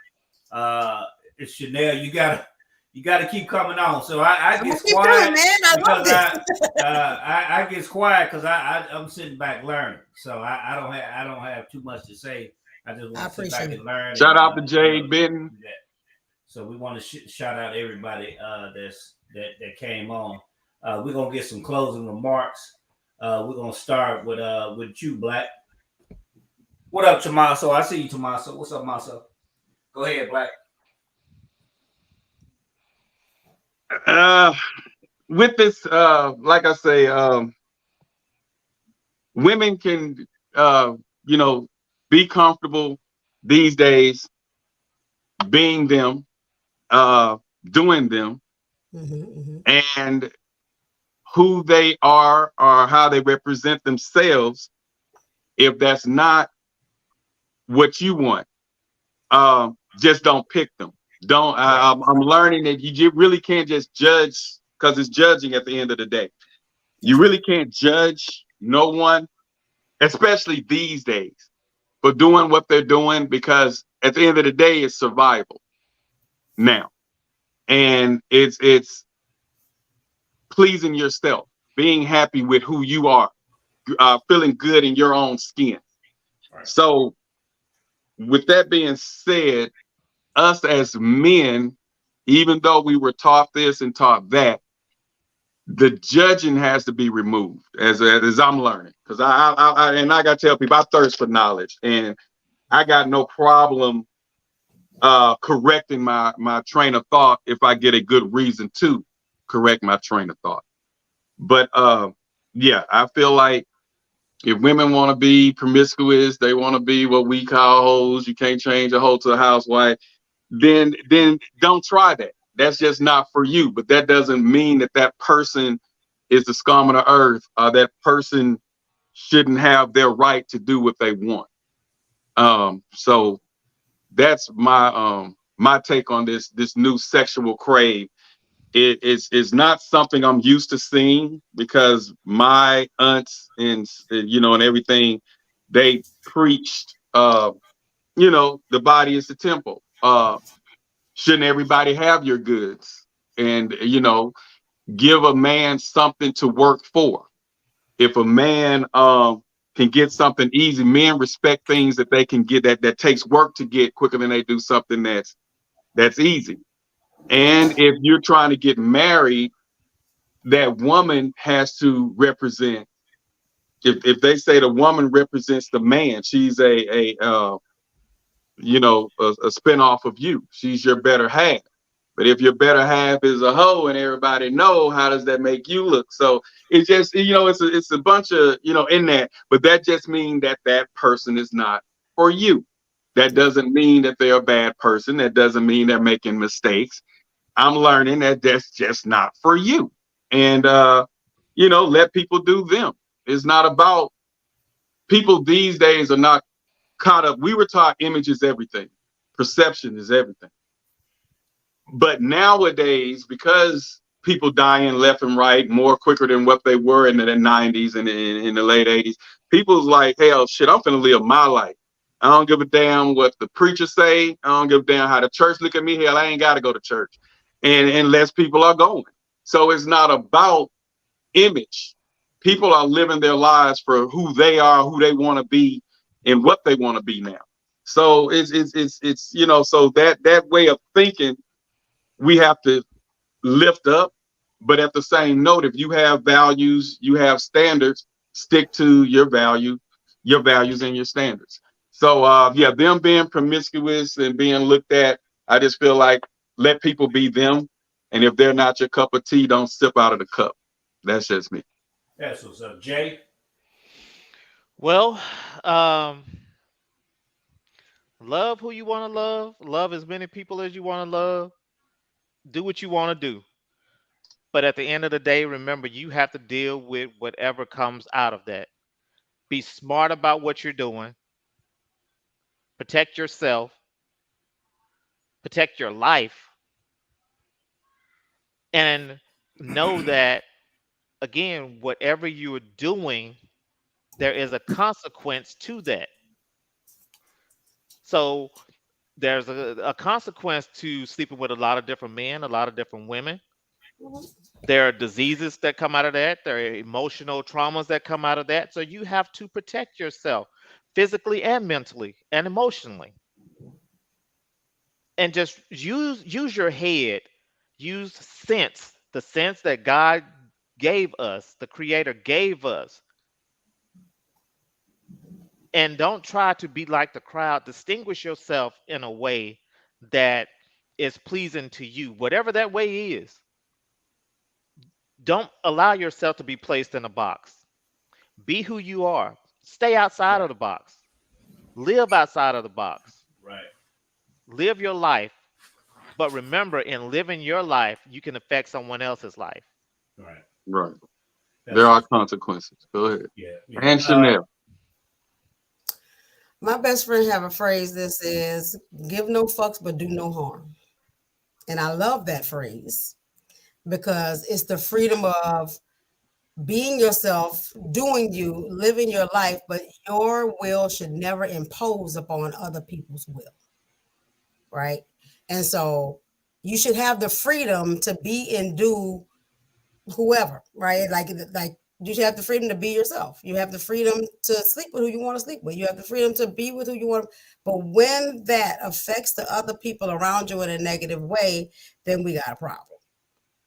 It's Chanel. You gotta keep coming on. So I get quiet, man. I love this. I get quiet because I'm sitting back learning. So I don't have too much to say. I just want to sit back and learn. Shout out to Jade Benton. So we want to shout out everybody that came on. We're gonna get some closing remarks. We're gonna start with you, Blakk. What up, Tomaso? I see you, Tomaso. What's up, Maso? Go ahead, Blakk. With this, like I say, women can, be comfortable these days being them, doing them, and who they are or how they represent themselves. If that's not what you want, just don't pick them. Don't. I'm learning that you really can't just judge, because it's judging at the end of the day. You really can't judge no one, especially these days, for doing what they're doing, because at the end of the day, it's survival now. And it's pleasing yourself, being happy with who you are, feeling good in your own skin. Right. So with that being said, us as men, even though we were taught this and taught that, the judging has to be removed, as I'm learning. Because I got to tell people, I thirst for knowledge, and I got no problem correcting my train of thought if I get a good reason to correct my train of thought. But yeah, I feel like if women want to be promiscuous, they want to be what we call hoes. You can't change a hoe to a housewife. Then don't try that. That's just not for you. But that doesn't mean that person is the scum of the earth. That person shouldn't have their right to do what they want. So that's my take on this new sexual crave. It's not something I'm used to seeing, because my aunts and everything, they preached the body is the temple. Shouldn't everybody have your goods? And give a man something to work for. If a man can get something easy, men respect things that they can get that takes work to get quicker than they do something that's easy. And if you're trying to get married, that woman has to represent. If they say the woman represents the man, she's a spinoff of you. She's your better half. But if your better half is a hoe and everybody know, how does that make you look? So it's just, it's a bunch of, in that, but that just means that person is not for you. That doesn't mean that they're a bad person. That doesn't mean they're making mistakes. I'm learning that that's just not for you. And, let people do them. It's not about, people these days are not caught up. We were taught image is everything. Perception is everything. But nowadays, because people dying left and right more quicker than what they were in the 90s and in the late 80s, people's like, hell, shit, I'm finna live my life. I don't give a damn what the preacher say. I don't give a damn how the church look at me. Hell, I ain't got to go to church. And unless people are going. So it's not about image. People are living their lives for who they are, who they want to be, and what they want to be now. So it's so that way of thinking, we have to lift up. But at the same note, if you have values, you have standards, stick to your values and your standards. So them being promiscuous and being looked at, I just feel like let people be them. And if they're not your cup of tea, don't sip out of the cup. That's just me. That's what's up, Jay. Well, love who you want to love as many people as you want to love. Do what you want to do. But at the end of the day, remember, you have to deal with whatever comes out of that. Be smart about what you're doing. Protect yourself. Protect your life. And know that, again, whatever you are doing, there is a consequence to that. So there's a consequence to sleeping with a lot of different men, a lot of different women. There are diseases that come out of that. There are emotional traumas that come out of that. So you have to protect yourself physically and mentally and emotionally. And just use your head, use sense, the sense that God gave us, the Creator gave us. And don't try to be like the crowd. Distinguish yourself in a way that is pleasing to you, whatever that way is. Don't allow yourself to be placed in a box. Be who you are. Stay outside of the box. Live outside of the box. Right. Live your life. But remember, in living your life, you can affect someone else's life. Right. Right. There are consequences. Go ahead. Yeah. And Chanel. My best friend have a phrase that says, give no fucks, but do no harm. And I love that phrase because it's the freedom of being yourself, doing you, living your life, but your will should never impose upon other people's will. Right. And so you should have the freedom to be and do whoever, right? Like you should have the freedom to be yourself. You have the freedom to sleep with who you want to sleep with. You have the freedom to be with who you want. But when that affects the other people around you in a negative way, then we got a problem,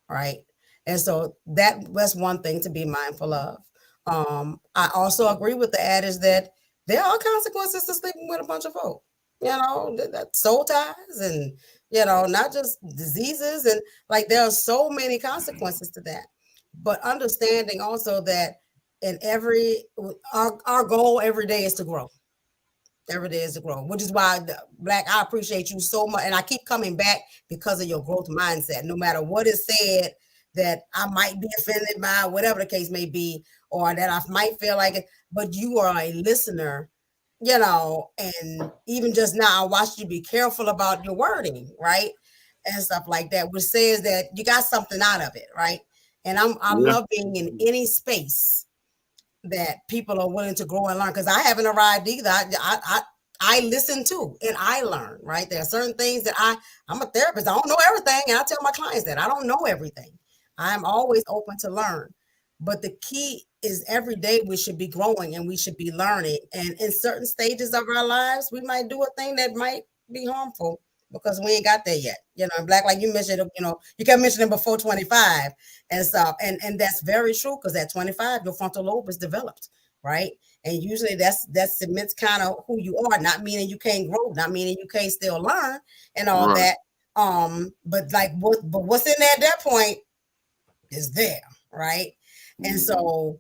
right? And so that's one thing to be mindful of. I also agree with the adage that there are consequences to sleeping with a bunch of folk. You know, that soul ties and, you know, not just diseases. And like there are so many consequences to that. But understanding also that our goal every day is to grow. Every day is to grow, which is why, Blakk, I appreciate you so much. And I keep coming back because of your growth mindset. No matter what is said that I might be offended by, whatever the case may be, or that I might feel like it, but you are a listener, you know, and even just now I watched you be careful about your wording, right? And stuff like that, which says that you got something out of it, right? And I love being in any space that people are willing to grow and learn, because I haven't arrived either. I listen too, and I learn, right? There are certain things that I'm a therapist. I don't know everything, and I tell my clients that I don't know everything. I'm always open to learn. But the key is every day we should be growing and we should be learning. And in certain stages of our lives, we might do a thing that might be harmful because we ain't got there yet. You know, Blakk, like you mentioned, you know, you kept mentioning before 25 and stuff. And that's very true, because at 25, your frontal lobe is developed, right? And usually that submits kind of who you are, not meaning you can't grow, not meaning you can't still learn and all that. But like what's in there at that point is there, right? And so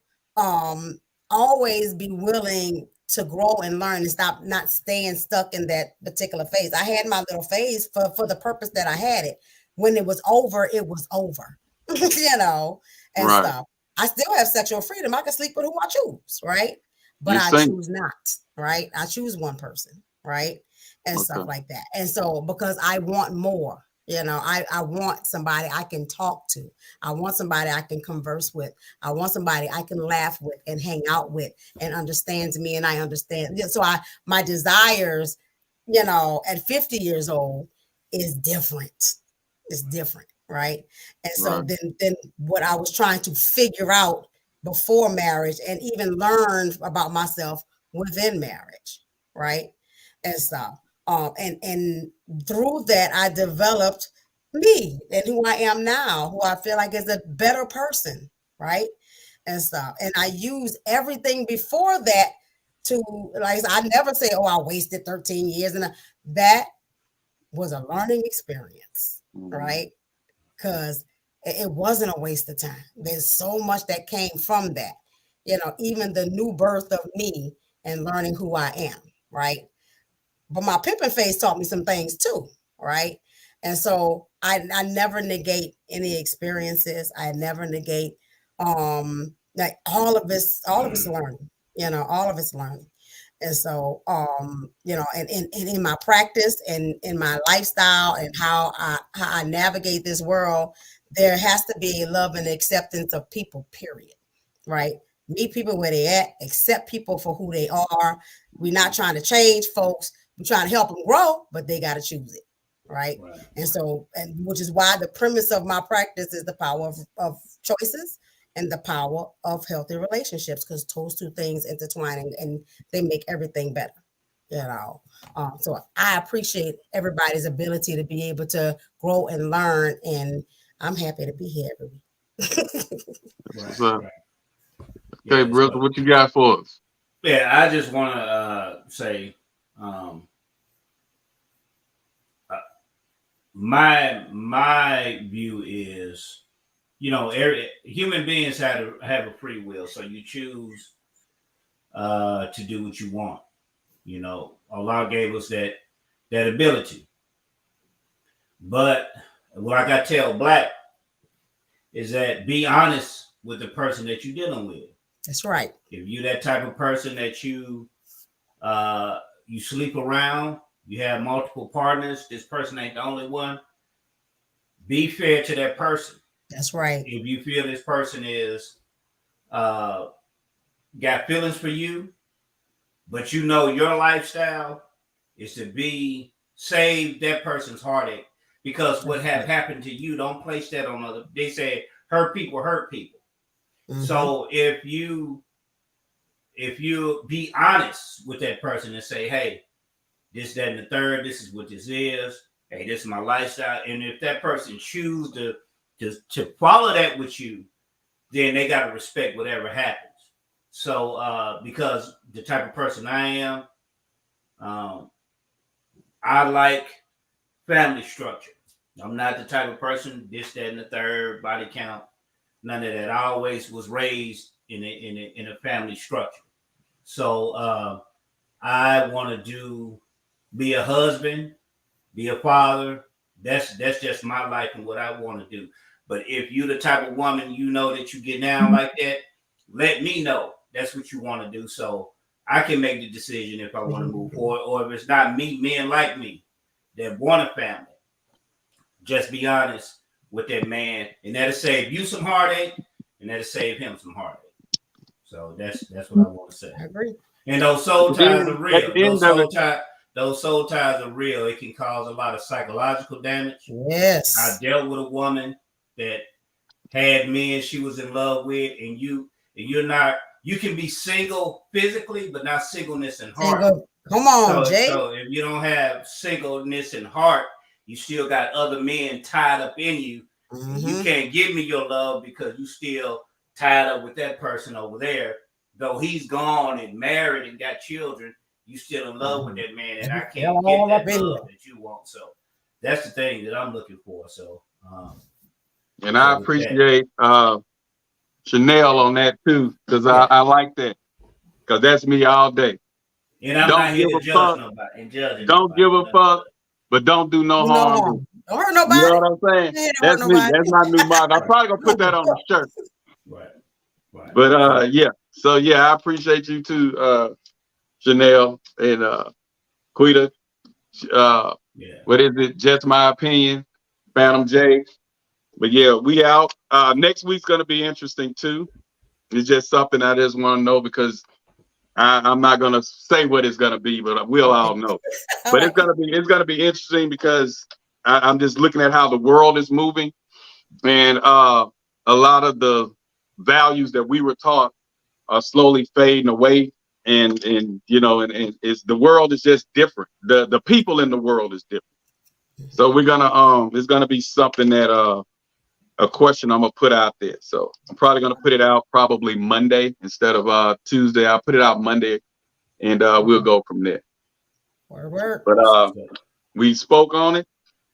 always be willing to grow and learn and stop not staying stuck in that particular phase. I had my little phase for the purpose that I had it. When it was over, it was over, you know, and stuff. I still have sexual freedom. I can sleep with who I choose, right? But I choose not, right? I choose one person, right? And stuff like that. And so because I want more. You know, I want somebody I can talk to. I want somebody I can converse with. I want somebody I can laugh with and hang out with and understands me and I understand. So my desires, you know, at 50 years old is different. It's different, right? And so then what I was trying to figure out before marriage and even learn about myself within marriage, right? And stuff. And through that, I developed me and who I am now, who I feel like is a better person, right? And stuff. And I use everything before that to, like, I never say, oh, I wasted 13 years. And that was a learning experience, right? Because it wasn't a waste of time. There's so much that came from that, you know, even the new birth of me and learning who I am, right? But my pimping phase taught me some things too, right? And so I never negate any experiences. I never negate like all of it's learning, all of it's learning. And so and in my practice and in my lifestyle and how I navigate this world, there has to be love and acceptance of people, period. Right? Meet people where they at, accept people for who they are. We're not trying to change folks. We're trying to help them grow, but they got to choose it. Right. And so, which is why the premise of my practice is the power of choices and the power of healthy relationships, because those two things intertwine and they make everything better. So I appreciate everybody's ability to be able to grow and learn, and I'm happy to be here every week. Okay, brother, what you got for us? Yeah, I just want to say, my view is, human beings have a free will, so you choose to do what you want. Allah gave us that ability. But what I got to tell Blakk is that be honest with the person that you're dealing with. That's right. If you're that type of person that you sleep around, you have multiple partners, this person ain't the only one, be fair to that person. That's right. If you feel this person is got feelings for you, but your lifestyle is to save that person's heartache, because what have happened to you, don't place that on other. They say hurt people hurt people. Mm-hmm. So if you be honest with that person and say, hey, this, that, and the third, this is what this is. Hey, this is my lifestyle. And if that person choose to follow that with you, then they got to respect whatever happens. So because the type of person I am, I like family structure. I'm not the type of person, this, that, and the third, body count, none of that. I always was raised in a family structure. So I want to be a husband, be a father. That's just my life and what I want to do. But if you're the type of woman, that you get down like that, let me know that's what you want to do, so I can make the decision if I want to move forward, or if it's not men like me that want a family. Just be honest with that man, and that'll save you some heartache, and that'll save him some heartache. So that's what I want to say. I agree. And those soul ties are real. Those soul ties are real. It can cause a lot of psychological damage. Yes. I dealt with a woman that had men she was in love with, and you're not. You can be single physically, but not singleness in heart. Come on, Jay. So if you don't have singleness in heart, you still got other men tied up in you. Mm-hmm. You can't give me your love because you still tied up with that person over there. Though he's gone and married and got children, you still in love with that man, and I can't get that love that you want. So that's the thing that I'm looking for. So and I appreciate Chanel on that too, because I like that, because that's me all day. And I'm not here to judge nobody. Don't give a fuck, but don't do no harm. Don't hurt nobody. You know what I'm saying? That's me. That's my new motto. I'm probably gonna put that on the shirt. Right. But yeah. So yeah, I appreciate you too, Chanel and Quita. What is it? Just my opinion, Phantom J. But yeah, we out. Next week's gonna be interesting too. It's just something I just want to know, because I'm not gonna say what it's gonna be, but we'll all know. But it's gonna be interesting, because I'm just looking at how the world is moving, and a lot of the values that we were taught are slowly fading away, and it's the world is just different. The people in the world is different. So we're gonna it's gonna be something that a question I'm gonna put out there. So I'm probably gonna put it out probably Monday instead of Tuesday. I'll put it out Monday, and we'll go from there. Word. But we spoke on it.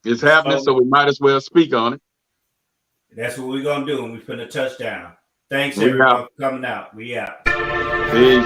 It's happening, so we might as well speak on it. That's what we're gonna do when we put a touchdown. Thanks everyone for coming out. We out. Peace.